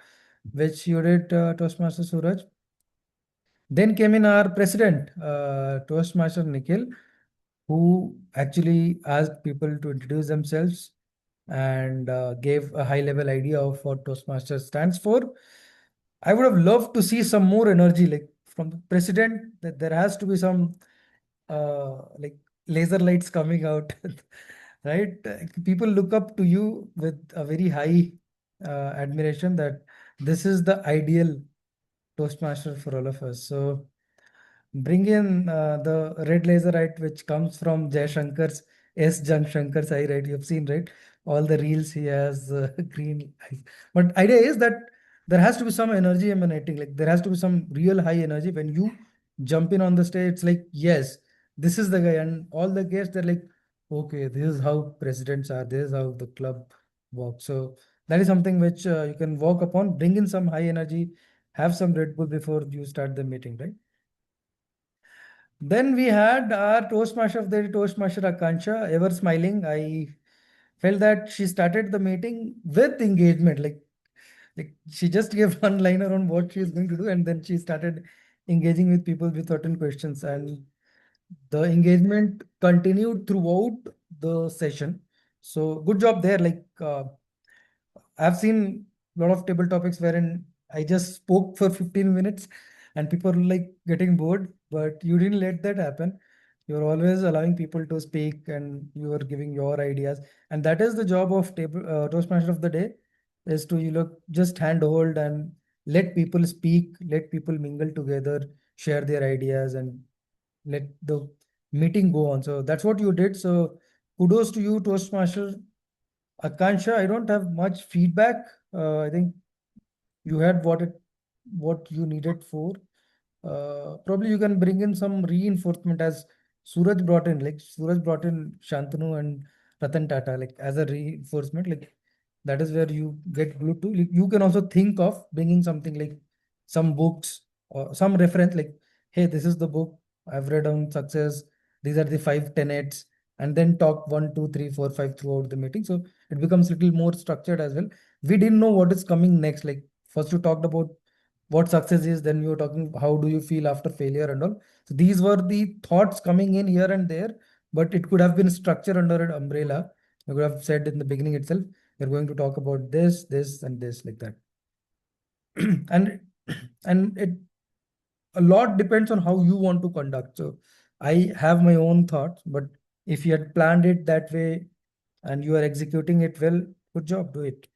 which you did, Toastmaster Suraj. Then came in our president, Toastmaster Nikhil, who actually asked people to introduce themselves and gave a high level idea of what Toastmasters stands for. I would have loved to see some more energy, like from the president, that there has to be some like laser lights coming out, right? People look up to you with a very high admiration that this is the ideal Toastmaster for all of us. So bring in the red laser, right, which comes from Jay Shankar's S. Shankar Sai, right? You've seen, right? All the reels he has green eyes. But idea is that there has to be some energy emanating, like there has to be some real high energy when you jump in on the stage. It's like, yes, this is the guy, and all the guests they're like, okay, this is how presidents are, this is how the club works. So that is something which you can walk upon, bring in some high energy, have some Red Bull before you start the meeting, right? Then we had our Toastmaster of the day, Toastmaster Akansha, ever smiling. I felt that she started the meeting with engagement, like she just gave one liner on what she is going to do, and then she started engaging with people with certain questions, and the engagement continued throughout the session. So good job there. Like I've seen a lot of table topics wherein I just spoke for 15 minutes and people were like getting bored, but you didn't let that happen. You're always allowing people to speak and you are giving your ideas. And that is the job of table Toastmaster of the day, is to, you look, just handhold and let people speak, let people mingle together, share their ideas, and let the meeting go on. So that's what you did. So kudos to you, Toastmaster. Akansha, I don't have much feedback. I think you had what you needed for. Probably you can bring in some reinforcement as Suraj brought in, like Suraj brought in Shantanu and Ratan Tata, like as a reinforcement. Like that is where you get glued to. Like, you can also think of bringing something like some books or some reference, like, hey, this is the book I've read on success. These are the 5 tenets, and then talk 1, 2, 3, 4, 5 throughout the meeting. So it becomes a little more structured as well. We didn't know what is coming next. Like first you talked about what success is, then we were talking how do you feel after failure and all. So these were the thoughts coming in here and there, but it could have been structured under an umbrella. We could have said in the beginning itself, we're going to talk about this and this, like that. and and it a lot depends on how you want to conduct. So I have my own thoughts, but if you had planned it that way and you are executing it well, good job, do it.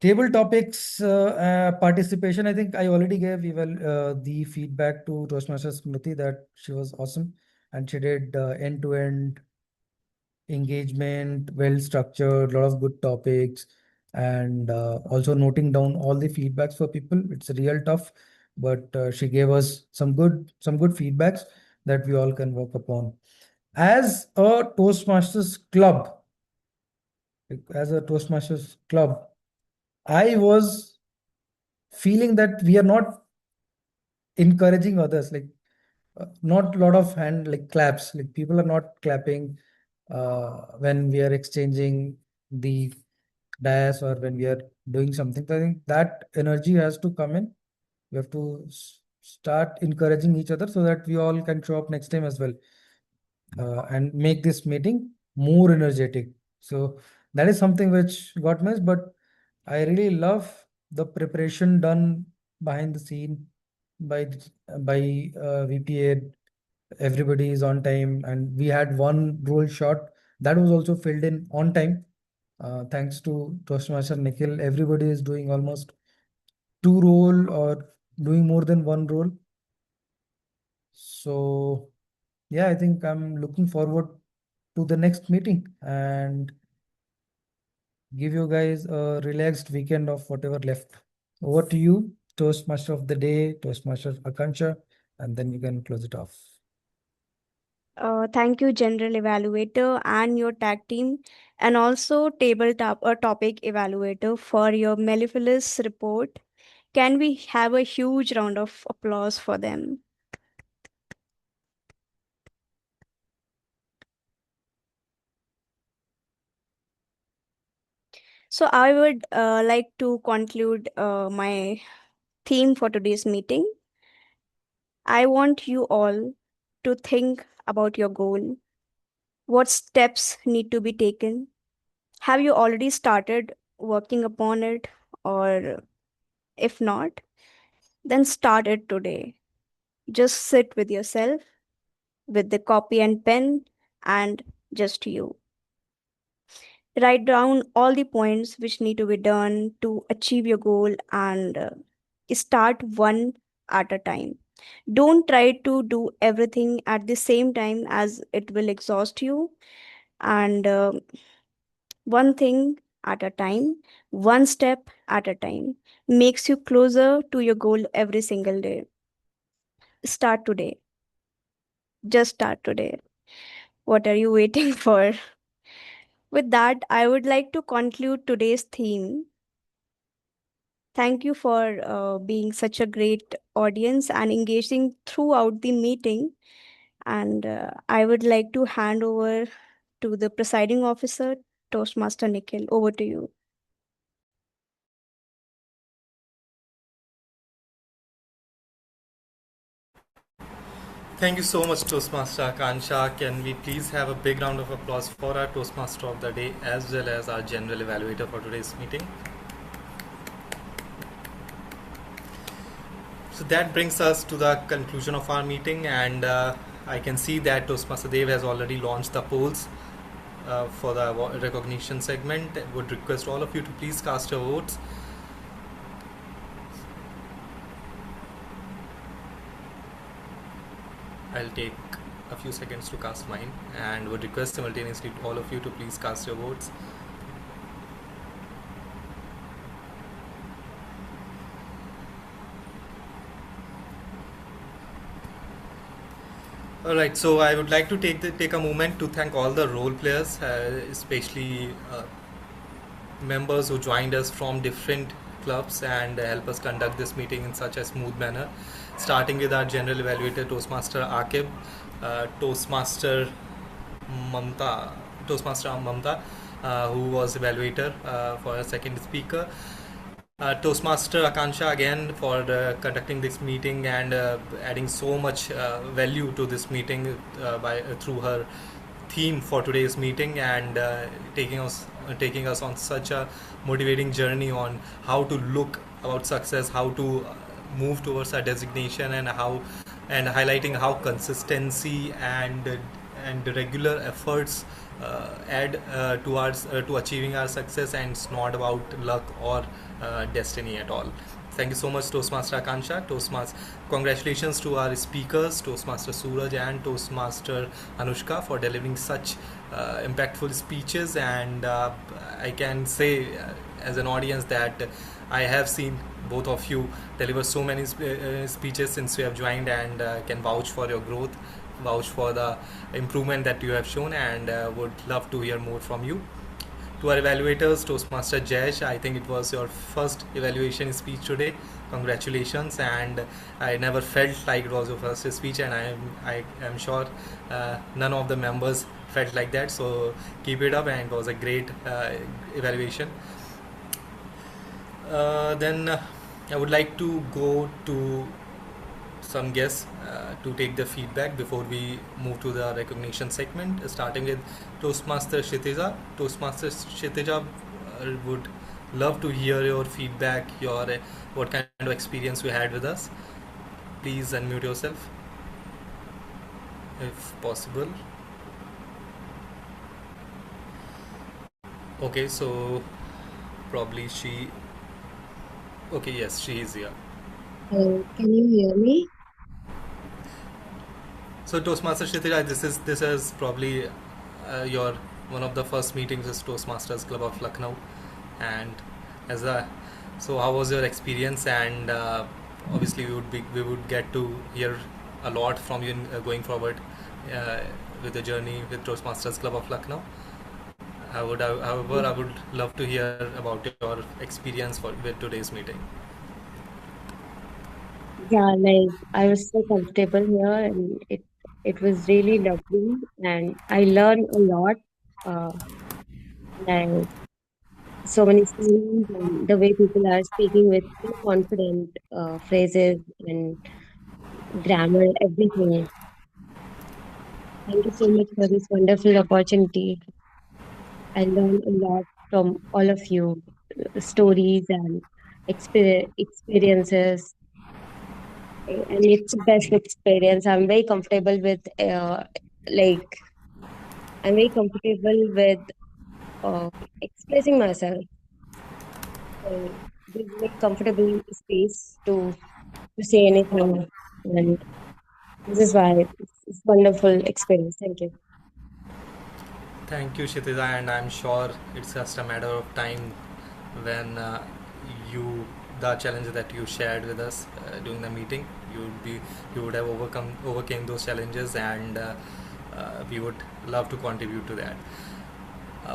Table topics participation. I think I already gave the feedback to Toastmaster Smriti that she was awesome and she did end-to-end engagement, well structured, lot of good topics, and also noting down all the feedbacks for people. It's real tough, but she gave us some good feedbacks that we all can work upon. As a Toastmasters club, I was feeling that we are not encouraging others, like not a lot of hand like claps, like people are not clapping when we are exchanging the dais or when we are doing something. So I think that energy has to come in. We have to start encouraging each other so that we all can show up next time as well, and make this meeting more energetic. So that is something which got missed, but I really love the preparation done behind the scene by VPA. Everybody is on time, and we had one role shot that was also filled in on time. Thanks to Toastmaster Nikhil, everybody is doing almost 2 role or doing more than 1 role. So yeah, I think I'm looking forward to the next meeting and give you guys a relaxed weekend of whatever left. Over to you, Toastmaster of the day, Toastmaster Akansha, and then you can close it off. Thank you, General Evaluator and your tag team, and also Tabletop Topic Evaluator for your mellifluous report. Can we have a huge round of applause for them? So I would like to conclude my theme for today's meeting. I want you all to think about your goal. What steps need to be taken? Have you already started working upon it? Or if not, then start it today. Just sit with yourself with the copy and pen and just you. Write down all the points which need to be done to achieve your goal and start one at a time. Don't try to do everything at the same time, as it will exhaust you. And one thing at a time, one step at a time, makes you closer to your goal every single day. Start today. Just start today. What are you waiting for? With that, I would like to conclude today's theme. Thank you for being such a great audience and engaging throughout the meeting. And I would like to hand over to the presiding officer, Toastmaster Nikhil. Over to you. Thank you so much, Toastmaster Akansha. Can we please have a big round of applause for our Toastmaster of the day as well as our general evaluator for today's meeting? So that brings us to the conclusion of our meeting, and I can see that Toastmaster Dev has already launched the polls for the recognition segment. I would request all of you to please cast your votes. I'll take a few seconds to cast mine and would request simultaneously all of you to please cast your votes. Alright, so I would like to take a moment to thank all the role players, especially members who joined us from different clubs and help us conduct this meeting in such a smooth manner. Starting with our general evaluator, Toastmaster Akib, Toastmaster Mamta, who was evaluator for a second speaker. Toastmaster Akansha again for conducting this meeting and adding so much value to this meeting through her theme for today's meeting and taking us on such a motivating journey on how to look about success, how to move towards our designation, and highlighting how consistency and regular efforts add to achieving our success, and it's not about luck or destiny at all. Thank you so much, Toastmaster Akansha. Congratulations to our speakers, Toastmaster Suraj and Toastmaster Anushka, for delivering such impactful speeches. And I can say, as an audience, that I have seen both of you deliver so many speeches since you have joined, and can vouch for your growth, vouch for the improvement that you have shown, and would love to hear more from you. To our evaluators, Toastmaster Jayesh, I think it was your first evaluation speech today. Congratulations, and I never felt like it was your first speech, and I am sure none of the members felt like that. So keep it up, and it was a great evaluation. Then I would like to go to some guests to take the feedback before we move to the recognition segment, starting with Toastmaster Kshitija. Toastmaster Kshitija, would love to hear your feedback, what kind of experience you had with us. Please unmute yourself if possible. Okay, so probably yes, she is here. Can you hear me? So Toastmaster Kshitija, this is probably your one of the first meetings as Toastmasters Club of Lucknow, and so how was your experience? And obviously we would get to hear a lot from you going forward with the journey with Toastmasters Club of Lucknow. However, I would love to hear about your experience with today's meeting. Yeah, I was so comfortable here, and it was really lovely, and I learned a lot. Like so many stories and the way people are speaking with confident phrases and grammar, everything. Thank you so much for this wonderful opportunity. I learned a lot from all of you, stories and experiences. And it's the best experience. I'm very comfortable with, like, I'm very comfortable with expressing myself. So this is a comfortable space to say anything, and this is why it's wonderful experience. Thank you. Thank you, Kshitija, and I'm sure it's just a matter of time when the challenge that you shared with us during the meeting, you would have overcame those challenges, and we would love to contribute to that.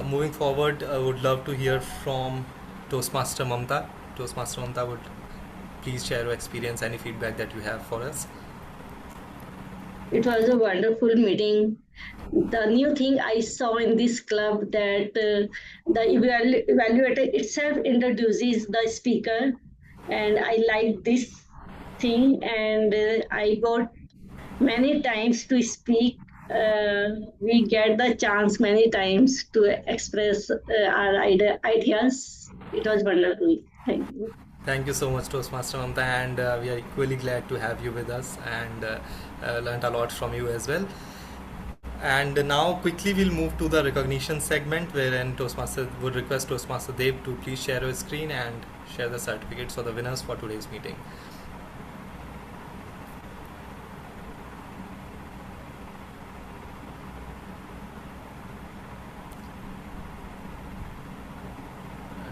Moving forward, I would love to hear from Toastmaster Mamta. Toastmaster Mamta, would please share your experience, any feedback that you have for us. It was a wonderful meeting. The new thing I saw in this club that the evaluator itself introduces the speaker, and I like this thing. And I got many times to speak. We get the chance many times to express our ideas. It was wonderful. Thank you. Thank you so much, Toastmaster Mamta, and we are equally glad to have you with us and learned a lot from you as well. And now quickly we'll move to the recognition segment, wherein Toastmaster would request Toastmaster Dev to please share your screen and share the certificates for the winners for today's meeting.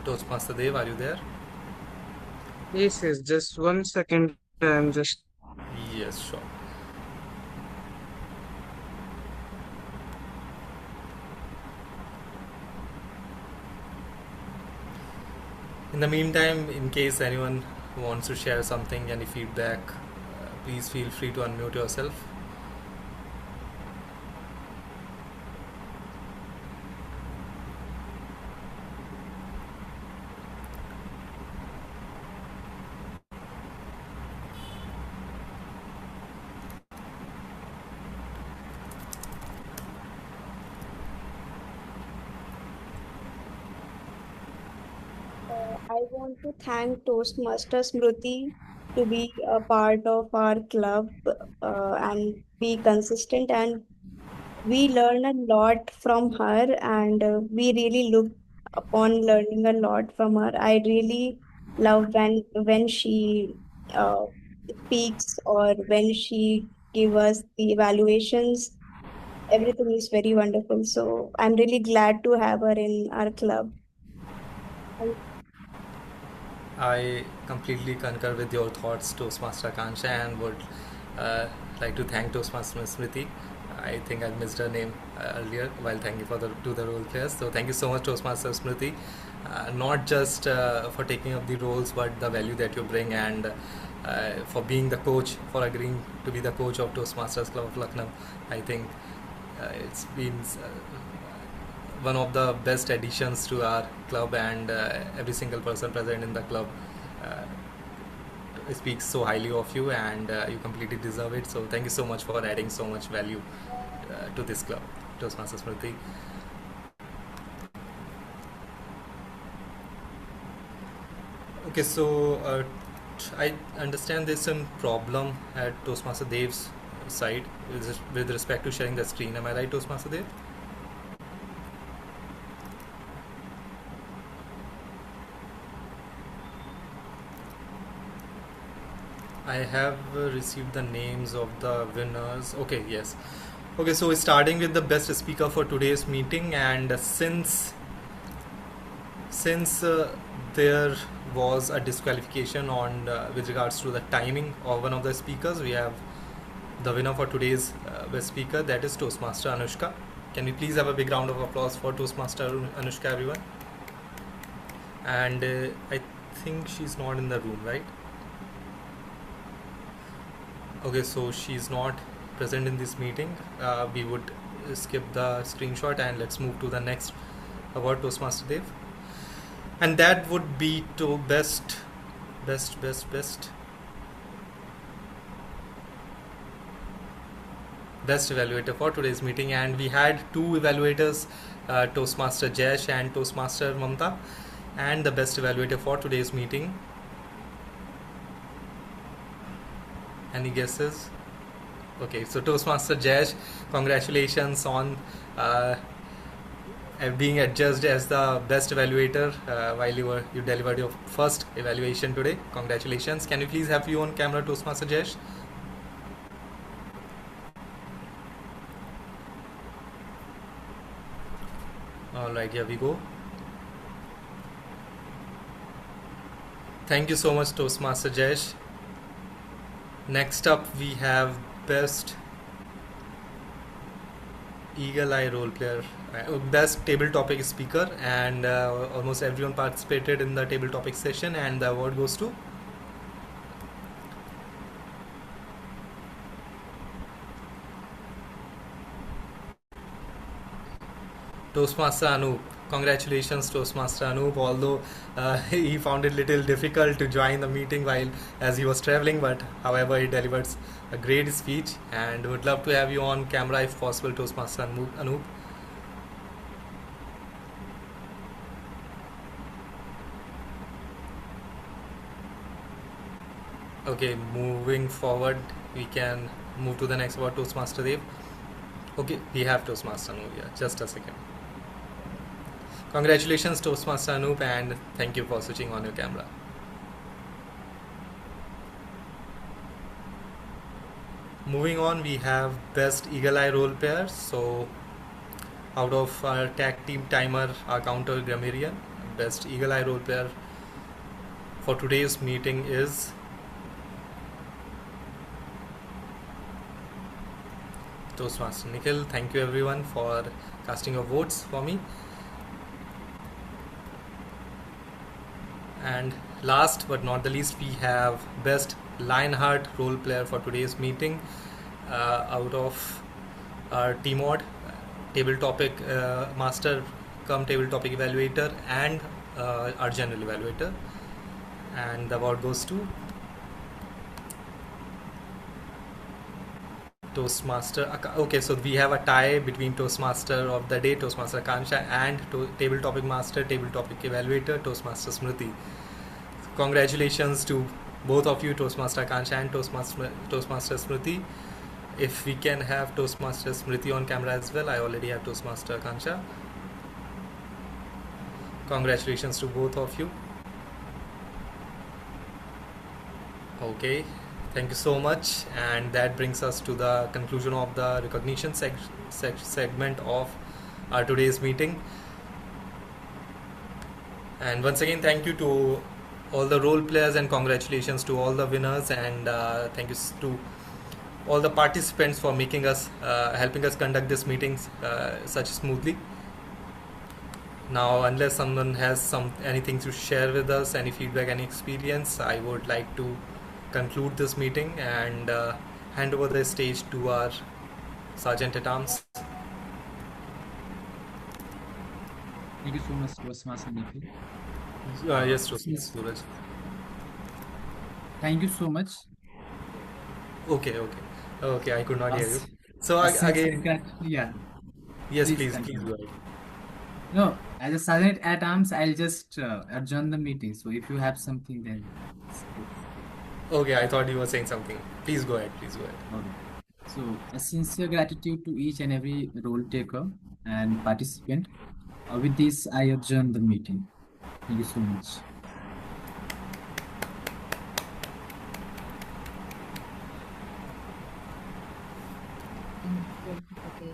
Toastmaster Dev, are you there? Yes, yes, just 1 second. I'm just. Yes, sure. In the meantime, in case anyone wants to share something, any feedback, please feel free to unmute yourself. I want to thank Toastmaster Smriti to be a part of our club and be consistent. And we learn a lot from her, and we really look upon learning a lot from her. I really love when she uh, speaks or when she give us the evaluations. Everything is very wonderful. So I'm really glad to have her in our club. I completely concur with your thoughts, Toastmaster Akansha, and would like to thank Toastmaster Smriti. I think I missed her name earlier while thanking to the role players. So thank you so much, Toastmaster Smriti, not just for taking up the roles, but the value that you bring, and for being the coach, for agreeing to be the coach of Toastmasters Club of Lucknow. I think it's been one of the best additions to our club, and every single person present in the club speaks so highly of you, and you completely deserve it. So thank you so much for adding so much value to this club, Toastmaster Smriti. Okay, so I understand there's some problem at Toastmaster Dev's side with respect to sharing the screen. Am I right, Toastmaster Dev? I have received the names of the winners. Okay, yes. Okay, so starting with the best speaker for today's meeting, and since there was a disqualification on with regards to the timing of one of the speakers, we have the winner for today's best speaker, that is Toastmaster Anushka. Can we please have a big round of applause for Toastmaster Anushka, everyone? And I think she's not in the room, right? Okay, so she's not present in this meeting. We would skip the screenshot and let's move to the next award, Toastmaster Dev. And that would be to best evaluator for today's meeting. And we had two evaluators, Toastmaster Jayesh and Toastmaster Mamta. And the best evaluator for today's meeting, any guesses? Okay, so Toastmaster Jayesh, congratulations on being adjudged as the best evaluator while you delivered your first evaluation today. Congratulations. Can you please have you on camera, Toastmaster Jayesh? All right, here we go. Thank you so much, Toastmaster Jayesh. Next up, we have best Eagle Eye role player, best table topic speaker, and almost everyone participated in the table topic session, and the award goes to Toastmaster Anoop. Congratulations, Toastmaster Anoop, although he found it little difficult to join the meeting as he was traveling, but however he delivered a great speech, and would love to have you on camera if possible, Toastmaster Anoop. Okay, moving forward, we can move to the next word, Toastmaster Dev. Okay, we have Toastmaster Anoop here. Just a second. Congratulations, Toastmaster Anoop, and thank you for switching on your camera. Moving on, we have best Eagle Eye role player. So, out of our tag team timer, our counter grammarian, best Eagle Eye role player for today's meeting is Toastmaster Nikhil. Thank you everyone for casting your votes for me. And last but not the least, we have best Lionheart role player for today's meeting out of our TMOD, table topic master come table topic evaluator, and our general evaluator. And the award goes to Toastmaster. Okay, so we have a tie between Toastmaster of the day, Toastmaster Akansha, and table topic master, table topic evaluator, Toastmaster Smriti. Congratulations to both of you, Toastmaster Akansha and Toastmaster Smriti. If we can have Toastmaster Smriti on camera as well. I already have Toastmaster Akansha. Congratulations to both of you. Okay, thank you so much, and that brings us to the conclusion of the recognition segment of our today's meeting. And once again, thank you to all the role players, and congratulations to all the winners, and thank you to all the participants for making us helping us conduct this meeting such smoothly. Now, unless someone has anything to share with us, any feedback, any experience, I would like to conclude this meeting and hand over the stage to our Sergeant at Arms. Thank you so much, Toastmaster Nikhil. Yes, Toastmaster Suraj. Thank you so much. Okay, I could not hear you. So again, yeah. Yes, Please please go ahead. No, as a Sergeant at Arms, I'll just adjourn the meeting. So if you have something, then. Okay, I thought you were saying something. Please go ahead. Okay. So a sincere gratitude to each and every role taker and participant. With this, I adjourn the meeting. Thank you so much. Okay.